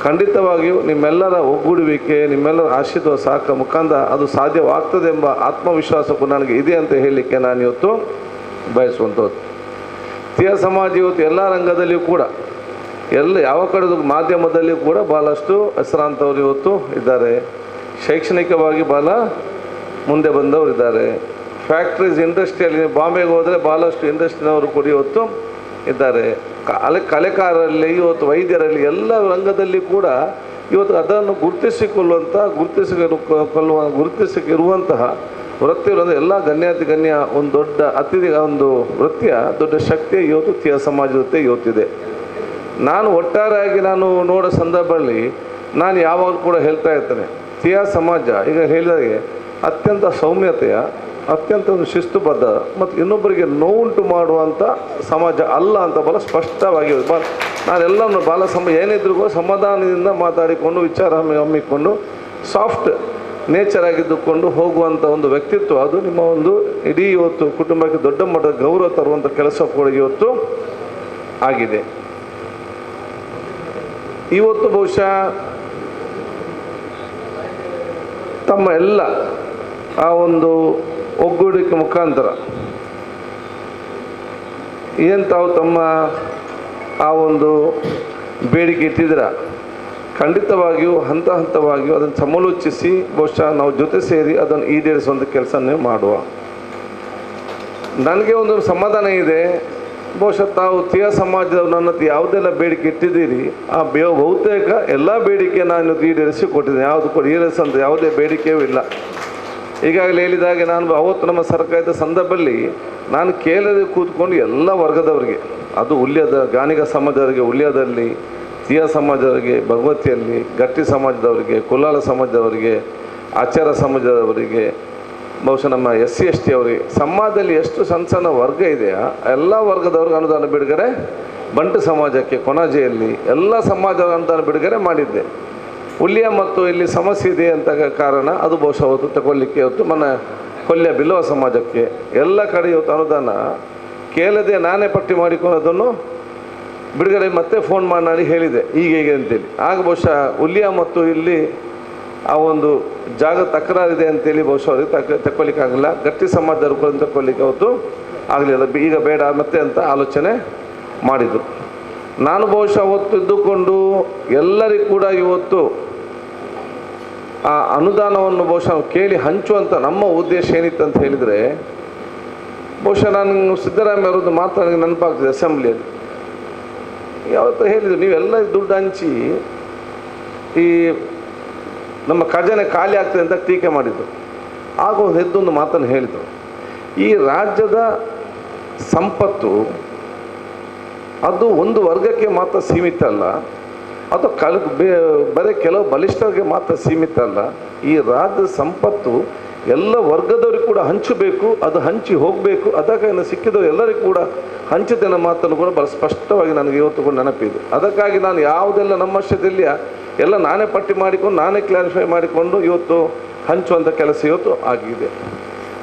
ಖಂಡಿತವಾಗಿಯೂ ನಿಮ್ಮೆಲ್ಲರ ಒಗ್ಗೂಡುವಿಕೆ, ನಿಮ್ಮೆಲ್ಲರ ಆಶೀರ್ವಾದ ಸಾಕ ಮುಖಾಂತರ ಅದು ಸಾಧ್ಯವಾಗ್ತದೆ ಎಂಬ ಆತ್ಮವಿಶ್ವಾಸಕ್ಕೂ ನನಗೆ ಇದೆ ಅಂತ ಹೇಳಲಿಕ್ಕೆ ನಾನು ಇವತ್ತು ಬಯಸುವಂಥದ್ದು. ತೀಯ ಸಮಾಜ ಇವತ್ತು ಎಲ್ಲ ರಂಗದಲ್ಲಿಯೂ ಕೂಡ ಯಾವ ಕಡೆದು ಮಾಧ್ಯಮದಲ್ಲಿಯೂ ಕೂಡ ಭಾಳಷ್ಟು ಹೆಸರಾಂತವರು ಇವತ್ತು ಇದ್ದಾರೆ. ಶೈಕ್ಷಣಿಕವಾಗಿ ಭಾಳ ಮುಂದೆ ಬಂದವರು ಇದ್ದಾರೆ. ಫ್ಯಾಕ್ಟ್ರೀಸ್, ಇಂಡಸ್ಟ್ರಿಯಲ್ಲಿ ಬಾಂಬೆಗೆ ಹೋದರೆ ಭಾಳಷ್ಟು ಇಂಡಸ್ಟ್ರಿನವರು ಕೂಡ ಇವತ್ತು ಇದ್ದಾರೆ. ಕಲೆಕಾರರಲ್ಲಿ ಇವತ್ತು ವೈದ್ಯರಲ್ಲಿ ಎಲ್ಲ ರಂಗದಲ್ಲಿ ಕೂಡ ಇವತ್ತು ಅದನ್ನು ಗುರುತಿಸಿರುವಂತಹ ವೃತ್ತಿಗಳು ಅಂದರೆ ಎಲ್ಲ ಗಣ್ಯಾತಿ ಗಣ್ಯ ಒಂದು ದೊಡ್ಡ ಅತಿಥಿ ಒಂದು ವೃತ್ತಿಯ ದೊಡ್ಡ ಶಕ್ತಿ ಇವತ್ತು ತೀಯ ಸಮಾಜದ ಜೊತೆ ಇವತ್ತಿದೆ. ನಾನು ಒಟ್ಟಾರೆಯಾಗಿ ನಾನು ನೋಡೋ ಸಂದರ್ಭದಲ್ಲಿ ನಾನು ಯಾವಾಗಲೂ ಕೂಡ ಹೇಳ್ತಾ ಇರ್ತೇನೆ, ತೀಯ ಸಮಾಜ ಈಗ ಹೇಳಿದಾಗೆ ಅತ್ಯಂತ ಸೌಮ್ಯತೆಯ, ಅತ್ಯಂತ ಒಂದು ಶಿಸ್ತುಬದ್ಧ ಮತ್ತು ಇನ್ನೊಬ್ಬರಿಗೆ ನೋವುಂಟು ಮಾಡುವಂಥ ಸಮಾಜ ಅಲ್ಲ ಅಂತ ಬಹಳ ಸ್ಪಷ್ಟವಾಗಿ ನಾನೆಲ್ಲವನ್ನು ಏನಿದ್ರೂ ಸಮಾಧಾನದಿಂದ ಮಾತಾಡಿಕೊಂಡು ವಿಚಾರ ಹಮ್ಮಿಕೊಂಡು ಸಾಫ್ಟ್ ನೇಚರ್ ಆಗಿದ್ದುಕೊಂಡು ಹೋಗುವಂಥ ಒಂದು ವ್ಯಕ್ತಿತ್ವ, ಅದು ನಿಮ್ಮ ಒಂದು ಇಡೀ ಇವತ್ತು ಕುಟುಂಬಕ್ಕೆ ದೊಡ್ಡ ಮಟ್ಟದ ಗೌರವ ತರುವಂಥ ಕೆಲಸ ಕೂಡ ಇವತ್ತು ಆಗಿದೆ. ಇವತ್ತು ಬಹುಶಃ ತಮ್ಮ ಎಲ್ಲ ಆ ಒಂದು ಒಗ್ಗೂಡಿಕೆ ಮುಖಾಂತರ ಏನು ತಾವು ತಮ್ಮ ಆ ಒಂದು ಬೇಡಿಕೆ ಇಟ್ಟಿದ್ದೀರ, ಖಂಡಿತವಾಗಿಯೂ ಹಂತ ಹಂತವಾಗಿಯೂ ಅದನ್ನು ಸಮಾಲೋಚಿಸಿ ಬಹುಶಃ ನಾವು ಜೊತೆ ಸೇರಿ ಅದನ್ನು ಈಡೇರಿಸುವಂಥ ಕೆಲಸನೇ ಮಾಡುವ. ನನಗೆ ಒಂದು ಸಮಾಧಾನ ಇದೆ, ಬಹುಶಃ ತಾವು ತೀಯ ಸಮಾಜದವ್ರು ನನ್ನ ಯಾವುದೆಲ್ಲ ಬೇಡಿಕೆ ಇಟ್ಟಿದ್ದೀರಿ ಆ ಬಹುತೇಕ ಎಲ್ಲ ಬೇಡಿಕೆ ನಾನು ಈಡೇರಿಸಿ ಕೊಟ್ಟಿದ್ದೇನೆ. ಯಾವುದು ಕೂಡ ಈಡೇರಿಸಂತ ಯಾವುದೇ ಬೇಡಿಕೆಯೂ ಇಲ್ಲ. ಈಗಾಗಲೇ ಹೇಳಿದಾಗೆ ನಾನು ಅವತ್ತು ನಮ್ಮ ಸರ್ಕಾರದ ಸಂದರ್ಭದಲ್ಲಿ ನಾನು ಕೇಳದೆ ಕೂತ್ಕೊಂಡು ಎಲ್ಲ ವರ್ಗದವರಿಗೆ, ಅದು ಉಲ್ಯದ ಗಾಣಿಗ ಸಮಾಜದವರಿಗೆ ಉಲ್ಯದಲ್ಲಿ, ತೀಯ ಸಮಾಜದವರಿಗೆ ಭಗವತಿಯಲ್ಲಿ, ಗಟ್ಟಿ ಸಮಾಜದವರಿಗೆ, ಕುಲಾಲ ಸಮಾಜದವರಿಗೆ, ಆಚಾರ ಸಮಾಜದವರಿಗೆ, ಬಹುಶಃ ನಮ್ಮ SC ST ಅವರಿಗೆ, ಸಮಾಜದಲ್ಲಿ ಎಷ್ಟು ಸಣ್ಣ ಸಣ್ಣ ವರ್ಗ ಇದೆಯಾ ಎಲ್ಲ ವರ್ಗದವ್ರಿಗೆ ಅನುದಾನ ಬಿಡುಗಡೆ, ಬಂಟು ಸಮಾಜಕ್ಕೆ ಕೊಣಾಜೆಯಲ್ಲಿ ಎಲ್ಲ ಸಮಾಜದ ಅನುದಾನ ಬಿಡುಗಡೆ ಮಾಡಿದ್ದೆ. ಉಲ್ಯ ಮತ್ತು ಇಲ್ಲಿ ಸಮಸ್ಯೆ ಇದೆ ಅಂತ ಕಾರಣ ಅದು ಬಹುಶಃ ಅವತ್ತು ತಗೊಳ್ಳಿಕ್ಕೆ ಇವತ್ತು ಕೊಲ್ಯ ಬಿಲ್ಲವ ಸಮಾಜಕ್ಕೆ ಎಲ್ಲ ಕಡೆ ಇವತ್ತು ಅನುದಾನ ಕೇಳದೆ ನಾನೇ ಪಟ್ಟಿ ಮಾಡಿಕೊಂಡು ಅದನ್ನು ಬಿಡುಗಡೆ ಮತ್ತೆ ಫೋನ್ ಮಾಡಿ ಹೇಳಿದೆ ಹೀಗೆ ಅಂತೇಳಿ. ಆಗ ಬಹುಶಃ ಉಲ್ಯ ಮತ್ತು ಇಲ್ಲಿ ಆ ಒಂದು ಜಾಗ ತಕರಾರಿದೆ ಅಂತೇಳಿ ಬಹುಶಃ ಅವ್ರಿಗೆ ತಗೊಳ್ಳಿಕ್ಕಾಗಲ್ಲ, ಗಟ್ಟಿ ಸಮಾಜದವ್ರು ಕೂಡ ತಗೊಳ್ಳಿಕ್ಕೆ ಅವತ್ತು ಆಗಲಿಲ್ಲ, ಈಗ ಬೇಡ ಮತ್ತೆ ಅಂತ ಆಲೋಚನೆ ಮಾಡಿದರು. ನಾನು ಬಹುಶಃ ಅವತ್ತು ಇದ್ದುಕೊಂಡು ಎಲ್ಲರಿಗೂ ಕೂಡ ಇವತ್ತು ಆ ಅನುದಾನವನ್ನು ಬಹುಶಃ ಕೇಳಿ ಹಂಚುವಂಥ ನಮ್ಮ ಉದ್ದೇಶ ಏನಿತ್ತು ಅಂತ ಹೇಳಿದರೆ, ಬಹುಶಃ ನಾನು ಸಿದ್ದರಾಮಯ್ಯ ಅವರದ್ದು ಮಾತ್ರ ನನಗೆ ನೆನಪಾಗ್ತದೆ. ಅಸೆಂಬ್ಲಿಯಲ್ಲಿ ಯಾವತ್ತೂ ಹೇಳಿದರು, ನೀವೆಲ್ಲ ದುಡ್ಡು ಹಂಚಿ ಈ ನಮ್ಮ ಖಜಾನೆ ಖಾಲಿ ಆಗ್ತದೆ ಅಂತ ಟೀಕೆ ಮಾಡಿದ್ದು. ಆಗ ಒಂದು ಎದ್ದೊಂದು ಮಾತನ್ನು ಹೇಳಿದರು, ಈ ರಾಜ್ಯದ ಸಂಪತ್ತು ಅದು ಒಂದು ವರ್ಗಕ್ಕೆ ಮಾತ್ರ ಸೀಮಿತ ಅಲ್ಲ, ಅದು ಬರೀ ಕೆಲವು ಬಲಿಷ್ಠರಿಗೆ ಮಾತ್ರ ಸೀಮಿತ ಅಲ್ಲ, ಈ ರಾಜ್ಯದ ಸಂಪತ್ತು ಎಲ್ಲ ವರ್ಗದವ್ರಿಗೆ ಕೂಡ ಹಂಚಬೇಕು, ಅದು ಹಂಚಿ ಹೋಗಬೇಕು, ಅದಕ್ಕಾಗಿ ಸಿಕ್ಕಿದವರು ಎಲ್ಲರಿಗೂ ಕೂಡ ಹಂಚಿದ್ದೇನೆ ಮಾತನ್ನು ಕೂಡ ಭಾಳ ಸ್ಪಷ್ಟವಾಗಿ ನನಗೆ ಇವತ್ತು ಕೂಡ ನೆನಪಿದೆ. ಅದಕ್ಕಾಗಿ ನಾನು ಯಾವುದೆಲ್ಲ ನಮ್ಮಷ್ಟದಲ್ಲಿ ಎಲ್ಲ ನಾನೇ ಪಟ್ಟಿ ಮಾಡಿಕೊಂಡು ನಾನೇ ಕ್ಲಾರಿಫೈ ಮಾಡಿಕೊಂಡು ಇವತ್ತು ಹಂಚುವಂಥ ಕೆಲಸ ಇವತ್ತು ಆಗಿದೆ.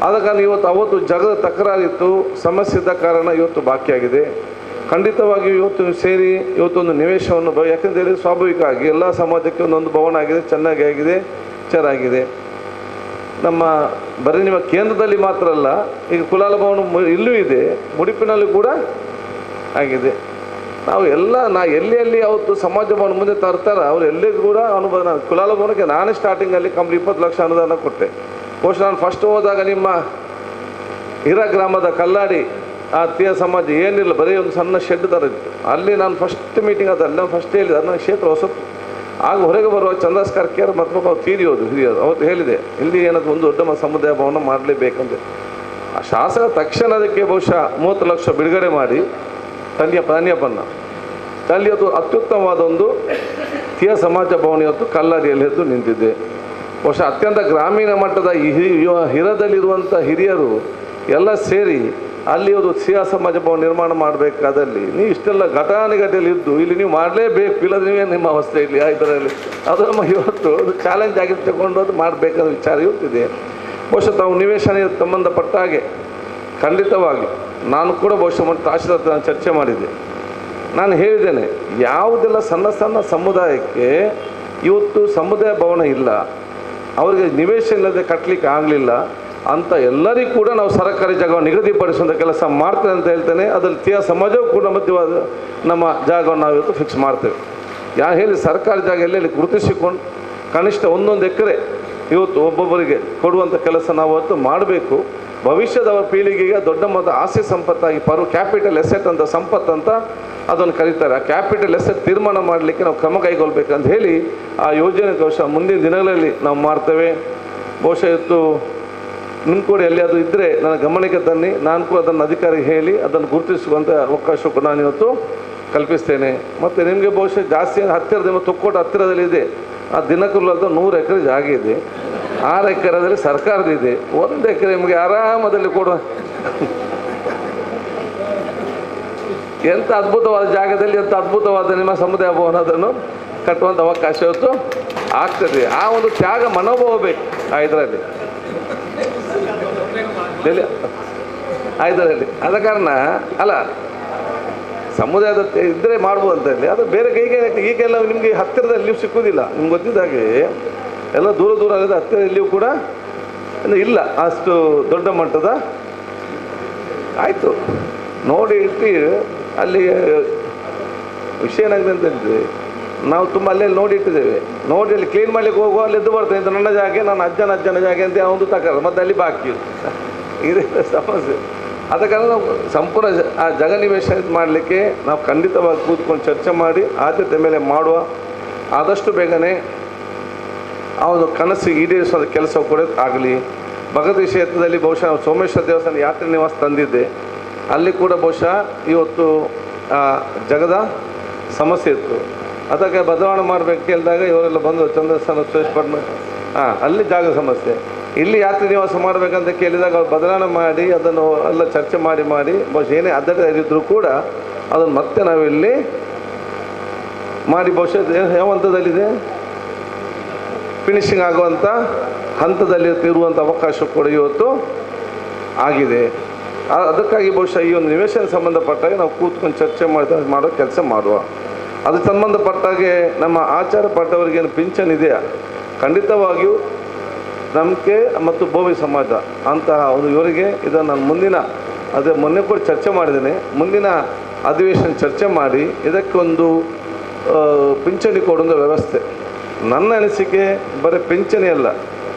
ಆದ ಕಾರಣ ಇವತ್ತು ಅವತ್ತು ಜಗದ ತಕರಾರಿತ್ತು, ಸಮಸ್ಯೆ ಇದ್ದ ಕಾರಣ ಇವತ್ತು ಬಾಕಿಯಾಗಿದೆ. ಖಂಡಿತವಾಗಿ ಇವತ್ತು ಸೇರಿ ಇವತ್ತೊಂದು ನಿವೇಶವನ್ನು ಯಾಕೆಂದರೆ ಸ್ವಾಭಾವಿಕ ಆಗಿ ಎಲ್ಲ ಸಮಾಜಕ್ಕೆ ಒಂದೊಂದು ಭವನ ಆಗಿದೆ, ಚೆನ್ನಾಗಿ ಆಗಿದೆ, ಚೆನ್ನಾಗಿದೆ. ನಮ್ಮ ಬರೀ ನಿಮ್ಮ ಕೇಂದ್ರದಲ್ಲಿ ಮಾತ್ರ ಅಲ್ಲ, ಈಗ ಕುಲಾಲ ಭವನ ಇಲ್ಲೂ ಇದೆ, ಮುಡಿಪಿನಲ್ಲಿ ಕೂಡ ಆಗಿದೆ. ನಾವು ಎಲ್ಲ ಎಲ್ಲಿ ಅವತ್ತು ಸಮಾಜ ಭವನ ಮುಂದೆ ತರ್ತಾರ ಅವ್ರು ಎಲ್ಲಿಗೂ ಕೂಡ ಅನುದಾನ. ಕುಲಾಲ ಭವನಕ್ಕೆ ನಾನೇ ಸ್ಟಾರ್ಟಿಂಗಲ್ಲಿ 20 ಲಕ್ಷ ಅನುದಾನ ಕೊಟ್ಟೆ. ಬಹುಶಃ ನಾನು ಫಸ್ಟ್ ಹೋದಾಗ ನಿಮ್ಮ ಹಿರಾ ಗ್ರಾಮದ ಕಲ್ಲಾಡಿ ಆ ತೀಯ ಸಮಾಜ ಏನಿಲ್ಲ, ಬರೀ ಒಂದು ಸಣ್ಣ ಶೆಡ್ ಥರ ಇತ್ತು. ಅಲ್ಲಿ ನಾನು ಫಸ್ಟ್ ಮೀಟಿಂಗ್ ಅದಲ್ಲಿ ನಾನು ಫಸ್ಟ್ ಹೇಳಿದೆ, ನನ್ನ ಕ್ಷೇತ್ರ ಹೊಸತು. ಆಗ ಹೊರಗೆ ಬರುವ ಚಂದ್ರಸ್ಕರ್ ಕೇರ್ ಮತ್ತು ಅವ್ರು ಹಿರಿಯೋದು ಅವತ್ತು ಹೇಳಿದೆ, ಇಲ್ಲಿ ಏನಾದ್ರು ಒಂದು ದೊಡ್ಡ ಸಮುದಾಯ ಭವನ ಮಾಡಲೇಬೇಕಂತೆ. ಆ ಶಾಸಕ ತಕ್ಷಣ ಅದಕ್ಕೆ ಬಹುಶಃ 30 ಲಕ್ಷ ಬಿಡುಗಡೆ ಮಾಡಿ ಪ್ರಾಣಿಯಪ್ಪನ್ನ ಅಲ್ಲಿ ಇವತ್ತು ಅತ್ಯುತ್ತಮವಾದ ಒಂದು ತೀಯ ಸಮಾಜ ಭವನ ಇವತ್ತು ಕಲ್ಲಾಡಿಯಲ್ಲಿ ಎದ್ದು ನಿಂತಿದೆ. ಬಹುಶಃ ಅತ್ಯಂತ ಗ್ರಾಮೀಣ ಮಟ್ಟದ ಹಿರದಲ್ಲಿರುವಂಥ ಹಿರಿಯರು ಎಲ್ಲ ಸೇರಿ ಅಲ್ಲಿ ಒಂದು ತೀಯ ಸಮಾಜ ಭವನ ನಿರ್ಮಾಣ ಮಾಡಬೇಕಾದಲ್ಲಿ ನೀವು ಇಷ್ಟೆಲ್ಲ ಘಟಾನುಘಟಿಯಲ್ಲಿ ಇದ್ದು ಇಲ್ಲಿ ನೀವು ಮಾಡಲೇಬೇಕು, ಇಲ್ಲದ್ರೆ ನೀವೇ ನಿಮ್ಮ ಅವಸ್ಥೆ ಇಲ್ಲಿ ಇದರಲ್ಲಿ ಅದು ನಮ್ಮ ಇವತ್ತು ಚಾಲೆಂಜ್ ಆಗಿ ತಗೊಂಡು ಅದು ಮಾಡಬೇಕಾದ ವಿಚಾರ ಇವತ್ತಿದೆ. ಬಹುಶಃ ತಾವು ನಿವೇಶನ ಸಂಬಂಧಪಟ್ಟ ಹಾಗೆ ಖಂಡಿತವಾಗಿ ನಾನು ಕೂಡ ಬಹುಶಃ ತಹಶೀಲ್ದಾರ್ ನಾನು ಚರ್ಚೆ ಮಾಡಿದ್ದೆ. ನಾನು ಹೇಳಿದ್ದೇನೆ, ಯಾವುದೆಲ್ಲ ಸಣ್ಣ ಸಣ್ಣ ಸಮುದಾಯಕ್ಕೆ ಇವತ್ತು ಸಮುದಾಯ ಭವನ ಇಲ್ಲ, ಅವರಿಗೆ ನಿವೇಶನ ಇಲ್ಲದೆ ಕಟ್ಟಲಿಕ್ಕೆ ಆಗಲಿಲ್ಲ ಅಂತ ಎಲ್ಲರಿಗೂ ಕೂಡ ನಾವು ಸರ್ಕಾರಿ ಜಾಗವನ್ನು ನಿಗದಿಪಡಿಸುವಂಥ ಕೆಲಸ ಮಾಡ್ತೇವೆ ಅಂತ ಹೇಳ್ತೇನೆ. ಅದರಲ್ಲಿ ತೀಯ ಸಮಾಜವೂ ಕೂಡ ಮಧ್ಯವಾದ ನಮ್ಮ ಜಾಗವನ್ನು ನಾವು ಇವತ್ತು ಫಿಕ್ಸ್ ಮಾಡ್ತೇವೆ. ಯಾರು ಹೇಳಿ ಸರ್ಕಾರಿ ಜಾಗ ಎಲ್ಲೆಲ್ಲಿ ಗುರುತಿಸಿಕೊಂಡು ಕನಿಷ್ಠ 1 ಎಕರೆ ಇವತ್ತು ಒಬ್ಬೊಬ್ಬರಿಗೆ ಕೊಡುವಂಥ ಕೆಲಸ ನಾವು ಅವತ್ತು ಮಾಡಬೇಕು. ಭವಿಷ್ಯದ ಪೀಳಿಗೆಗೆ ದೊಡ್ಡ ಮೊತ್ತ ಆಸ್ತಿ ಸಂಪತ್ತಾಗಿ ಕ್ಯಾಪಿಟಲ್ ಎಸೆಟ್ ಅಂತ ಸಂಪತ್ತಂತ ಅದನ್ನು ಕರೀತಾರೆ. ಆ ಕ್ಯಾಪಿಟಲ್ ಎಸೆಟ್ ತೀರ್ಮಾನ ಮಾಡಲಿಕ್ಕೆ ನಾವು ಕ್ರಮ ಕೈಗೊಳ್ಬೇಕಂತ ಹೇಳಿ ಆ ಯೋಜನೆ ಬಹುಶಃ ಮುಂದಿನ ದಿನಗಳಲ್ಲಿ ನಾವು ಮಾಡ್ತೇವೆ. ಬಹುಶಃ ಇವತ್ತು ನಿಮ್ಮ ಕೂಡ ಎಲ್ಲಿಯಾದರೂ ಇದ್ದರೆ ನನ್ನ ಗಮನಕ್ಕೆ ತನ್ನಿ, ನಾನು ಕೂಡ ಅದನ್ನು ಅಧಿಕಾರಿಗೆ ಹೇಳಿ ಅದನ್ನು ಗುರುತಿಸುವಂಥ ಅವಕಾಶ ಕೂಡ ನಾನು ಇವತ್ತು ಕಲ್ಪಿಸ್ತೇನೆ. ಮತ್ತು ನಿಮಗೆ ಬಹುಶಃ ಜಾಸ್ತಿ ಹತ್ತಿರದ ತೊಕ್ಕೋಟ ಹತ್ತಿರದಲ್ಲಿದೆ, ಆ ದಿನಕೂಲದ 100 ಎಕರೆ ಜಾಗ ಇದೆ, 6 ಎಕರೆದಲ್ಲಿ ಸರ್ಕಾರದಿದೆ, 1 ಎಕರೆ ನಿಮಗೆ ಆರಾಮದಲ್ಲಿ ಕೊಡುವ ಎಂಥ ಅದ್ಭುತವಾದ ಜಾಗದಲ್ಲಿ ಎಂಥ ಅದ್ಭುತವಾದ ನಿಮ್ಮ ಸಮುದಾಯ ಭವನ ಅದನ್ನು ಕಟ್ಟುವಂಥ ಅವಕಾಶ ಇವತ್ತು ಆಗ್ತದೆ. ಆ ಒಂದು ತ್ಯಾಗ ಮನೋಭಾವ ಬೇಕು ಇದರಲ್ಲಿ ಆದ ಕಾರಣ ಅಲ್ಲ, ಸಮುದಾಯದ ಇದ್ದರೆ ಮಾಡ್ಬೋದು ಅಂತ ಹೇಳಿ ಅದು ಬೇರೆ ಈಗೆಲ್ಲ ನಿಮಗೆ ಹತ್ತಿರದಲ್ಲಿ ನೀವು ಸಿಕ್ಕುವುದಿಲ್ಲ. ನಿಮ್ಗೆ ಗೊತ್ತಿದ್ದಾಗೆ ಎಲ್ಲ ದೂರ ದೂರ ಆಗಿದೆ, ಹತ್ತಿರ ಎಲ್ಲಿಯೂ ಕೂಡ ಇಲ್ಲ ಅಷ್ಟು ದೊಡ್ಡ ಮಟ್ಟದ. ಆಯಿತು ನೋಡಿ ಇಟ್ಟು ಅಲ್ಲಿ ವಿಷಯ ಏನಾಗಿದೆ ಅಂತ ಹೇಳಿದ್ರೆ ನಾವು ತುಂಬ ಅಲ್ಲೇ ನೋಡಿ ಇಟ್ಟಿದ್ದೇವೆ, ನೋಡಿ ಅಲ್ಲಿ ಕ್ಲೀನ್ ಮಾಡ್ಲಿಕ್ಕೆ ಹೋಗುವ ಅಲ್ಲಿ ಎದ್ದು ಬರ್ತೇನೆ ಇದು ನನ್ನ ಜಾಗೆ, ನಾನು ಅಜ್ಜನ ಜಾಗೆ ಅಂತ ಒಂದು ತಗೊಳ್ಳ ಮತ್ತು ಅಲ್ಲಿ ಬಾಕಿ ಇದೇ ಸಮಸ್ಯೆ. ಆದ ಕಾರಣ ನಾವು ಸಂಪೂರ್ಣ ಆ ಜಗನಿವೇಶ ಮಾಡಲಿಕ್ಕೆ ನಾವು ಖಂಡಿತವಾಗಿ ಕೂತ್ಕೊಂಡು ಚರ್ಚೆ ಮಾಡಿ ಆದ್ಯತೆ ಮೇಲೆ ಮಾಡುವ, ಆದಷ್ಟು ಬೇಗನೆ ಆ ಒಂದು ಕನಸು ಈಡೇರಿಸೋದ ಕೆಲಸ ಕೂಡ ಆಗಲಿ. ಭಗವತಿ ಕ್ಷೇತ್ರದಲ್ಲಿ ಬಹುಶಃ ನಾವು ಸೋಮೇಶ್ವರ ದೇವಸ್ಥಾನ ಯಾತ್ರೆ ನಿವಾಸ ತಂದಿದ್ದೆ, ಅಲ್ಲಿ ಕೂಡ ಬಹುಶಃ ಇವತ್ತು ಜಗದ ಸಮಸ್ಯೆ ಇತ್ತು, ಅದಕ್ಕೆ ಬದಲಾವಣೆ ಮಾಡಬೇಕು ಕೇಳಿದಾಗ ಇವರೆಲ್ಲ ಬಂದು ಚಂದ್ರಸ್ಥಾನ ಸುರೇಶ್ಪಟ್ನ ಅಲ್ಲಿ ಜಾಗ ಸಮಸ್ಯೆ, ಇಲ್ಲಿ ಯಾತ್ರೆ ನಿವಾಸ ಮಾಡಬೇಕಂತ ಕೇಳಿದಾಗ ಅವ್ರು ಬದಲಾವಣೆ ಮಾಡಿ ಅದನ್ನು ಎಲ್ಲ ಚರ್ಚೆ ಮಾಡಿ ಬಹುಶಃ ಏನೇ ಅಡ್ಡತೆ ಇದ್ದರೂ ಕೂಡ ಅದನ್ನು ಮತ್ತೆ ನಾವಿಲ್ಲಿ ಮಾಡಿ ಬಹುಶಃ ಯಾವ ಹಂತದಲ್ಲಿದೆ ಫಿನಿಶಿಂಗ್ ಆಗುವಂಥ ಹಂತದಲ್ಲಿ ಇರುವಂಥ ಅವಕಾಶ ಕೂಡ ಇವತ್ತು ಆಗಿದೆ. ಅದಕ್ಕಾಗಿ ಬಹುಶಃ ಈ ಒಂದು ನಿವೇಶನ ಸಂಬಂಧಪಟ್ಟಾಗೆ ನಾವು ಕೂತ್ಕೊಂಡು ಚರ್ಚೆ ಮಾಡೋ ಕೆಲಸ ಮಾಡುವ. ಅದಕ್ಕೆ ಸಂಬಂಧಪಟ್ಟಾಗೆ ನಮ್ಮ ಆಚಾರ ಪಟ್ಟವರಿಗೇನು ಪಿಂಚನ್ ಇದೆಯಾ, ಖಂಡಿತವಾಗಿಯೂ ನಂಬಿಕೆ ಮತ್ತು ಭೋವಿ ಸಮಾಜ ಅಂತಹ ಒಂದು ಇವರಿಗೆ ಇದನ್ನು ನಾನು ಮುಂದಿನ ಅದೇ ಮೊನ್ನೆ ಕೂಡ ಚರ್ಚೆ ಮಾಡಿದ್ದೇನೆ, ಮುಂದಿನ ಅಧಿವೇಶನ ಚರ್ಚೆ ಮಾಡಿ ಇದಕ್ಕೊಂದು ಪಿಂಚಣಿ ಕೊಡುವ ವ್ಯವಸ್ಥೆ. ನನ್ನ ಅನಿಸಿಕೆ ಬರೀ ಪಿಂಚಣಿ ಅಲ್ಲ,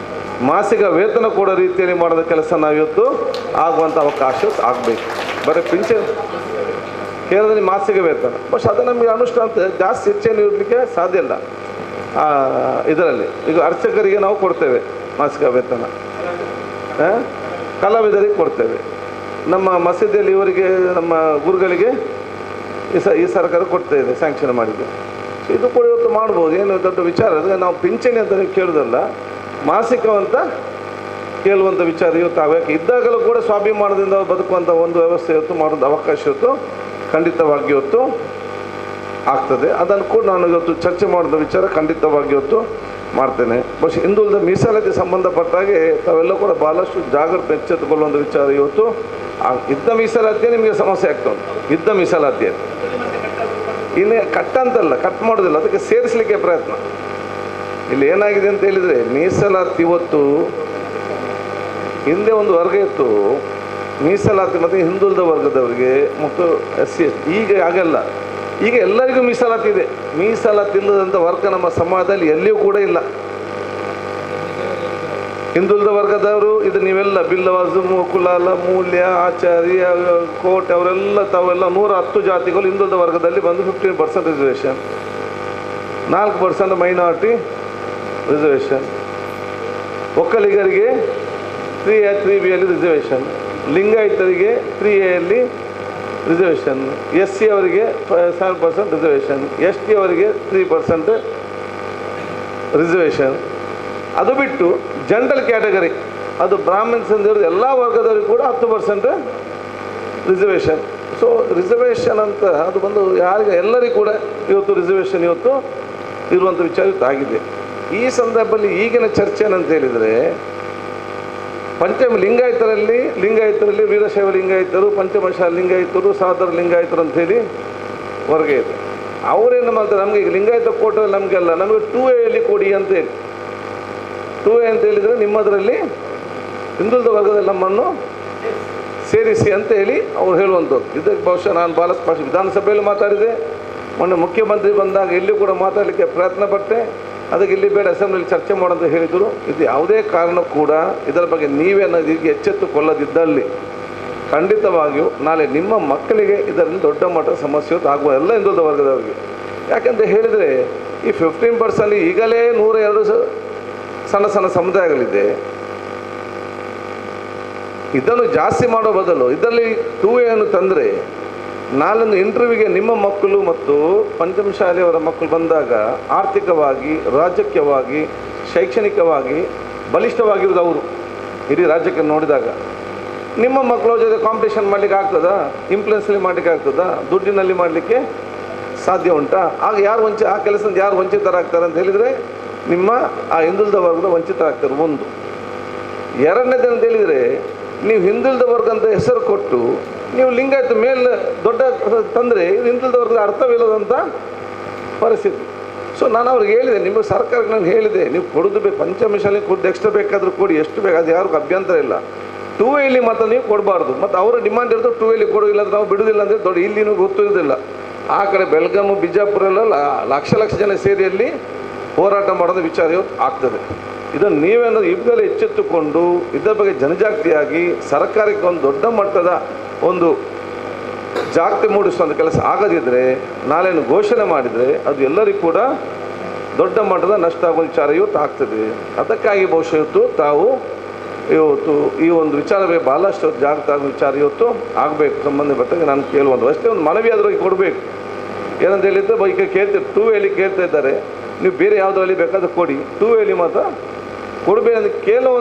ಮಾಸಿಕ ವೇತನ ಕೊಡೋ ರೀತಿಯಲ್ಲಿ ಮಾಡೋದ ಕೆಲಸ ನಾವಿವತ್ತು ಆಗುವಂಥ ಅವಕಾಶ ಆಗಬೇಕು. ಬರೀ ಪಿಂಚಣಿ ಕೇರಳದಲ್ಲಿ ಮಾಸಿಕ ವೇತನ ಬಹುಶಃ ಅದು ನಮಗೆ ಅನುಷ್ಠಾನ ಜಾಸ್ತಿ ಹೆಚ್ಚೇನು ಇರಲಿಕ್ಕೆ ಸಾಧ್ಯ ಇಲ್ಲ. ಇದರಲ್ಲಿ ಈಗ ಅರ್ಚಕರಿಗೆ ನಾವು ಕೊಡ್ತೇವೆ ಮಾಸಿಕ ವೇತನ, ಕಲಾವಿದರಿಗೆ ಕೊಡ್ತೇವೆ, ನಮ್ಮ ಮಸೀದಿಯಲ್ಲಿ ಇವರಿಗೆ ನಮ್ಮ ಗುರುಗಳಿಗೆ ಈ ಸರ್ಕಾರ ಕೊಡ್ತಾ ಇದೆ ಸ್ಯಾಂಕ್ಷನ್ ಮಾಡಿದೆ. ಸೊ ಇದು ಕೂಡ ಇವತ್ತು ಮಾಡ್ಬೋದು, ಏನು ದೊಡ್ಡ ವಿಚಾರ. ಅದಕ್ಕೆ ನಾವು ಪಿಂಚಣಿ ಅಂತ ನೀವು ಕೇಳೋದಲ್ಲ, ಮಾಸಿಕವಂತ ಕೇಳುವಂಥ ವಿಚಾರ ಇವತ್ತು ಆಗಬೇಕು. ಇದ್ದಾಗಲೂ ಕೂಡ ಸ್ವಾಭಿಮಾನದಿಂದ ಬದುಕುವಂಥ ಒಂದು ವ್ಯವಸ್ಥೆ ಇವತ್ತು ಮಾಡೋದು ಅವಕಾಶ ಇವತ್ತು ಖಂಡಿತವಾಗಿ ಇವತ್ತು ಆಗ್ತದೆ. ಅದನ್ನು ಕೂಡ ನಾನು ಇವತ್ತು ಚರ್ಚೆ ಮಾಡಿದ ವಿಚಾರ ಖಂಡಿತವಾಗಿ ಇವತ್ತು ಮಾಡ್ತೇನೆ. ಬಹುಶಃ ಹಿಂದುಳಿದ ಮೀಸಲಾತಿ ಸಂಬಂಧಪಟ್ಟಾಗೆ ತಾವೆಲ್ಲ ಕೂಡ ಭಾಳಷ್ಟು ಜಾಗೃತಿ ಎಚ್ಚೆತ್ತುಕೊಳ್ಳುವಂಥ ವಿಚಾರ ಇವತ್ತು ಇದ್ದ ಮೀಸಲಾತಿಯೇ ನಿಮಗೆ ಸಮಸ್ಯೆ ಆಗ್ತಾ ಉಂಟು. ಇದ್ದ ಮೀಸಲಾತಿಯೇ ಇನ್ನೇ ಕಟ್ಟಂತಲ್ಲ, ಕಟ್ ಮಾಡೋದಿಲ್ಲ, ಅದಕ್ಕೆ ಸೇರಿಸಲಿಕ್ಕೆ ಪ್ರಯತ್ನ. ಇಲ್ಲಿ ಏನಾಗಿದೆ ಅಂತ ಹೇಳಿದರೆ ಮೀಸಲಾತಿ ಇವತ್ತು ಹಿಂದೆ ಒಂದು ವರ್ಗ ಇತ್ತು ಮೀಸಲಾತಿ ಮತ್ತು ಹಿಂದುಳಿದ ವರ್ಗದವರಿಗೆ ಮತ್ತು SC ಈಗ ಆಗಲ್ಲ, ಈಗ ಎಲ್ಲರಿಗೂ ಮೀಸಲಾತಿ ಇದೆ. ಮೀಸಲಾತಿ ಇಲ್ಲದಂಥ ವರ್ಗ ನಮ್ಮ ಸಮಾಜದಲ್ಲಿ ಎಲ್ಲಿಯೂ ಕೂಡ ಇಲ್ಲ. ಹಿಂದುಳಿದ ವರ್ಗದವರು ಇದು ನೀವೆಲ್ಲ ಬಿಲ್ಲವಾಜು, ಕುಲಾಲ, ಮೂಲ್ಯ, ಆಚಾರ್ಯ, ಕೋಟೆ ಅವರೆಲ್ಲ ತಾವೆಲ್ಲ 110 ಜಾತಿಗಳು ಹಿಂದುಳಿದ ವರ್ಗದಲ್ಲಿ ಬಂದು 15% ರಿಸರ್ವೇಷನ್, 4% ಮೈನಾರಿಟಿ ರಿಸರ್ವೇಷನ್, ಒಕ್ಕಲಿಗರಿಗೆ 3A 3Bಯಲ್ಲಿ ರಿಸರ್ವೇಷನ್, ಲಿಂಗಾಯತರಿಗೆ 3Aಯಲ್ಲಿ ರಿಸರ್ವೇಷನ್, SC ಅವರಿಗೆ 7% ರಿಸರ್ವೇಷನ್, ST ಅವರಿಗೆ 3% ರಿಸರ್ವೇಷನ್. ಅದು ಬಿಟ್ಟು ಜನರಲ್ ಕ್ಯಾಟಗರಿ ಅದು ಬ್ರಾಹ್ಮಿನ್ಸ್ ಅಂದಿರೋದು ಎಲ್ಲ ವರ್ಗದವರಿಗೂ ಕೂಡ 10% ರಿಸರ್ವೇಷನ್. ಸೊ ರಿಸರ್ವೇಷನ್ ಅಂತ ಅದು ಬಂದು ಯಾರಿಗೆ ಎಲ್ಲರಿಗೂ ಕೂಡ ಇವತ್ತು ರಿಸರ್ವೇಷನ್ ಇವತ್ತು ಇರುವಂಥ ವಿಚಾರ ಇವತ್ತು ಆಗಿದೆ. ಈ ಸಂದರ್ಭದಲ್ಲಿ ಈಗಿನ ಚರ್ಚೆ ಏನಂತ ಹೇಳಿದರೆ ಲಿಂಗಾಯತರಲ್ಲಿ ವೀರಶೈವ ಲಿಂಗಾಯತರು, ಪಂಚಮಶಾಲ ಲಿಂಗಾಯತರು, ಸಾದರ ಲಿಂಗಾಯತರು ಅಂಥೇಳಿ ವರ್ಗ ಇದೆ. ಅವರೇನು ಮಾಡ್ತಾರೆ, ನಮಗೆ ಈಗ ಲಿಂಗಾಯತ ಕೋಟಲ್ಲಿ ನಮಗೆಲ್ಲ ನಮಗೆ 2Aಯಲ್ಲಿ ಕೊಡಿ ಅಂತೇಳಿ, 2A ಅಂತ ಹೇಳಿದರೆ ನಿಮ್ಮದರಲ್ಲಿ ಹಿಂದುಳಿದ ವರ್ಗದಲ್ಲಿ ನಮ್ಮನ್ನು ಸೇರಿಸಿ ಅಂತ ಹೇಳಿ ಅವ್ರು ಹೇಳುವಂಥದ್ದು. ಇದಕ್ಕೆ ಬಹುಶಃ ನಾನು ಭಾಳ ಸ್ಪಷ್ಟ ವಿಧಾನಸಭೆಯಲ್ಲಿ ಮಾತಾಡಿದೆ, ಮೊನ್ನೆ ಮುಖ್ಯಮಂತ್ರಿ ಬಂದಾಗ ಇಲ್ಲಿ ಕೂಡ ಮಾತಾಡಲಿಕ್ಕೆ ಪ್ರಯತ್ನ ಪಟ್ಟೆ, ಅದಕ್ಕೆ ಇಲ್ಲಿ ಬೇಡ ಅಸೆಂಬ್ಲಿಯಲ್ಲಿ ಚರ್ಚೆ ಮಾಡೋಂತ ಹೇಳಿದರು. ಇದು ಯಾವುದೇ ಕಾರಣ ಕೂಡ ಇದರ ಬಗ್ಗೆ ನೀವೇನಾದ್ರು ಈಗ ಎಚ್ಚೆತ್ತುಕೊಳ್ಳದಿದ್ದಲ್ಲಿ ಖಂಡಿತವಾಗಿಯೂ ನಾಳೆ ನಿಮ್ಮ ಮಕ್ಕಳಿಗೆ ಇದರಲ್ಲಿ ದೊಡ್ಡ ಮಟ್ಟದ ಸಮಸ್ಯೆ ಆಗುವ ಎಲ್ಲ ಹಿಂದುಳಿದ ವರ್ಗದವರಿಗೆ. ಯಾಕೆಂತ ಹೇಳಿದರೆ ಈ 15% ಈಗಲೇ 102 ಸಣ್ಣ ಸಮುದಾಯಗಳಿದೆ. ಇದನ್ನು ಜಾಸ್ತಿ ಮಾಡೋ ಬದಲು ಇದರಲ್ಲಿ 2A ಅನ್ನು ತಂದರೆ ನಾಳೊಂದು ಇಂಟರ್ವ್ಯೂಗೆ ನಿಮ್ಮ ಮಕ್ಕಳು ಮತ್ತು ಪಂಚಮ ಶಾಲೆಯವರ ಮಕ್ಕಳು ಬಂದಾಗ ಆರ್ಥಿಕವಾಗಿ, ರಾಜಕೀಯವಾಗಿ, ಶೈಕ್ಷಣಿಕವಾಗಿ ಬಲಿಷ್ಠವಾಗಿರೋದು ಅವರು ಇಡೀ ರಾಜ್ಯಕ್ಕೆ ನೋಡಿದಾಗ ನಿಮ್ಮ ಮಕ್ಕಳ ಜೊತೆ ಕಾಂಪಿಟೇಷನ್ ಮಾಡಲಿಕ್ಕೆ ಆಗ್ತದಾ? ಇನ್ಫ್ಲುಯೆನ್ಸಲ್ಲಿ ಮಾಡಲಿಕ್ಕೆ ಆಗ್ತದಾ? ದುಡ್ಡಿನಲ್ಲಿ ಮಾಡಲಿಕ್ಕೆ ಸಾಧ್ಯ ಉಂಟಾ? ಆಗ ಯಾರು ಆ ಕೆಲಸದಿಂದ ಯಾರು ವಂಚಿತರಾಗ್ತಾರೆ ಅಂತ ಹೇಳಿದರೆ ನಿಮ್ಮ ಆ ಹಿಂದುಳಿದ ವರ್ಗದ ವಂಚಿತರಾಗ್ತಾರೆ. ಒಂದು. ಎರಡನೇದಂತ ಹೇಳಿದರೆ ನೀವು ಹಿಂದುಳಿದ ವರ್ಗ ಅಂತ ಹೆಸರು ಕೊಟ್ಟು ನೀವು ಲಿಂಗಾಯತ ಮೇಲೆ ದೊಡ್ಡ ತಂದರೆ ಇದು ಹಿಂದುಳಿದ ವರ್ಗದ ಅರ್ಥವಿಲ್ಲದಂಥ ಪರಿಸ್ಥಿತಿ. ಸೊ ನಾನು ಅವ್ರಿಗೆ ಹೇಳಿದೆ, ನಿಮ್ಮ ಸರ್ಕಾರಕ್ಕೆ ನಾನು ಹೇಳಿದೆ, ನೀವು ಕೊಡೋದು ಬೇಕು, ಪಂಚಮ ಶಾಲೆ ಕೊಟ್ಟು ಎಕ್ಸ್ಟ್ರಾ ಬೇಕಾದರೂ ಕೊಡಿ, ಎಷ್ಟು ಬೇಕು ಅದು ಯಾರಿಗೂ ಅಭ್ಯಂತರ ಇಲ್ಲ. 2Aಲಿ ಮಾತ್ರ ನೀವು ಕೊಡಬಾರ್ದು. ಮತ್ತು ಅವರ ಡಿಮಾಂಡ್ ಇರೋದು 2Aಲಿ ಕೊಡು, ಇಲ್ಲಾಂದ್ರೆ ನಾವು ಬಿಡೋದಿಲ್ಲ ಅಂದರೆ ದೊಡ್ಡ ಇಲ್ಲಿನೂ ಗೊತ್ತಿರೋದಿಲ್ಲ. ಆ ಕಡೆ ಬೆಳಗಾಮು, ಬಿಜಾಪುರೆಲ್ಲ ಲಕ್ಷ ಜನ ಸೇರಿ ಅಲ್ಲಿ ಹೋರಾಟ ಮಾಡೋದು ವಿಚಾರ ಇವತ್ತು ಆಗ್ತದೆ. ಇದನ್ನು ನೀವೇನಾದ್ರು ಇಬ್ಬರಲ್ಲಿ ಎಚ್ಚೆತ್ತುಕೊಂಡು ಇದರ ಬಗ್ಗೆ ಜನಜಾಗೃತಿಯಾಗಿ ಸರ್ಕಾರಕ್ಕೆ ಒಂದು ದೊಡ್ಡ ಮಟ್ಟದ ಒಂದು ಜಾಗೃತಿ ಮೂಡಿಸುವಂಥ ಕೆಲಸ ಆಗದಿದ್ದರೆ ನಾಳೆಯನ್ನು ಘೋಷಣೆ ಮಾಡಿದರೆ ಅದು ಎಲ್ಲರಿಗೂ ಕೂಡ ದೊಡ್ಡ ಮಟ್ಟದ ನಷ್ಟ ಆಗೋ ವಿಚಾರ ಇವತ್ತು ಆಗ್ತದೆ. ಅದಕ್ಕಾಗಿ ಬಹುಶಃ ಇವತ್ತು ತಾವು ಈ ಒಂದು ವಿಚಾರವೇ ಭಾಳಷ್ಟು ಜಾಗೃತ ಆಗೋ ವಿಚಾರ ಇವತ್ತು ಆಗಬೇಕು. ಸಂಬಂಧಪಟ್ಟಾಗ ನಾನು ಕೇಳುವಂಥ ಅಷ್ಟೇ ಒಂದು ಮನವಿ ಆದ್ರೂ ಕೊಡಬೇಕು. ಏನಂತ ಹೇಳಿದ್ರೆ ಈಗ ಕೇಳ್ತಾರೆ 2Aಲಿ ಕೇಳ್ತಾ ಇದ್ದಾರೆ, ನೀವು ಬೇರೆ ಯಾವುದರಲ್ಲಿ ಬೇಕಾದ್ರೆ ಕೊಡಿ, 2Aಲಿ ಮಾತ್ರ ಕೊಡಬೇಕಂತ ಕೇಳೋ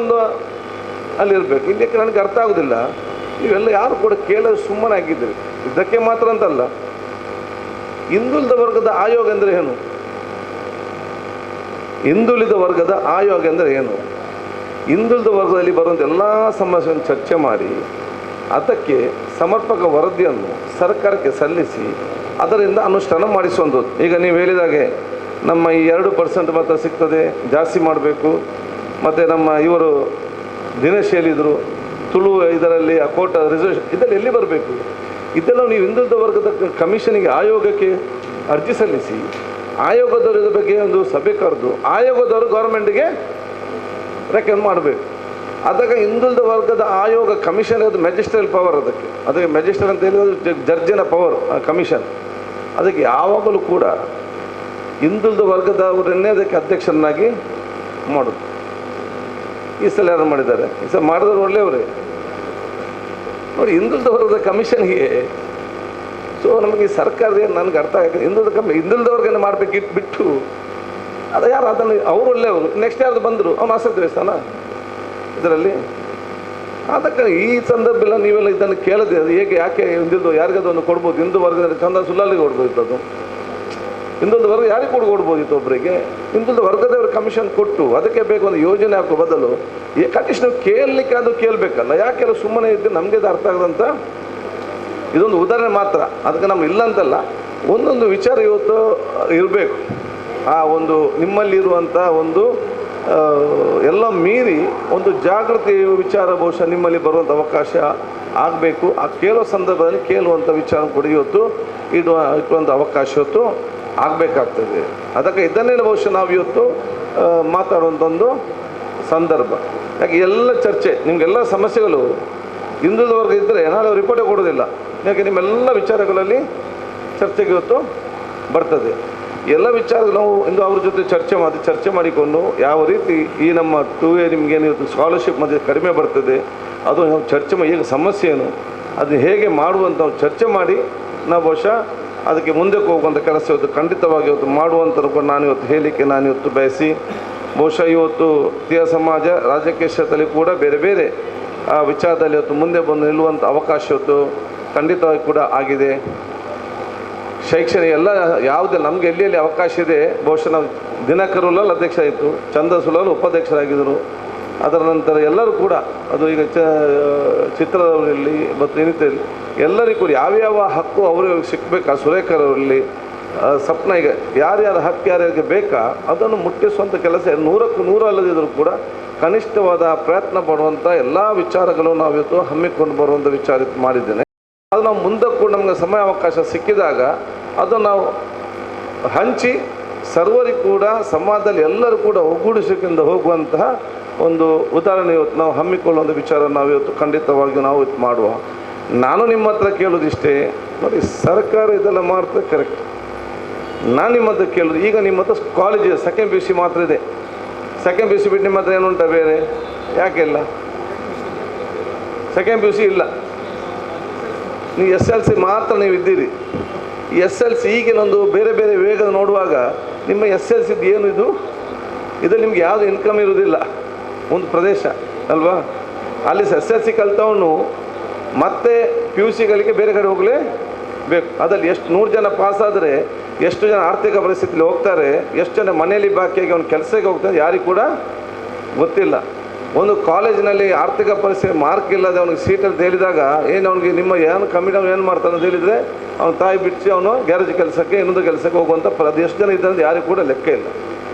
ಅಲ್ಲಿರಬೇಕು. ಇಲ್ಲಕ್ಕೆ ನನಗೆ ಅರ್ಥ ಆಗೋದಿಲ್ಲ. ನೀವೆಲ್ಲ ಯಾರು ಕೂಡ ಕೇಳೋದು ಸುಮ್ಮನಾಗಿದ್ದೀರಿ. ಇದಕ್ಕೆ ಮಾತ್ರ ಅಂತಲ್ಲ, ಹಿಂದುಳಿದ ವರ್ಗದ ಆಯೋಗ ಅಂದರೆ ಏನು? ಹಿಂದುಳಿದ ವರ್ಗದ ಆಯೋಗ ಅಂದರೆ ಏನು? ಹಿಂದುಳಿದ ವರ್ಗದಲ್ಲಿ ಬರುವಂಥ ಎಲ್ಲ ಸಮಸ್ಯೆಯನ್ನು ಚರ್ಚೆ ಮಾಡಿ ಅದಕ್ಕೆ ಸಮರ್ಪಕ ವರದಿಯನ್ನು ಸರ್ಕಾರಕ್ಕೆ ಸಲ್ಲಿಸಿ ಅದರಿಂದ ಅನುಷ್ಠಾನ ಮಾಡಿಸುವಂಥದ್ದು. ಈಗ ನೀವು ಹೇಳಿದಾಗೆ ನಮ್ಮ ಈ 2% ಮಾತ್ರ ಸಿಗ್ತದೆ, ಜಾಸ್ತಿ ಮಾಡಬೇಕು. ಮತ್ತು ನಮ್ಮ ಇವರು ದಿನೇಶ್ ಹೇಳಿದರು ತುಳು ಇದರಲ್ಲಿ ಕೋಟ ರಿಸರ್ವೇಷನ್ ಇದೆಲ್ಲ ಎಲ್ಲಿ ಬರಬೇಕು? ಇದೆಲ್ಲ ನೀವು ಹಿಂದುಳಿದ ವರ್ಗದ ಕಮಿಷನಿಗೆ ಆಯೋಗಕ್ಕೆ ಅರ್ಜಿ ಸಲ್ಲಿಸಿ ಆಯೋಗದವರ ಬಗ್ಗೆ ಒಂದು ಸಭೆ ಕರೆದು ಆಯೋಗದವರು ಗೌರ್ಮೆಂಟ್ಗೆ ರೆಕಮೆಂಡ್ ಮಾಡಬೇಕು. ಅದಕ್ಕೆ ಹಿಂದುಳಿದ ವರ್ಗದ ಆಯೋಗ ಕಮಿಷನ್ ಅದು ಮೆಜಿಸ್ಟ್ರೇಲ್ ಪವರ್. ಅದಕ್ಕೆ ಮೆಜಿಸ್ಟ್ರೇಟ್ ಅಂತ ಹೇಳಿದ್ರೆ ಜಡ್ಜಿನ ಪವರ್ ಕಮಿಷನ್. ಅದಕ್ಕೆ ಯಾವಾಗಲೂ ಕೂಡ ಹಿಂದುಳಿದ ವರ್ಗದವರನ್ನೇ ಅದಕ್ಕೆ ಅಧ್ಯಕ್ಷರನ್ನಾಗಿ ಮಾಡೋದು. ಈ ಸಲ ಯಾರು ಮಾಡಿದ್ದಾರೆ? ಈ ಸಲ ಮಾಡಿದವರು ಒಳ್ಳೆಯವರೇ ನೋಡಿ. ಹಿಂದುಳಿದ ವರ್ಗದ ಕಮಿಷನ್ಗೆ ಸೊ ನಮಗೆ ಸರ್ಕಾರದ ನನಗೆ ಅರ್ಥ ಆಗಿದೆ. ಹಿಂದುಳಿದವ್ರಿಗೇನು ಮಾಡಬೇಕಿಟ್ಟು ಬಿಟ್ಟು ಅದು ಯಾರು ಅದನ್ನು ಅವರು ಒಳ್ಳೆಯವರು, ನೆಕ್ಸ್ಟ್ ಯಾರ್ದು ಬಂದರು ಅವನು ಆಸಕ್ತಿ ವಹಿಸ್ತಾನ ಇದರಲ್ಲಿ. ಅದಕ್ಕೆ ಈ ಸಂದರ್ಭದಲ್ಲಿ ನೀವೆಲ್ಲ ಇದನ್ನು ಕೇಳದೆ ಅದು ಹೇಗೆ ಯಾಕೆ ಹಿಂದುಳಿದ ಯಾರಿಗದೊಂದು ಕೊಡ್ಬೋದು? ಹಿಂದೂ ವರ್ಗದಲ್ಲಿ ಚಂದ ಸುಳ್ಳಾಲಿಗೆ ಕೊಡ್ಬೋದಿತ್ತು. ಅದು ಹಿಂದುಳಿದ ವರ್ಗ ಯಾರಿಗೆ ಕೊಡ್ಬೋದಿತ್ತು? ಒಬ್ಬರಿಗೆ ಹಿಂದುಳಿದ ವರ್ಗದವ್ರ ಕಮಿಷನ್ ಕೊಟ್ಟು ಅದಕ್ಕೆ ಬೇಕು ಒಂದು ಯೋಜನೆ ಹಾಕೋ ಬದಲು ಕನಿಷ್ಠ ನೀವು ಕೇಳಲಿಕ್ಕೆ ಅದು ಕೇಳಬೇಕಲ್ಲ. ಯಾಕೆಲ್ಲ ಸುಮ್ಮನೆ ಇದ್ದು ನಮಗೆ ಅದು ಅರ್ಥ ಆಗದಂತ ಇದೊಂದು ಉದಾಹರಣೆ ಮಾತ್ರ. ಅದಕ್ಕೆ ನಮ್ಮ ಇಲ್ಲ ಅಂತಲ್ಲ, ಒಂದೊಂದು ವಿಚಾರ ಇವತ್ತು ಇರಬೇಕು. ಆ ಒಂದು ನಿಮ್ಮಲ್ಲಿರುವಂಥ ಒಂದು ಎಲ್ಲ ಮೀರಿ ಒಂದು ಜಾಗೃತಿ ವಿಚಾರ ಬಹುಶಃ ನಿಮ್ಮಲ್ಲಿ ಬರುವಂಥ ಅವಕಾಶ ಆಗಬೇಕು. ಆ ಕೇಳೋ ಸಂದರ್ಭದಲ್ಲಿ ಕೇಳುವಂಥ ವಿಚಾರ ಕೂಡ ಇವತ್ತು ಇಟ್ಟುವಂಥ ಅವಕಾಶ ಇವತ್ತು ಆಗಬೇಕಾಗ್ತದೆ. ಅದಕ್ಕೆ ಇದನ್ನೆಲ್ಲ ಬಹುಶಃ ನಾವು ಇವತ್ತು ಮಾತಾಡುವಂಥ ಒಂದು ಸಂದರ್ಭ. ಯಾಕೆ ಎಲ್ಲ ಚರ್ಚೆ ನಿಮಗೆಲ್ಲ ಸಮಸ್ಯೆಗಳು ಹಿಂದುಳಿದ ವರ್ಗ ಇದ್ದರೆ ನಾಳೆ ರಿಪೋರ್ಟೇ ಕೊಡೋದಿಲ್ಲ. ಯಾಕೆ ನಿಮ್ಮೆಲ್ಲ ವಿಚಾರಗಳಲ್ಲಿ ಚರ್ಚೆಗೆ ಇವತ್ತು ಬರ್ತದೆ. ಎಲ್ಲ ವಿಚಾರಗಳು ನಾವು ಇಂದು ಅವ್ರ ಜೊತೆ ಚರ್ಚೆ ಮಾಡಿಕೊಂಡು ಯಾವ ರೀತಿ ಈ ನಮ್ಮ 2A ನಿಮಗೇನು ಇವತ್ತು ಸ್ಕಾಲರ್ಶಿಪ್ ಮಧ್ಯೆ ಕಡಿಮೆ ಬರ್ತದೆ ಅದು ನಾವು ಚರ್ಚೆ ಈಗ ಸಮಸ್ಯೆ ಏನು ಅದು ಹೇಗೆ ಮಾಡುವಂಥ ಚರ್ಚೆ ಮಾಡಿ ನಾವು ಬಹುಶಃ ಅದಕ್ಕೆ ಮುಂದಕ್ಕೆ ಹೋಗುವಂಥ ಕೆಲಸ ಇವತ್ತು ಖಂಡಿತವಾಗಿ ಇವತ್ತು ಮಾಡುವಂಥದ್ದು ಕೂಡ ನಾನು ಇವತ್ತು ಬಯಸಿ ಬಹುಶಃ ಇವತ್ತು ತೀಯ ಸಮಾಜ ರಾಜಕೀಯ ಕ್ಷೇತ್ರದಲ್ಲಿ ಕೂಡ ಬೇರೆ ಬೇರೆ ವಿಚಾರದಲ್ಲಿ ಇವತ್ತು ಮುಂದೆ ಬಂದು ನಿಲ್ಲುವಂಥ ಅವಕಾಶ ಇವತ್ತು ಖಂಡಿತವಾಗಿ ಕೂಡ ಆಗಿದೆ. ಶೈಕ್ಷಣಿಕ ಎಲ್ಲ ಯಾವುದೇ ನಮಗೆ ಎಲ್ಲಿ ಅವಕಾಶ ಇದೆ ಬಹುಶಃ ನಾವು ದಿನಕರುಲಲ್ಲಿ ಅಧ್ಯಕ್ಷ ಆಯಿತು, ಚಂದ್ರಸುಲಲ್ಲಿ ಉಪಾಧ್ಯಕ್ಷರಾಗಿದ್ದರು. ಅದರ ನಂತರ ಎಲ್ಲರೂ ಕೂಡ ಅದು ಈಗ ಚಿತ್ರದವರಲ್ಲಿ ಮತ್ತು ಇನ್ನಿತರಲ್ಲಿ ಎಲ್ಲರಿಗೂ ಕೂಡ ಯಾವ್ಯಾವ ಹಕ್ಕು ಅವರಿಗೆ ಸಿಕ್ಕಬೇಕಾ, ಸುರೇಖರವರಲ್ಲಿ ಸಪ್ನ ಈಗ ಯಾರ್ಯಾರ ಹಕ್ಕು ಯಾರ್ಯಾರಿಗೆ ಬೇಕಾ ಅದನ್ನು ಮುಟ್ಟಿಸುವಂಥ ಕೆಲಸ 100ಕ್ಕೂ 100 ಅಲ್ಲದಿದ್ದರೂ ಕೂಡ ಕನಿಷ್ಠವಾದ ಪ್ರಯತ್ನ ಪಡುವಂಥ ಎಲ್ಲ ವಿಚಾರಗಳು ನಾವು ಇವತ್ತು ಹಮ್ಮಿಕೊಂಡು ಬರುವಂಥ ವಿಚಾರ ಮಾಡಿದ್ದೇನೆ. ಅದು ನಾವು ಮುಂದಕ್ಕೂ ನಮಗೆ ಸಮಯ ಅವಕಾಶ ಸಿಕ್ಕಿದಾಗ ಅದು ನಾವು ಹಂಚಿ ಸರ್ವರಿಗೂ ಕೂಡ ಸಮಾಜದಲ್ಲಿ ಎಲ್ಲರೂ ಕೂಡ ಒಗ್ಗೂಡಿಸಿಕೊಂಡು ಹೋಗುವಂತಹ ಒಂದು ಉದಾಹರಣೆ ಇವತ್ತು ನಾವು ಹಮ್ಮಿಕೊಳ್ಳುವಂಥ ವಿಚಾರ ನಾವು ಇವತ್ತು ಖಂಡಿತವಾಗಿ ನಾವು ಇವತ್ತು ಮಾಡುವ. ನಾನು ನಿಮ್ಮ ಹತ್ರ ಕೇಳೋದಿಷ್ಟೇ ನೋಡಿ, ಸರ್ಕಾರ ಇದೆಲ್ಲ ಮಾಡ್ತದೆ ಕರೆಕ್ಟ್. ನಾನು ನಿಮ್ಮ ಹತ್ರ ಕೇಳೋದು ಈಗ ನಿಮ್ಮ ಹತ್ರ ಕಾಲೇಜ್ ಇದೆ, ಸೆಕೆಂಡ್ PUC ಮಾತ್ರ ಇದೆ. ಸೆಕೆಂಡ್ PUC ಬಿಟ್ಟು ನಿಮ್ಮ ಹತ್ರ ಏನುಂಟ ಬೇರೆ ಯಾಕೆಲ್ಲ? ಸೆಕೆಂಡ್ ಪಿ ಯು ಸಿ ಇಲ್ಲ, ನೀವು SLC ಮಾತ್ರ ನೀವು ಇದ್ದೀರಿ. ಈ SLC ಈಗಿನೊಂದು ಬೇರೆ ಬೇರೆ ವೇಗದ ನೋಡುವಾಗ ನಿಮ್ಮ SLCದು ಏನು ಇದು ನಿಮ್ಗೆ ಯಾವುದು ಇನ್ಕಮ್ ಇರೋದಿಲ್ಲ, ಒಂದು ಪ್ರದೇಶ ಅಲ್ವಾ. ಅಲ್ಲಿ SLC ಕಲ್ತವನು ಮತ್ತೆ PUC ಗಳಿಗೆ ಬೇರೆ ಕಡೆ ಹೋಗಲೇಬೇಕು. ಅದರಲ್ಲಿ ಎಷ್ಟು 100 ಜನ ಪಾಸಾದರೆ ಎಷ್ಟು ಜನ ಆರ್ಥಿಕ ಪರಿಸ್ಥಿತಿಯಲ್ಲಿ ಹೋಗ್ತಾರೆ, ಎಷ್ಟು ಜನ ಮನೆಯಲ್ಲಿ ಬಾಕಿಯಾಗಿ ಅವ್ನು ಕೆಲಸಕ್ಕೆ ಹೋಗ್ತಾರೆ ಯಾರಿಗೂ ಕೂಡ ಗೊತ್ತಿಲ್ಲ. ಒಂದು ಕಾಲೇಜಿನಲ್ಲಿ ಆರ್ಥಿಕ ಪರಿಸ್ಥಿತಿ ಮಾರ್ಕ್ ಇಲ್ಲದೆ ಅವನಿಗೆ ಸೀಟಲ್ಲಿ ತೇಲಿದಾಗ ಏನು ಅವನಿಗೆ ನಿಮ್ಮ ಏನು ಕಮ್ಮಿ ಏನು ಮಾಡ್ತಾನೆ ಅಂತ ಹೇಳಿದರೆ ಅವನ ತಾಯಿ ಬಿಡಿಸಿ ಅವನು ಗ್ಯಾರೇಜ್ ಕೆಲಸಕ್ಕೆ ಇನ್ನೊಂದು ಕೆಲಸಕ್ಕೆ ಹೋಗುವಂಥ ಅದು ಎಷ್ಟು ಜನ ಇದ್ದಾರೆ ಯಾರಿಗೂ ಕೂಡ ಲೆಕ್ಕ ಇಲ್ಲ.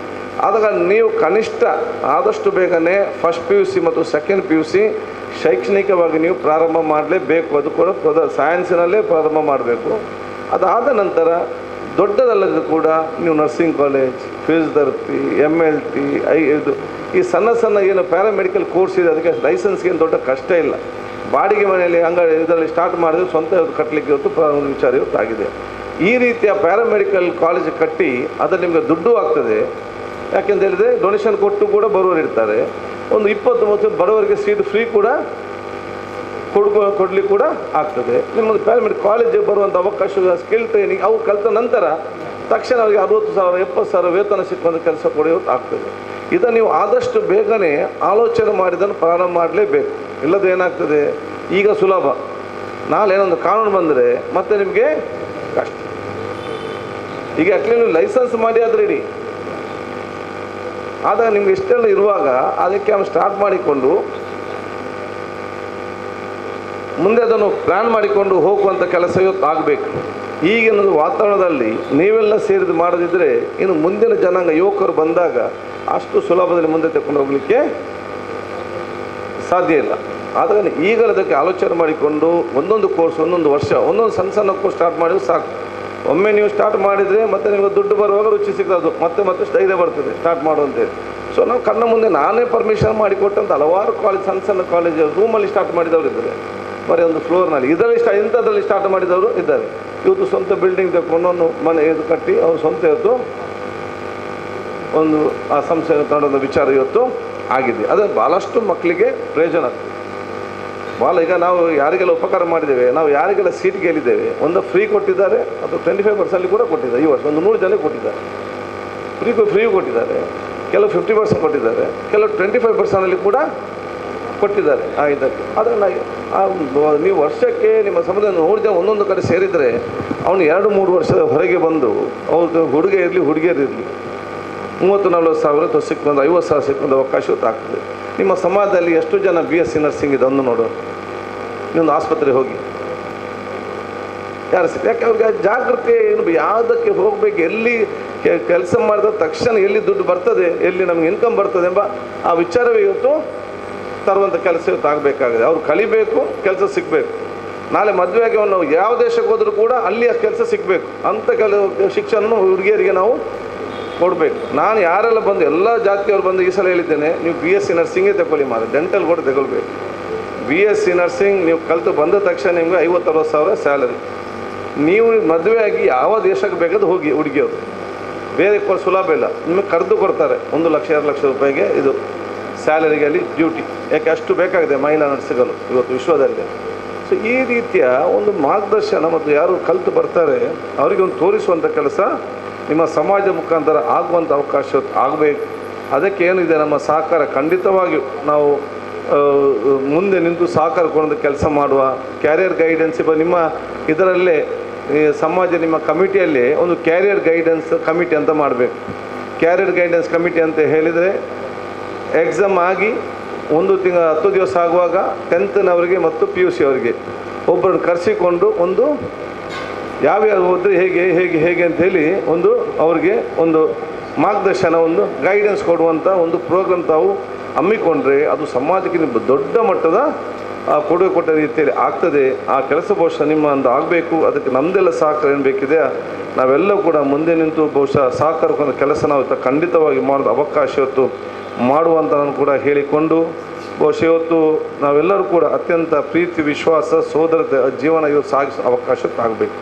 ಆದಾಗ ನೀವು ಕನಿಷ್ಠ ಆದಷ್ಟು ಬೇಗನೆ ಫಸ್ಟ್ PUC ಮತ್ತು ಸೆಕೆಂಡ್ PUC ಶೈಕ್ಷಣಿಕವಾಗಿ ನೀವು ಪ್ರಾರಂಭ ಮಾಡಲೇಬೇಕು. ಅದು ಕೂಡ ಸೈನ್ಸಿನಲ್ಲೇ ಪ್ರಾರಂಭ ಮಾಡಬೇಕು. ಅದಾದ ನಂತರ ದೊಡ್ಡದಲ್ಲದ ಕೂಡ ನೀವು ನರ್ಸಿಂಗ್ ಕಾಲೇಜ್, ಫಿಸಿಯೋಥೆರಪಿ, MLT ಇದು ಈ ಸಣ್ಣ ಸಣ್ಣ ಏನು ಪ್ಯಾರಾಮೆಡಿಕಲ್ ಕೋರ್ಸ್ ಇದೆ ಅದಕ್ಕೆ ಲೈಸೆನ್ಸ್ಗೆ ಏನು ದೊಡ್ಡ ಕಷ್ಟ ಇಲ್ಲ. ಬಾಡಿಗೆ ಮನೆಯಲ್ಲಿ ಅಂಗಡಿ ಇದರಲ್ಲಿ ಸ್ಟಾರ್ಟ್ ಮಾಡಿದ್ರೆ ಸ್ವಂತ ಕಟ್ಟಲಿಕ್ಕೆ ಇವತ್ತು ಒಂದು ವಿಚಾರ ಇವತ್ತು ಆಗಿದೆ. ಈ ರೀತಿಯ ಪ್ಯಾರಾಮೆಡಿಕಲ್ ಕಾಲೇಜ್ ಕಟ್ಟಿ ಅದರಲ್ಲಿ ನಿಮಗೆ ದುಡ್ಡು ಆಗ್ತದೆ. ಯಾಕೆಂತ ಹೇಳಿದರೆ ಡೊನೇಷನ್ ಕೊಟ್ಟು ಕೂಡ ಬರುವವರು ಇರ್ತಾರೆ. ಒಂದು 20-30 ಬಡವರಿಗೆ ಸೀಟ್ ಫ್ರೀ ಕೂಡ ಕೊಡಲಿಕ್ಕೆ ಕೂಡ ಆಗ್ತದೆ. ನಿಮ್ಮದು ಪ್ಯಾರಾಮೆಡಿಕಲ್ ಕಾಲೇಜಿಗೆ ಬರುವಂಥ ಅವಕಾಶ, ಸ್ಕಿಲ್ ಟ್ರೈನಿಂಗ್ ಅವು ಕಲಿತ ನಂತರ ತಕ್ಷಣ ಅವರಿಗೆ 60,000 70,000 ವೇತನ ಸಿಕ್ಕುವಂಥ ಕೆಲಸ ಕೊಡೋದು ಆಗ್ತದೆ. ಇದನ್ನು ನೀವು ಆದಷ್ಟು ಬೇಗನೆ ಆಲೋಚನೆ ಮಾಡಿದ್ದನ್ನು ಪ್ರಾರಂಭ ಮಾಡಲೇಬೇಕು. ಇಲ್ಲದೆ ಏನಾಗ್ತದೆ, ಈಗ ಸುಲಭ, ನಾಳೆ ಏನೊಂದು ಕಾನೂನು ಬಂದರೆ ಮತ್ತೆ ನಿಮಗೆ ಕಷ್ಟ. ಈಗ ಅಟ್ಲೀಸ್ಟ್ ನೀವು ಲೈಸೆನ್ಸ್ ಮಾಡಿ ಅದು ರೆಡಿ ಆದಾಗ ನಿಮ್ಗೆ ಇಷ್ಟೆಲ್ಲ ಇರುವಾಗ ಅದಕ್ಕೆ ಅವನು ಸ್ಟಾರ್ಟ್ ಮಾಡಿಕೊಂಡು ಮುಂದೆ ಅದನ್ನು ಪ್ಲ್ಯಾನ್ ಮಾಡಿಕೊಂಡು ಹೋಗುವಂಥ ಕೆಲಸ ಇವತ್ತು ಆಗಬೇಕು. ಈಗಿನ ವಾತಾವರಣದಲ್ಲಿ ನೀವೆಲ್ಲ ಸೇರಿದು ಮಾಡದಿದ್ದರೆ ಇನ್ನು ಮುಂದಿನ ಜನಾಂಗ ಯುವಕರು ಬಂದಾಗ ಅಷ್ಟು ಸುಲಭದಲ್ಲಿ ಮುಂದೆ ತಗೊಂಡು ಹೋಗಲಿಕ್ಕೆ ಸಾಧ್ಯ ಇಲ್ಲ. ಆದರೆ ಈಗಲೇ ಅದಕ್ಕೆ ಆಲೋಚನೆ ಮಾಡಿಕೊಂಡು ಒಂದೊಂದು ಕೋರ್ಸ್ ಒಂದೊಂದು ವರ್ಷ ಒಂದೊಂದು ಸಣ್ಣ ಸಣ್ಣ ಕೋರ್ಸ್ ಸ್ಟಾರ್ಟ್ ಮಾಡಿದ್ರೆ ಸಾಕು. ಒಮ್ಮೆ ನೀವು ಸ್ಟಾರ್ಟ್ ಮಾಡಿದರೆ ಮತ್ತೆ ನಿಮಗೆ ದುಡ್ಡು ಬರುವಾಗ ರುಚಿ ಸಿಗ್ತದೆ, ಮತ್ತೆ ಧೈರ್ಯ ಬರ್ತದೆ ಸ್ಟಾರ್ಟ್ ಮಾಡುವಂಥದ್ದು. ಸೊ ನಾವು ಕಣ್ಣ ಮುಂದೆ ನಾನೇ ಪರ್ಮಿಷನ್ ಮಾಡಿಕೊಟ್ಟಂಥ ಹಲವಾರು ಕಾಲೇಜ್ ಸಣ್ಣ ಸಣ್ಣ ಕಾಲೇಜ್ ರೂಮಲ್ಲಿ ಸ್ಟಾರ್ಟ್ ಮಾಡಿದವರು ಇದ್ದಾರೆ, ಬರೀ ಒಂದು ಫ್ಲೋರ್ನಲ್ಲಿ ಇದರಲ್ಲಿ ಇಂಥದ್ರಲ್ಲಿ ಸ್ಟಾರ್ಟ್ ಮಾಡಿದವರು ಇದ್ದಾರೆ. ಇವತ್ತು ಸ್ವಂತ ಬಿಲ್ಡಿಂಗ್ ತಗೊಂಡು ಒಂದು ಮನೆ ಇದು ಕಟ್ಟಿ ಅವರು ಸ್ವಂತ ಇವತ್ತು ಒಂದು ಆ ಸಂಸ್ಥೆ ತಗೊಂಡ ವಿಚಾರ ಇವತ್ತು ಆಗಿದೆ. ಅದು ಭಾಳಷ್ಟು ಮಕ್ಕಳಿಗೆ ಪ್ರಯೋಜನ ಆಗ್ತದೆ. ಭಾಳ ಈಗ ನಾವು ಯಾರಿಗೆಲ್ಲ ಉಪಕಾರ ಮಾಡಿದ್ದೇವೆ, ನಾವು ಯಾರಿಗೆಲ್ಲ ಸೀಟ್ ಗೆಲ್ಲಿದ್ದೇವೆ, ಒಂದು ಫ್ರೀ ಕೊಟ್ಟಿದ್ದಾರೆ ಅಥವಾ 25% ಕೂಡ ಕೊಟ್ಟಿದ್ದಾರೆ. ಈ ವರ್ಷ ಒಂದು 100 ಜನಕ್ಕೆ ಕೊಟ್ಟಿದ್ದಾರೆ, ಫ್ರೀ ಕೊಟ್ಟಿದ್ದಾರೆ. ಕೆಲವು 50% ಕೊಟ್ಟಿದ್ದಾರೆ, ಕೆಲವು 25% ಕೂಡ ಕೊಟ್ಟಿದ್ದಾರೆ. ಇದಕ್ಕೆ ಅದನ್ನು ನೀವು ವರ್ಷಕ್ಕೆ ನಿಮ್ಮ ಸಮುದಾಯ 100 ಜನ ಒಂದೊಂದು ಕಡೆ ಸೇರಿದರೆ ಅವನು 2-3 ವರ್ಷದ ಹೊರಗೆ ಬಂದು ಅವ್ರದ್ದು ಹುಡುಗ ಇರಲಿ ಹುಡುಗಿಯರಿರಲಿ 30-40 ಸಾವಿರ ಸಿಕ್ಕೊಂಡು 50 ಸಾವಿರ ಸಿಕ್ಕೊಂಡು ಅವಕಾಶ ಆಗ್ತದೆ. ನಿಮ್ಮ ಸಮಾಜದಲ್ಲಿ ಎಷ್ಟು ಜನ BSc ನರ್ಸಿಂಗ್ ಇದೆ ಒಂದು ನೋಡೋರು. ಇನ್ನೊಂದು ಆಸ್ಪತ್ರೆಗೆ ಹೋಗಿ ಯಾರು ಸಿಗ್ತಾರೆ, ಯಾಕೆ ಅವ್ರಿಗೆ ಜಾಗೃತಿ ಏನು ಯಾವುದಕ್ಕೆ ಹೋಗಬೇಕು, ಎಲ್ಲಿ ಕೆಲಸ ಮಾಡಿದ ತಕ್ಷಣ ಎಲ್ಲಿ ದುಡ್ಡು ಬರ್ತದೆ, ಎಲ್ಲಿ ನಮ್ಗೆ ಇನ್ಕಮ್ ಬರ್ತದೆ ಎಂಬ ಆ ವಿಚಾರವೇ ಇವತ್ತು ತರುವಂಥ ಕೆಲಸ ಇವತ್ತು ಆಗಬೇಕಾಗಿದೆ. ಅವ್ರು ಕಲಿಬೇಕು, ಕೆಲಸ ಸಿಗಬೇಕು. ನಾಳೆ ಮದುವೆಗೆ ನಾವು ಯಾವ ದೇಶಕ್ಕೆ ಹೋದರೂ ಕೂಡ ಅಲ್ಲಿ ಆ ಕೆಲಸ ಸಿಗಬೇಕು ಅಂಥ ಕೆಲವು ಶಿಕ್ಷಣ ಹುಡುಗಿಯರಿಗೆ ನಾವು ಕೊಡಬೇಕು. ನಾನು ಯಾರೆಲ್ಲ ಬಂದು ಎಲ್ಲ ಜಾತಿಯವರು ಬಂದು ಈ ಸಲ ಹೇಳಿದ್ದೇನೆ, ನೀವು BSc ನರ್ಸಿಂಗೇ ತಗೊಳ್ಳಿ, ಡೆಂಟಲ್ ಕೂಡ ತಗೊಳ್ಬೇಕು. BSc ನರ್ಸಿಂಗ್ ನೀವು ಕಲಿತು ಬಂದ ತಕ್ಷಣ ನಿಮಗೆ 50-60 ಸಾವಿರ ಸ್ಯಾಲರಿ. ನೀವು ಮದುವೆಯಾಗಿ ಯಾವ ದೇಶಕ್ಕೆ ಬೇಕಾದ್ರೂ ಹೋಗಿ ಹುಡುಗಿಯವರು, ಬೇರೆ ಸುಲಭ ಇಲ್ಲ, ನಿಮಗೆ ಕರೆದು ಕೊಡ್ತಾರೆ 1 ಲಕ್ಷ 2 ಲಕ್ಷ ರೂಪಾಯಿಗೆ ಇದು ಸ್ಯಾಲರಿಗೆ ಅಲ್ಲಿ ಡ್ಯೂಟಿ. ಯಾಕೆ ಅಷ್ಟು ಬೇಕಾಗಿದೆ ಮಹಿಳಾ ನರ್ಸ್ಗಳು ಇವತ್ತು ವಿಶ್ವದಲ್ಲಿ. ಸೊ ಈ ರೀತಿಯ ಒಂದು ಮಾರ್ಗದರ್ಶನ ಮತ್ತು ಯಾರು ಕಲಿತು ಬರ್ತಾರೆ ಅವರಿಗೆ ಒಂದು ತೋರಿಸುವಂಥ ಕೆಲಸ ನಿಮ್ಮ ಸಮಾಜ ಮುಖಾಂತರ ಆಗುವಂಥ ಅವಕಾಶ ಆಗಬೇಕು. ಅದಕ್ಕೆ ಏನಿದೆ ನಮ್ಮ ಸಹಕಾರ ಖಂಡಿತವಾಗಿಯೂ ನಾವು ಮುಂದೆ ನಿಂತು ಸಹಕಾರ ಕೊಡೋದು ಕೆಲಸ ಮಾಡುವ. ಕ್ಯಾರಿಯರ್ ಗೈಡೆನ್ಸ್ ನಿಮ್ಮ ಇದರಲ್ಲೇ ಸಮಾಜ ನಿಮ್ಮ ಕಮಿಟಿಯಲ್ಲಿ ಒಂದು ಕ್ಯಾರಿಯರ್ ಗೈಡೆನ್ಸ್ ಕಮಿಟಿ ಅಂತ ಮಾಡಬೇಕು. ಕ್ಯಾರಿಯರ್ ಗೈಡೆನ್ಸ್ ಕಮಿಟಿ ಅಂತ ಹೇಳಿದರೆ ಎಕ್ಸಾಮ್ ಆಗಿ 10 ದಿವಸ ಆಗುವಾಗ 10th ಮತ್ತು PUC ಅವರಿಗೆ ಒಬ್ಬರನ್ನು ಕರೆಸಿಕೊಂಡು ಒಂದು ಯಾವ್ಯಾವ ಹೋದರೆ ಹೇಗೆ ಅಂತ ಹೇಳಿ ಒಂದು ಅವ್ರಿಗೆ ಒಂದು ಮಾರ್ಗದರ್ಶನ ಒಂದು ಗೈಡೆನ್ಸ್ ಕೊಡುವಂಥ ಒಂದು ಪ್ರೋಗ್ರಾಮ್ ತಾವು ಹಮ್ಮಿಕೊಂಡ್ರೆ ಅದು ಸಮಾಜಕ್ಕೆ ನಿಮ್ಮ ದೊಡ್ಡ ಮಟ್ಟದ ಕೊಡುಗೆ ಕೊಟ್ಟ ರೀತಿಯಲ್ಲಿ ಆಗ್ತದೆ. ಆ ಕೆಲಸ ಬಹುಶಃ ನಿಮ್ಮ ಒಂದು ಆಗಬೇಕು. ಅದಕ್ಕೆ ನಮ್ಮದೆಲ್ಲ ಸಹಕಾರ ಏನು ಬೇಕಿದೆ ನಾವೆಲ್ಲವೂ ಕೂಡ ಮುಂದೆ ನಿಂತು ಬಹುಶಃ ಸಹಕಾರಕ್ಕೊಂದು ಕೆಲಸ ನಾವು ಖಂಡಿತವಾಗಿ ಮಾಡೋದು ಅವಕಾಶ ಇವತ್ತು ಮಾಡುವಂತ ನಾನು ಕೂಡ ಹೇಳಿಕೊಂಡು ಬಹುಶಃ ಇವತ್ತು ನಾವೆಲ್ಲರೂ ಕೂಡ ಅತ್ಯಂತ ಪ್ರೀತಿ ವಿಶ್ವಾಸ ಸೋದರತೆ ಜೀವನ ಇವತ್ತು ಸಾಗಿಸೋ ಅವಕಾಶ ಆಗಬೇಕು.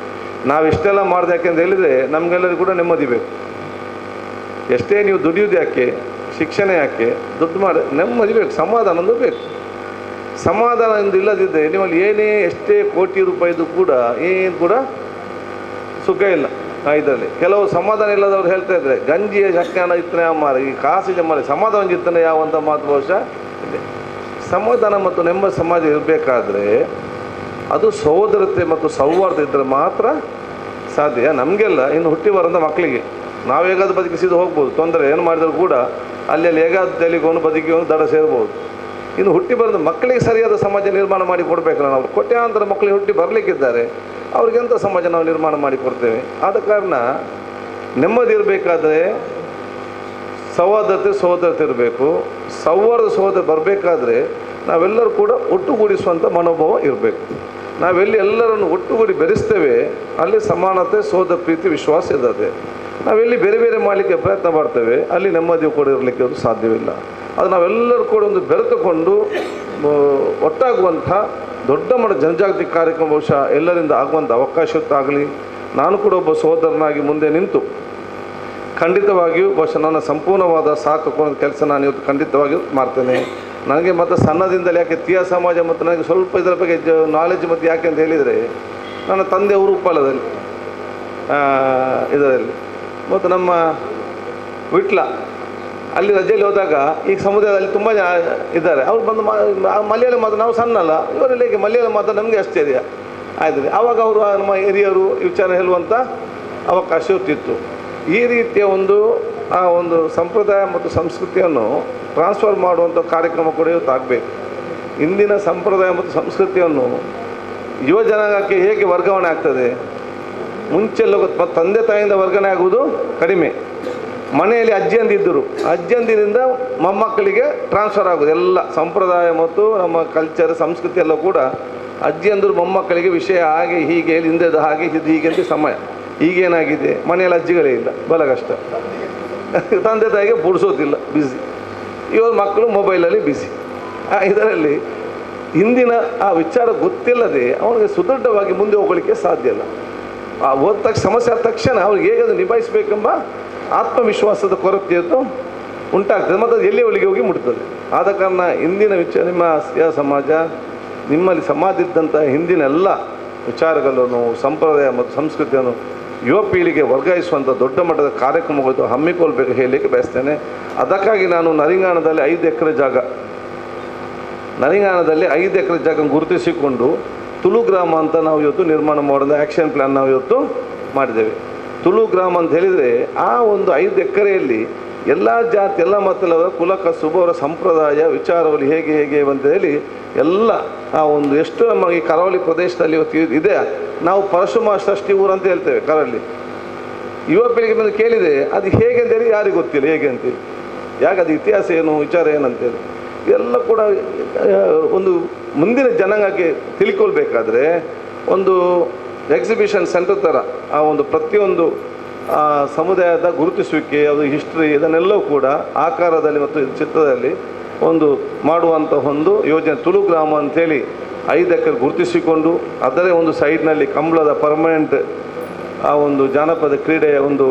ನಾವು ಇಷ್ಟೆಲ್ಲ ಮಾಡಿದೆ ಯಾಕೆ ಅಂತ ಹೇಳಿದರೆ ನಮಗೆಲ್ಲರಿಗೂ ಕೂಡ ನೆಮ್ಮದಿ ಬೇಕು. ಎಷ್ಟೇ ನೀವು ದುಡಿಯೋದು ಯಾಕೆ, ಶಿಕ್ಷಣ ಯಾಕೆ, ದುಡ್ಡು ಮಾಡಿ ನೆಮ್ಮದಿ ಬೇಕು, ಸಮಾಧಾನವೂ ಬೇಕು. ಸಮಾಧಾನದಿಂದ ಇಲ್ಲದಿದ್ದರೆ ನಿಮ್ಮಲ್ಲಿ ಏನೇ ಎಷ್ಟೇ ಕೋಟಿ ರೂಪಾಯಿದು ಕೂಡ ಏನು ಕೂಡ ಸುಖ ಇಲ್ಲ. ಇದರಲ್ಲಿ ಕೆಲವು ಸಮಾಧಾನ ಇಲ್ಲದವ್ರು ಹೇಳ್ತಾ ಇದ್ದಾರೆ ಗಂಜಿಯ ಶಕ್ತಿಯಾನ ಇತ್ತನೆ ಮಾರ ಈ ಕಾಸಿಗೆ ಮಾರ ಸಮಾಧಾನ ಇತ್ತನೆ ಯಾವಂಥ ಮಾತು ಬಹುಶಃ ಇದೆ. ಸಮಾಧಾನ ಮತ್ತು ನೆಮ್ಮದಿ ಸಮಾಜ ಇರಬೇಕಾದ್ರೆ ಅದು ಸಹೋದರತೆ ಮತ್ತು ಸೌಹಾರ್ದ ಇದ್ದರೆ ಮಾತ್ರ ಸಾಧ್ಯ. ನಮಗೆಲ್ಲ ಇನ್ನು ಹುಟ್ಟಿ ಬರೋಂಥ ಮಕ್ಕಳಿಗೆ ನಾವು ಹೇಗಾದ್ರು ಬದುಕಿಸಿದ್ದು ಹೋಗ್ಬೋದು, ತೊಂದರೆ ಏನು ಮಾಡಿದ್ರು ಕೂಡ ಅಲ್ಲಿ ಹೇಗಾದ್ರು ತೆಲಿಗೋನು ಬದುಕಿಗೋನು ದಡ ಸೇರ್ಬೋದು. ಇನ್ನು ಹುಟ್ಟಿ ಬರೋದು ಮಕ್ಕಳಿಗೆ ಸರಿಯಾದ ಸಮಾಜ ನಿರ್ಮಾಣ ಮಾಡಿ ಕೊಡಬೇಕಲ್ಲ. ನಾವು ಕೋಟ್ಯಾಂತರ ಮಕ್ಕಳಿಗೆ ಹುಟ್ಟಿ ಬರಲಿಕ್ಕಿದ್ದಾರೆ, ಅವ್ರಿಗೆಂಥ ಸಮಾಜ ನಾವು ನಿರ್ಮಾಣ ಮಾಡಿ ಕೊಡ್ತೇವೆ? ಆದ ಕಾರಣ ನೆಮ್ಮದಿ ಇರಬೇಕಾದ್ರೆ ಸಹೋದರತೆ ಇರಬೇಕು. ಸಹೋದರ ಬರಬೇಕಾದ್ರೆ ನಾವೆಲ್ಲರೂ ಕೂಡ ಒಟ್ಟುಗೂಡಿಸುವಂಥ ಮನೋಭಾವ ಇರಬೇಕು. ನಾವೆಲ್ಲಿ ಎಲ್ಲರನ್ನು ಒಟ್ಟುಗೂಡಿ ಬೆರೆಸ್ತೇವೆ ಅಲ್ಲಿ ಸಮಾನತೆ, ಸಹೋದರ ಪ್ರೀತಿ, ವಿಶ್ವಾಸ ಇರ್ತದೆ. ನಾವೆಲ್ಲಿ ಬೇರೆ ಬೇರೆ ಮಾಡಲಿಕ್ಕೆ ಪ್ರಯತ್ನ ಮಾಡ್ತೇವೆ ಅಲ್ಲಿ ನೆಮ್ಮದಿಯು ಕೂಡ ಇರಲಿಕ್ಕೆ ಅದು ಸಾಧ್ಯವಿಲ್ಲ. ಅದು ನಾವೆಲ್ಲರೂ ಕೂಡ ಒಂದು ಬೆರೆತುಕೊಂಡು ಒಟ್ಟಾಗುವಂಥ ದೊಡ್ಡ ಮಟ್ಟ ಜನಜಾಗೃತಿ ಕಾರ್ಯಕ್ರಮ ಬಹುಶಃ ಎಲ್ಲರಿಂದ ಆಗುವಂಥ ಅವಕಾಶತ್ತಾಗಲಿ. ನಾನು ಕೂಡ ಒಬ್ಬ ಸಹೋದರನಾಗಿ ಮುಂದೆ ನಿಂತು ಖಂಡಿತವಾಗಿಯೂ ಬಹುಶಃ ನನ್ನ ಸಂಪೂರ್ಣವಾದ ಸಾಥ್ ತಗೊಂಡ ಕೆಲಸ ನಾನು ಇವತ್ತು ಖಂಡಿತವಾಗಿಯೂ ಮಾಡ್ತೇನೆ. ನನಗೆ ಮತ್ತು ಸಣ್ಣದಿಂದಲೇ ಯಾಕೆ ತೀಯ ಸಮಾಜ ಮತ್ತು ನನಗೆ ಸ್ವಲ್ಪ ಇದರ ಬಗ್ಗೆ ನಾಲೆಜ್ ಮತ್ತು ಯಾಕೆ ಅಂತ ಹೇಳಿದರೆ ನನ್ನ ತಂದೆ ಊರು ಉಪ್ಪಳದಲ್ಲಿ ಇದರಲ್ಲಿ ಮತ್ತು ನಮ್ಮ ವಿಟ್ಲ ಅಲ್ಲಿ ರಜೆಯಲ್ಲಿ ಹೋದಾಗ ಈ ಸಮುದಾಯದಲ್ಲಿ ತುಂಬ ಜನ ಇದ್ದಾರೆ. ಅವ್ರು ಬಂದು ಮಲಯಾಳಿ ಮಾತು ನಾವು ಸಣ್ಣಲ್ಲ ಇವರೆಲ್ಲ ಹೇಗೆ ಮಲಯಾಳಿ ಮಾತು ನಮಗೆ ಆಶ್ಚರ್ಯ ಆಯ್ತದೆ. ಆವಾಗ ಅವರು ನಮ್ಮ ಹಿರಿಯರು ವಿಚಾರ ಹೇಳುವಂಥ ಅವಕಾಶ ಇರ್ತಿತ್ತು. ಈ ರೀತಿಯ ಆ ಒಂದು ಸಂಪ್ರದಾಯ ಮತ್ತು ಸಂಸ್ಕೃತಿಯನ್ನು ಟ್ರಾನ್ಸ್ಫರ್ ಮಾಡುವಂಥ ಕಾರ್ಯಕ್ರಮ ಕೂಡ ಇವತ್ತು ಆಗಬೇಕು. ಇಂದಿನ ಸಂಪ್ರದಾಯ ಮತ್ತು ಸಂಸ್ಕೃತಿಯನ್ನು ಯುವ ಜನಾಂಗಕ್ಕೆ ಹೇಗೆ ವರ್ಗಾವಣೆ ಆಗ್ತದೆ? ಮುಂಚೆಲ್ಲ ತಂದೆ ತಾಯಿಯಿಂದ ವರ್ಗಾವಣೆ ಆಗುವುದು ಕಡಿಮೆ. ಮನೆಯಲ್ಲಿ ಅಜ್ಜಿಯಂದಿದ್ದರು, ಅಜ್ಜಿಯಂದಿನಿಂದ ಮೊಮ್ಮಕ್ಕಳಿಗೆ ಟ್ರಾನ್ಸ್ಫರ್ ಆಗೋದು. ಎಲ್ಲ ಸಂಪ್ರದಾಯ ಮತ್ತು ನಮ್ಮ ಕಲ್ಚರ್ ಸಂಸ್ಕೃತಿ ಎಲ್ಲ ಕೂಡ ಅಜ್ಜಿಯಂದರು ಮೊಮ್ಮಕ್ಕಳಿಗೆ ವಿಷಯ ಹಾಗೆ ಹೀಗೆ ಹಿಂದೆದು ಹಾಗೆ ಇದು ಹೀಗೆ ಅಂತ ಸಮಯ. ಈಗೇನಾಗಿದೆ ಮನೆಯಲ್ಲಿ ಅಜ್ಜಿಗಳೇ ಇಲ್ಲ, ಬಲ ಕಷ್ಟ. ತಂದೆ ತಾಯಿಗೆ ಬುಡಿಸೋದಿಲ್ಲ, ಬ್ಯುಸಿ. ಇವಾಗ ಮಕ್ಕಳು ಮೊಬೈಲಲ್ಲಿ ಬ್ಯುಸಿ. ಇದರಲ್ಲಿ ಹಿಂದಿನ ಆ ವಿಚಾರ ಗೊತ್ತಿಲ್ಲದೆ ಅವನಿಗೆ ಸುದೃಢವಾಗಿ ಮುಂದೆ ಹೋಗಲಿಕ್ಕೆ ಸಾಧ್ಯ ಇಲ್ಲ. ಆ ಓದ ಸಮಸ್ಯೆ ಆದ ತಕ್ಷಣ ಅವ್ರಿಗೆ ಹೇಗೆ ಅದು ನಿಭಾಯಿಸಬೇಕೆಂಬ ಆತ್ಮವಿಶ್ವಾಸದ ಕೊರತೆಯದ್ದು ಉಂಟಾಗ್ತದೆ ಮತ್ತು ಅದು ಎಲ್ಲಿ ಒಳಗೆ ಹೋಗಿ ಮುಟ್ತದೆ. ಆದ ಕಾರಣ ಇಂದಿನ ನಿಮ್ಮ ಸಮಾಜ ನಿಮ್ಮಲ್ಲಿ ಸಮಾಜದಂಥ ಹಿಂದಿನ ಎಲ್ಲ ವಿಚಾರಗಳನ್ನು ಸಂಪ್ರದಾಯ ಮತ್ತು ಸಂಸ್ಕೃತಿಯನ್ನು ಯುವ ಪೀಳಿಗೆ ವರ್ಗಾಯಿಸುವಂಥ ದೊಡ್ಡ ಮಟ್ಟದ ಕಾರ್ಯಕ್ರಮಗಳು ಹಮ್ಮಿಕೊಳ್ಬೇಕು ಹೇಳಲಿಕ್ಕೆ ಬಯಸ್ತೇನೆ. ಅದಕ್ಕಾಗಿ ನಾನು ನರಿಂಗಾಣದಲ್ಲಿ 5 ಎಕರೆ ಜಾಗ ಗುರುತಿಸಿಕೊಂಡು ತುಳು ಗ್ರಾಮ ಅಂತ ನಾವು ಇವತ್ತು ನಿರ್ಮಾಣ ಮಾಡೋದು ಆ್ಯಕ್ಷನ್ ಪ್ಲ್ಯಾನ್ ನಾವು ಇವತ್ತು ಮಾಡಿದ್ದೇವೆ. ತುಳು ಗ್ರಾಮ ಅಂತ ಹೇಳಿದರೆ ಆ ಒಂದು 5 ಎಕರೆಯಲ್ಲಿ ಎಲ್ಲ ಜಾತಿ ಎಲ್ಲ ಮತ್ತಲವರ ಕುಲ ಕಸುಬು ಅವರ ಸಂಪ್ರದಾಯ ವಿಚಾರಗಳು ಹೇಗೆ ಅಂತ ಹೇಳಿ ಎಲ್ಲ ಆ ಒಂದು ಎಷ್ಟು ನಮ್ಮ ಈ ಕರಾವಳಿ ಪ್ರದೇಶದಲ್ಲಿ ಇವತ್ತು ಇದೆ. ನಾವು ಪರಶುಮ ಷಷ್ಠಿ ಊರು ಅಂತ ಹೇಳ್ತೇವೆ ಕರಾವಳಿ. ಯುವ ಪೀಳಿಗೆ ಬಂದು ಕೇಳಿದೆ ಅದು ಹೇಗೆ ಅಂತೇಳಿ ಯಾರಿಗೆ ಗೊತ್ತಿಲ್ಲ ಹೇಗೆ ಅಂತೇಳಿ, ಯಾಕೆ ಅದು ಇತಿಹಾಸ ಏನು ವಿಚಾರ ಏನಂತೇಳಿ ಇದೆಲ್ಲ ಕೂಡ ಒಂದು ಮುಂದಿನ ಜನಾಂಗಕ್ಕೆ ತಿಳ್ಕೊಳ್ಬೇಕಾದ್ರೆ ಒಂದು ಎಕ್ಸಿಬಿಷನ್ ಸೆಂಟರ್ ಥರ ಆ ಒಂದು ಪ್ರತಿಯೊಂದು ಸಮುದಾಯದ ಗುರುತಿಸುವಿಕೆ ಅದು ಹಿಸ್ಟ್ರಿ ಇದನ್ನೆಲ್ಲವೂ ಕೂಡ ಆಕಾರದಲ್ಲಿ ಮತ್ತು ಚಿತ್ರದಲ್ಲಿ ಒಂದು ಮಾಡುವಂಥ ಒಂದು ಯೋಜನೆ ತುಳು ಗ್ರಾಮ ಅಂಥೇಳಿ 5 ಎಕರೆ ಗುರುತಿಸಿಕೊಂಡು ಅದರೇ ಒಂದು ಸೈಡ್ನಲ್ಲಿ ಕಂಬಳದ ಪರ್ಮನೆಂಟ್ ಆ ಒಂದು ಜಾನಪದ ಕ್ರೀಡೆಯ ಒಂದು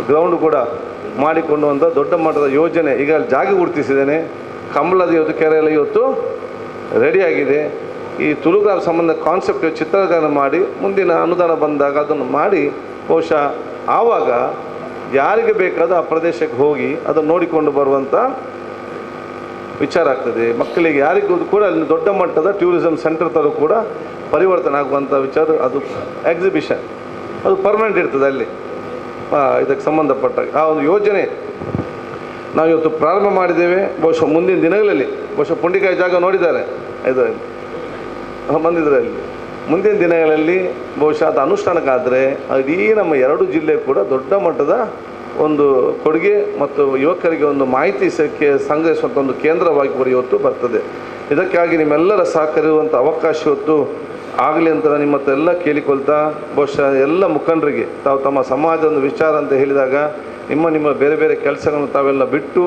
ಗ್ರೌಂಡ್ ಕೂಡ ಮಾಡಿಕೊಳ್ಳುವಂಥ ದೊಡ್ಡ ಮಟ್ಟದ ಯೋಜನೆ ಈಗ ಜಾಗ ಗುರುತಿಸಿದ್ದೇನೆ. ಕಂಬಳದ ಇವತ್ತು ಕೆರೆಯಲ್ಲಿ ಇವತ್ತು ರೆಡಿಯಾಗಿದೆ. ಈ ತುಳು ಗ್ರಾಮ ಸಂಬಂಧ ಕಾನ್ಸೆಪ್ಟ್ ಚಿತ್ರೀಕರಣ ಮಾಡಿ ಮುಂದಿನ ಅನುದಾನ ಬಂದಾಗ ಅದನ್ನು ಮಾಡಿ ಬಹುಶಃ ಆವಾಗ ಯಾರಿಗೆ ಬೇಕಾದ ಆ ಪ್ರದೇಶಕ್ಕೆ ಹೋಗಿ ಅದನ್ನು ನೋಡಿಕೊಂಡು ಬರುವಂಥ ವಿಚಾರ ಆಗ್ತದೆ. ಮಕ್ಕಳಿಗೆ ಯಾರಿಗೂ ಕೂಡ ಅಲ್ಲಿ ದೊಡ್ಡ ಮಟ್ಟದ ಟೂರಿಸಂ ಸೆಂಟರ್ ಥರ ಕೂಡ ಪರಿವರ್ತನೆ ಆಗುವಂಥ ವಿಚಾರ. ಅದು ಎಕ್ಸಿಬಿಷನ್ ಅದು ಪರ್ಮನೆಂಟ್ ಇರ್ತದೆ ಅಲ್ಲಿ ಇದಕ್ಕೆ ಸಂಬಂಧಪಟ್ಟಾಗ ಆ ಒಂದು ಯೋಜನೆ ನಾವು ಇವತ್ತು ಪ್ರಾರಂಭ ಮಾಡಿದ್ದೇವೆ. ಬಹುಶಃ ಮುಂದಿನ ದಿನಗಳಲ್ಲಿ ಬಹುಶಃ ಪುಂಡಿಕಾಯಿ ಜಾಗ ನೋಡಿದ್ದಾರೆ ಇದರಲ್ಲಿ ಬಂದಿದ್ದರಲ್ಲಿ ಮುಂದಿನ ದಿನಗಳಲ್ಲಿ ಬಹುಶಃ ಅದು ಅನುಷ್ಠಾನಕ್ಕಾದರೆ ಇಡೀ ನಮ್ಮ 2 ಜಿಲ್ಲೆ ಕೂಡ ದೊಡ್ಡ ಮಟ್ಟದ ಒಂದು ಕೊಡುಗೆ ಮತ್ತು ಯುವಕರಿಗೆ ಒಂದು ಮಾಹಿತಿ ಸಂಗ್ರಹಿಸುವಂಥ ಒಂದು ಕೇಂದ್ರವಾಗಿ ಕೂಡ ಇವತ್ತು ಬರ್ತದೆ. ಇದಕ್ಕಾಗಿ ನಿಮ್ಮೆಲ್ಲರ ಸಹಕರಿಸುವಂಥ ಅವಕಾಶ ಇವತ್ತು ಆಗಲಿ ಅಂತ ನಿಮ್ಮ ಹತ್ರ ಎಲ್ಲ ಕೇಳಿಕೊಳ್ತಾ ಬಹುಶಃ ಎಲ್ಲ ಮುಖಂಡರಿಗೆ ತಾವು ತಮ್ಮ ಸಮಾಜದ ವಿಚಾರ ಅಂತ ಹೇಳಿದಾಗ ನಿಮ್ಮ ಬೇರೆ ಬೇರೆ ಕೆಲಸಗಳನ್ನು ತಾವೆಲ್ಲ ಬಿಟ್ಟು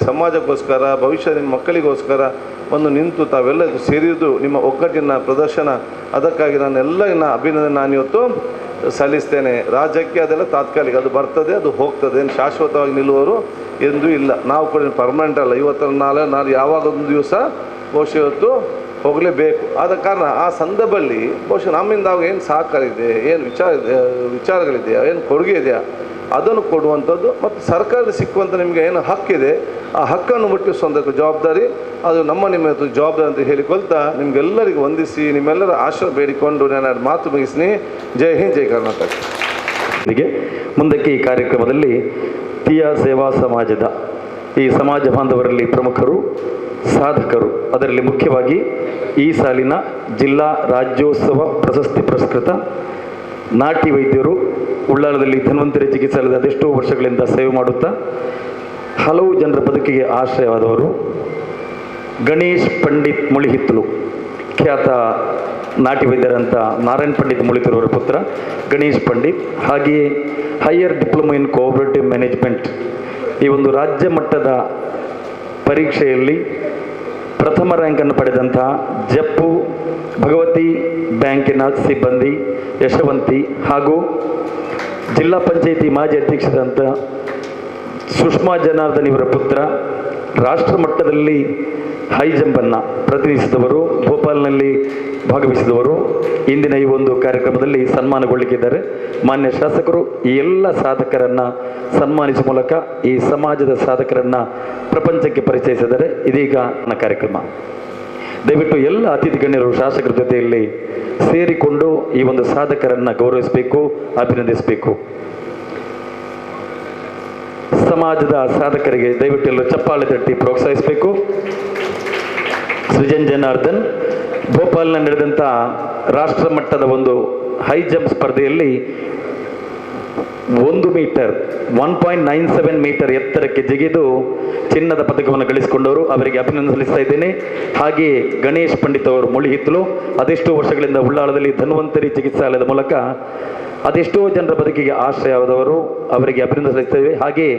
ಸಮಾಜಕ್ಕೋಸ್ಕರ ಭವಿಷ್ಯದ ನಿಮ್ಮ ಮಕ್ಕಳಿಗೋಸ್ಕರ ಒಂದು ನಿಂತು ತಾವೆಲ್ಲ ಸೇರಿದ್ದು ನಿಮ್ಮ ಒಗ್ಗಟ್ಟಿನ ಪ್ರದರ್ಶನ. ಅದಕ್ಕಾಗಿ ನಾನೆಲ್ಲ ಅಭಿನಂದನೆ ನಾನಿವತ್ತು ಸಲ್ಲಿಸ್ತೇನೆ. ರಾಜ್ಯಕ್ಕೆ ಅದೆಲ್ಲ ತಾತ್ಕಾಲಿಕ, ಅದು ಬರ್ತದೆ ಅದು ಹೋಗ್ತದೆ, ಶಾಶ್ವತವಾಗಿ ನಿಲ್ಲುವವರು ಎಂದೂ ಇಲ್ಲ. ನಾವು ಕೂಡ ಪರ್ಮನೆಂಟ್ ಅಲ್ಲ. ಇವತ್ತರ ನಾಳೆ ಯಾವಾಗ ಒಂದು ದಿವಸ ಬಹುಶಃ ಇವತ್ತು ಹೋಗಲೇಬೇಕು. ಆದ ಕಾರಣ ಆ ಸಂದರ್ಭದಲ್ಲಿ ಬಹುಶಃ ನಮ್ಮಿಂದ ಅವಾಗ ಏನು ಸಹಕಾರ ಇದೆ, ಏನು ವಿಚಾರಗಳಿದೆಯಾ, ಏನು ಕೊಡುಗೆ ಇದೆಯಾ ಅದನ್ನು ಕೊಡುವಂಥದ್ದು, ಮತ್ತು ಸರ್ಕಾರದ ಸಿಕ್ಕುವಂಥ ನಿಮಗೆ ಏನು ಹಕ್ಕಿದೆ ಆ ಹಕ್ಕನ್ನು ಮುಟ್ಟಿಸುವಂಥ ಜವಾಬ್ದಾರಿ ಅದು ನಿಮ್ಮ ಜವಾಬ್ದಾರಿ ಅಂತ ಹೇಳಿಕೊಳ್ತಾ ನಿಮಗೆಲ್ಲರಿಗೂ ವಂದಿಸಿ ನಿಮ್ಮೆಲ್ಲರ ಆಶೀರ್ವಾದ ಬೇಡಿಕೊಂಡು ನಾನು ಮಾತು ಮುಗಿಸ್ತೀನಿ. ಜೈ ಹಿಂದ್, ಜೈ ಕರ್ನಾಟಕ. ಮುಂದಕ್ಕೆ ಈ ಕಾರ್ಯಕ್ರಮದಲ್ಲಿ ತೀಯಾ ಸೇವಾ ಸಮಾಜದ ಈ ಸಮಾಜ ಬಾಂಧವರಲ್ಲಿ ಪ್ರಮುಖರು, ಸಾಧಕರು, ಅದರಲ್ಲಿ ಮುಖ್ಯವಾಗಿ ಈ ಸಾಲಿನ ಜಿಲ್ಲಾ ರಾಜ್ಯೋತ್ಸವ ಪ್ರಶಸ್ತಿ ಪುರಸ್ಕೃತ ನಾಟಿ ವೈದ್ಯರು, ಉಳ್ಳಾಲದಲ್ಲಿ ಧನ್ವಂತರಿ ಚಿಕಿತ್ಸಾಲಯದ ಅದೆಷ್ಟೋ ವರ್ಷಗಳಿಂದ ಸೇವೆ ಮಾಡುತ್ತಾ ಹಲವು ಜನರ ಬದುಕಿಗೆ ಆಶ್ರಯವಾದವರು, ಗಣೇಶ್ ಪಂಡಿತ್ ಮುಳಿಹಿತ್ತಲು, ಖ್ಯಾತ ನಾಟಿ ವೈದ್ಯರಂಥ ನಾರಾಯಣ್ ಪಂಡಿತ್ ಮುಳಿಹಿತ್ತಲವರ ಪುತ್ರ ಗಣೇಶ್ ಪಂಡಿತ್. ಹಾಗೆಯೇ higher diploma in cooperative management ಈ ಒಂದು ರಾಜ್ಯ ಮಟ್ಟದ ಪರೀಕ್ಷೆಯಲ್ಲಿ ಪ್ರಥಮ ರ್ಯಾಂಕನ್ನು ಪಡೆದಂತಹ ಜಪ್ಪು ಭಗವತಿ ಬ್ಯಾಂಕಿನ ಸಿಬ್ಬಂದಿ ಯಶವಂತಿ, ಹಾಗೂ ಜಿಲ್ಲಾ ಪಂಚಾಯಿತಿ ಮಾಜಿ ಅಧ್ಯಕ್ಷರಾದಂಥ ಸುಷ್ಮಾ ಜನಾರ್ದನ್ ಇವರ ಪುತ್ರ, ರಾಷ್ಟ್ರ ಮಟ್ಟದಲ್ಲಿ ಹೈ ಜಂಪನ್ನು ಪ್ರತಿನಿಧಿಸಿದವರು, ಭೋಪಾಲ್ನಲ್ಲಿ ಭಾಗವಹಿಸಿದವರು, ಇಂದಿನ ಈ ಒಂದು ಕಾರ್ಯಕ್ರಮದಲ್ಲಿ ಸನ್ಮಾನಗೊಳ್ಳಲಿಕ್ಕಿದ್ದಾರೆ. ಮಾನ್ಯ ಶಾಸಕರು ಈ ಎಲ್ಲ ಸಾಧಕರನ್ನು ಸನ್ಮಾನಿಸುವ ಮೂಲಕ ಈ ಸಮಾಜದ ಸಾಧಕರನ್ನು ಪ್ರಪಂಚಕ್ಕೆ ಪರಿಚಯಿಸಿದ್ದಾರೆ. ಇದೀಗ ನನ್ನ ಕಾರ್ಯಕ್ರಮ. ದಯವಿಟ್ಟು ಎಲ್ಲ ಅತಿಥಿ ಗಣ್ಯರು ಶಾಸಕರ ಜೊತೆಯಲ್ಲಿ ಸೇರಿಕೊಂಡು ಈ ಒಂದು ಸಾಧಕರನ್ನು ಗೌರವಿಸಬೇಕು, ಅಭಿನಂದಿಸಬೇಕು. ಸಮಾಜದ ಸಾಧಕರಿಗೆ ದಯವಿಟ್ಟು ಎಲ್ಲರೂ ಚಪ್ಪಾಳೆ ತಟ್ಟಿ ಪ್ರೋತ್ಸಾಹಿಸಬೇಕು. ಸೃಜನ್ ಜನಾರ್ದನ್ ಭೋಪಾಲ್ನಲ್ಲಿ ನಡೆದಂಥ ರಾಷ್ಟ್ರ ಮಟ್ಟದ ಒಂದು ಹೈ ಜಂಪ್ ಸ್ಪರ್ಧೆಯಲ್ಲಿ 1 ಮೀಟರ್ 1.97 ಮೀಟರ್ ಎತ್ತರಕ್ಕೆ ಜಿಗಿದು ಚಿನ್ನದ ಪದಕವನ್ನು ಗಳಿಸಿಕೊಂಡವರು, ಅವರಿಗೆ ಅಭಿನಂದನೆ ಸಲ್ಲಿಸ್ತಾ ಇದ್ದೇನೆ. ಹಾಗೆಯೇ ಗಣೇಶ್ ಪಂಡಿತ್ ಅವರು ಮುಳಿಹಿತ್ತಲು ಅದೆಷ್ಟೋ ವರ್ಷಗಳಿಂದ ಉಳ್ಳಾಳದಲ್ಲಿ ಧನ್ವಂತರಿ ಚಿಕಿತ್ಸಾಲಯದ ಮೂಲಕ ಅದೆಷ್ಟೋ ಜನರ ಬದುಕಿಗೆ ಆಶ್ರಯವಾದವರು, ಅವರಿಗೆ ಅಭಿನಂದನೆ ಸಲ್ಲಿಸ್ತೇವೆ. ಹಾಗೆಯೇ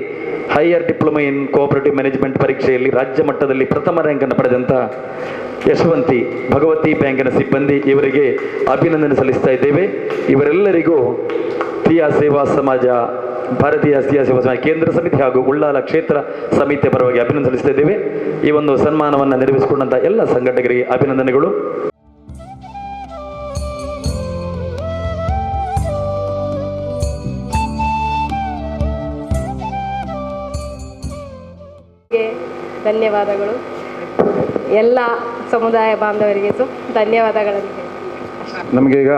higher diploma in cooperative management ಪರೀಕ್ಷೆಯಲ್ಲಿ ರಾಜ್ಯ ಮಟ್ಟದಲ್ಲಿ ಪ್ರಥಮ ರ್ಯಾಂಕನ್ನು ಪಡೆದಂಥ ಯಶವಂತಿ ಭಗವತಿ ಬ್ಯಾಂಕಿನ ಸಿಬ್ಬಂದಿ, ಇವರಿಗೆ ಅಭಿನಂದನೆ ಸಲ್ಲಿಸ್ತಾ ಇದ್ದೇವೆ. ಇವರೆಲ್ಲರಿಗೂ ತೀಯಾ ಸೇವಾ ಸಮಾಜ, ಭಾರತೀಯ ತೀಯಾ ಸೇವಾ ಸಮಾಜ ಕೇಂದ್ರ ಸಮಿತಿ ಹಾಗೂ ಉಳ್ಳಾಲ ಕ್ಷೇತ್ರ ಸಮಿತಿಯ ಪರವಾಗಿ ಅಭಿನಂದನೆ ಸಲ್ಲಿಸ್ತಾ ಇದ್ದೇವೆ. ಈ ಒಂದು ಸನ್ಮಾನವನ್ನು ನೆರವೇರಿಸಿಕೊಂಡಂಥ ಎಲ್ಲ ಸಂಘಟಕರಿಗೆ ಅಭಿನಂದನೆಗಳು. ಧನ್ಯವಾದಗಳು. ಎಲ್ಲ ಸಮುದಾಯ ಬಾಂಧವರಿಗೆ ಧನ್ಯವಾದಗಳನ್ನು. ನಮಗೀಗ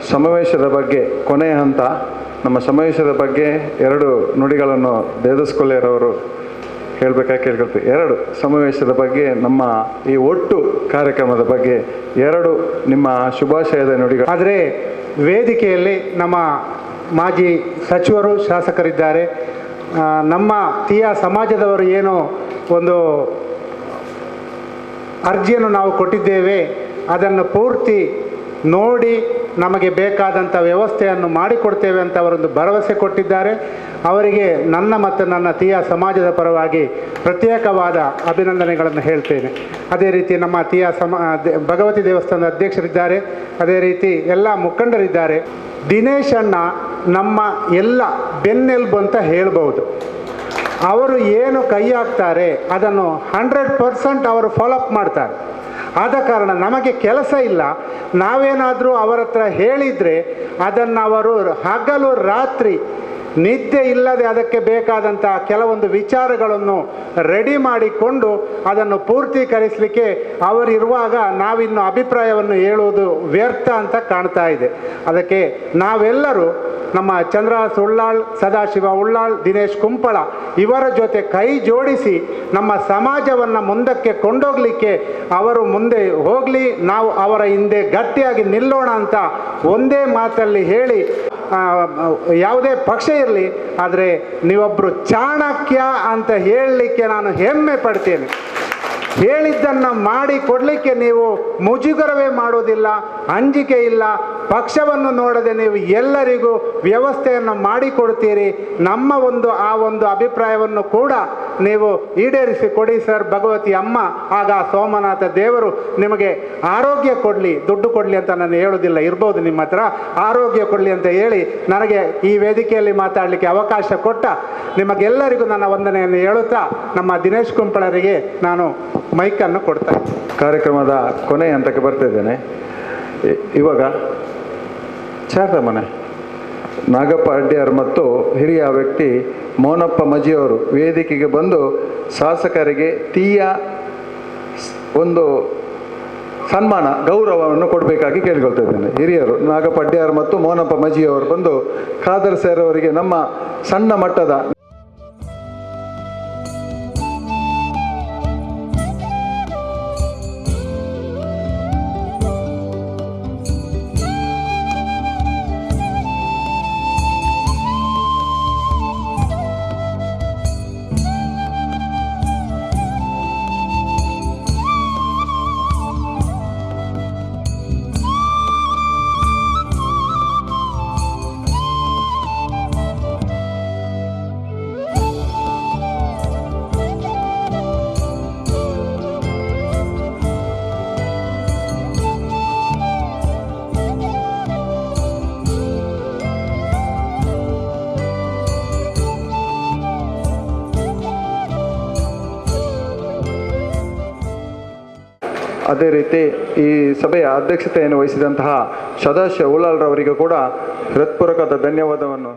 ಸಮಾವೇಶದ ಬಗ್ಗೆ ಕೊನೆಯ ಹಂತ. ನಮ್ಮ ಸಮಾವೇಶದ ಬಗ್ಗೆ 2 ನುಡಿಗಳನ್ನು ದೇವದಾಸ್ ಕೊಲ್ಲೇರವರು ಹೇಳಬೇಕಾಗಿ ಕೇಳ್ಕೊಳ್ತೀವಿ. 2 ಸಮಾವೇಶದ ಬಗ್ಗೆ, ನಮ್ಮ ಈ ಒಟ್ಟು ಕಾರ್ಯಕ್ರಮದ ಬಗ್ಗೆ 2 ನಿಮ್ಮ ಶುಭಾಶಯದ ನುಡಿಗಳು. ಆದರೆ ವೇದಿಕೆಯಲ್ಲಿ ನಮ್ಮ ಮಾಜಿ ಸಚಿವರು, ಶಾಸಕರಿದ್ದಾರೆ. ನಮ್ಮ ತೀಯಾ ಸಮಾಜದವರು ಏನೋ ಒಂದು ಅರ್ಜಿಯನ್ನು ನಾವು ಕೊಟ್ಟಿದ್ದೇವೆ, ಅದನ್ನು ಪೂರ್ತಿ ನೋಡಿ ನಮಗೆ ಬೇಕಾದಂಥ ವ್ಯವಸ್ಥೆಯನ್ನು ಮಾಡಿಕೊಡ್ತೇವೆ ಅಂತ ಅವರೊಂದು ಭರವಸೆ ಕೊಟ್ಟಿದ್ದಾರೆ. ಅವರಿಗೆ ನನ್ನ ಮತ್ತು ನನ್ನ ತೀಯಾ ಸಮಾಜದ ಪರವಾಗಿ ಪ್ರತ್ಯೇಕವಾದ ಅಭಿನಂದನೆಗಳನ್ನು ಹೇಳ್ತೇನೆ. ಅದೇ ರೀತಿ ನಮ್ಮ ತೀಯಾ ಭಗವತಿ ದೇವಸ್ಥಾನದ ಅಧ್ಯಕ್ಷರಿದ್ದಾರೆ, ಅದೇ ರೀತಿ ಎಲ್ಲ ಮುಖಂಡರಿದ್ದಾರೆ. ದಿನೇಶ್ ಅಣ್ಣ ನಮ್ಮ ಎಲ್ಲ ಬೆನ್ನೆಲುಬು ಅಂತ ಹೇಳ್ಬೋದು. ಅವರು ಏನು ಕೈ ಹಾಕ್ತಾರೆ ಅದನ್ನು 100% ಅವರು ಫಾಲೋಅಪ್ ಮಾಡ್ತಾರೆ. ಆದ ಕಾರಣ ನಮಗೆ ಕೆಲಸ ಇಲ್ಲ, ನಾವೇನಾದರೂ ಅವರ ಹತ್ರ ಹೇಳಿದರೆ ಅದನ್ನು ಅವರು ಹಗಲು ರಾತ್ರಿ ನಿದ್ದೆ ಇಲ್ಲದೆ ಅದಕ್ಕೆ ಬೇಕಾದಂಥ ಕೆಲವೊಂದು ವಿಚಾರಗಳನ್ನು ರೆಡಿ ಮಾಡಿಕೊಂಡು ಅದನ್ನು ಪೂರ್ತೀಕರಿಸಲಿಕ್ಕೆ ಅವರಿರುವಾಗ ನಾವಿನ್ನು ಅಭಿಪ್ರಾಯವನ್ನು ಹೇಳುವುದು ವ್ಯರ್ಥ ಅಂತ ಕಾಣ್ತಾ ಇದೆ. ಅದಕ್ಕೆ ನಾವೆಲ್ಲರೂ ನಮ್ಮ ಚಂದ್ರಹಾಸ್ ಉಳ್ಳಾಳ್, ಸದಾಶಿವ ಉಳ್ಳಾಳ್, ದಿನೇಶ್ ಕುಂಪಳ ಇವರ ಜೊತೆ ಕೈ ಜೋಡಿಸಿ ನಮ್ಮ ಸಮಾಜವನ್ನು ಮುಂದಕ್ಕೆ ಕೊಂಡೋಗಲಿಕ್ಕೆ ಅವರು ಮುಂದೆ ಹೋಗಲಿ, ನಾವು ಅವರ ಹಿಂದೆ ಗಟ್ಟಿಯಾಗಿ ನಿಲ್ಲೋಣ ಅಂತ ಒಂದೇ ಮಾತಲ್ಲಿ ಹೇಳಿ, ಯಾವುದೇ ಪಕ್ಷ ಇರಲಿ, ಆದರೆ ನೀವೊಬ್ಬರು ಚಾಣಕ್ಯ ಅಂತ ಹೇಳಲಿಕ್ಕೆ ನಾನು ಹೆಮ್ಮೆ ಪಡ್ತೇನೆ. ಹೇಳಿದ್ದನ್ನು ಮಾಡಿ ಕೊಡಲಿಕ್ಕೆ ನೀವು ಮುಜುಗರವೇ ಮಾಡೋದಿಲ್ಲ, ಅಂಜಿಕೆ ಇಲ್ಲ. ಪಕ್ಷವನ್ನು ನೋಡದೆ ನೀವು ಎಲ್ಲರಿಗೂ ವ್ಯವಸ್ಥೆಯನ್ನು ಮಾಡಿಕೊಡ್ತೀರಿ. ನಮ್ಮ ಆ ಒಂದು ಅಭಿಪ್ರಾಯವನ್ನು ಕೂಡ ನೀವು ಈಡೇರಿಸಿ ಕೊಡಿ ಸರ್. ಭಗವತಿ ಅಮ್ಮ ಆಗ ಸೋಮನಾಥ ದೇವರು ನಿಮಗೆ ಆರೋಗ್ಯ ಕೊಡಲಿ, ದುಡ್ಡು ಕೊಡಲಿ ಅಂತ ನಾನು ಹೇಳೋದಿಲ್ಲ, ಇರ್ಬೋದು ನಿಮ್ಮ ಹತ್ರ ಆರೋಗ್ಯ ಕೊಡಲಿ ಅಂತ ಹೇಳಿ ನನಗೆ ಈ ವೇದಿಕೆಯಲ್ಲಿ ಮಾತಾಡಲಿಕ್ಕೆ ಅವಕಾಶ ಕೊಟ್ಟ ನಿಮಗೆಲ್ಲರಿಗೂ ನನ್ನ ವಂದನೆಯನ್ನು ಹೇಳುತ್ತಾ ನಮ್ಮ ದಿನೇಶ್ ಕುಂಪಳರಿಗೆ ನಾನು ಮೈಕನ್ನು ಕೊಡ್ತಾ ಇದ್ದೀನಿ. ಕಾರ್ಯಕ್ರಮದ ಕೊನೆ ಹಂತಕ್ಕೆ ಬರ್ತಿದ್ದೇನೆ. ಇವಾಗ ಚಾರ್ದಮನೆ ನಾಗಪ್ಪ ಅಡ್ಡಿಯಾರ್ ಮತ್ತು ಹಿರಿಯ ವ್ಯಕ್ತಿ ಮೋನಪ್ಪ ಮಜಿಯವರು ವೇದಿಕೆಗೆ ಬಂದು ಶಾಸಕರಿಗೆ ತೀಯ ಒಂದು ಸನ್ಮಾನ ಗೌರವವನ್ನು ಕೊಡಬೇಕಾಗಿ ಕೇಳಿಕೊಳ್ತಾ ಇದ್ದೇನೆ. ಹಿರಿಯರು ನಾಗಪ್ಪ ಅಡ್ಡಿಯಾರ್ ಮತ್ತು ಮೋನಪ್ಪ ಮಜಿಯವರು ಬಂದು ಖಾದರ್ ಸರ್ ಅವರಿಗೆ ನಮ್ಮ ಸಣ್ಣ ಮಟ್ಟದ ಅದೇ ರೀತಿ ಈ ಸಭೆಯ ಅಧ್ಯಕ್ಷತೆಯನ್ನು ವಹಿಸಿದಂತಹ ಸದಾಶಿವ ಉಳ್ಳಾಲ್ರವರಿಗೂ ಕೂಡ ಹೃತ್ಪೂರ್ವಕದ ಧನ್ಯವಾದವನ್ನು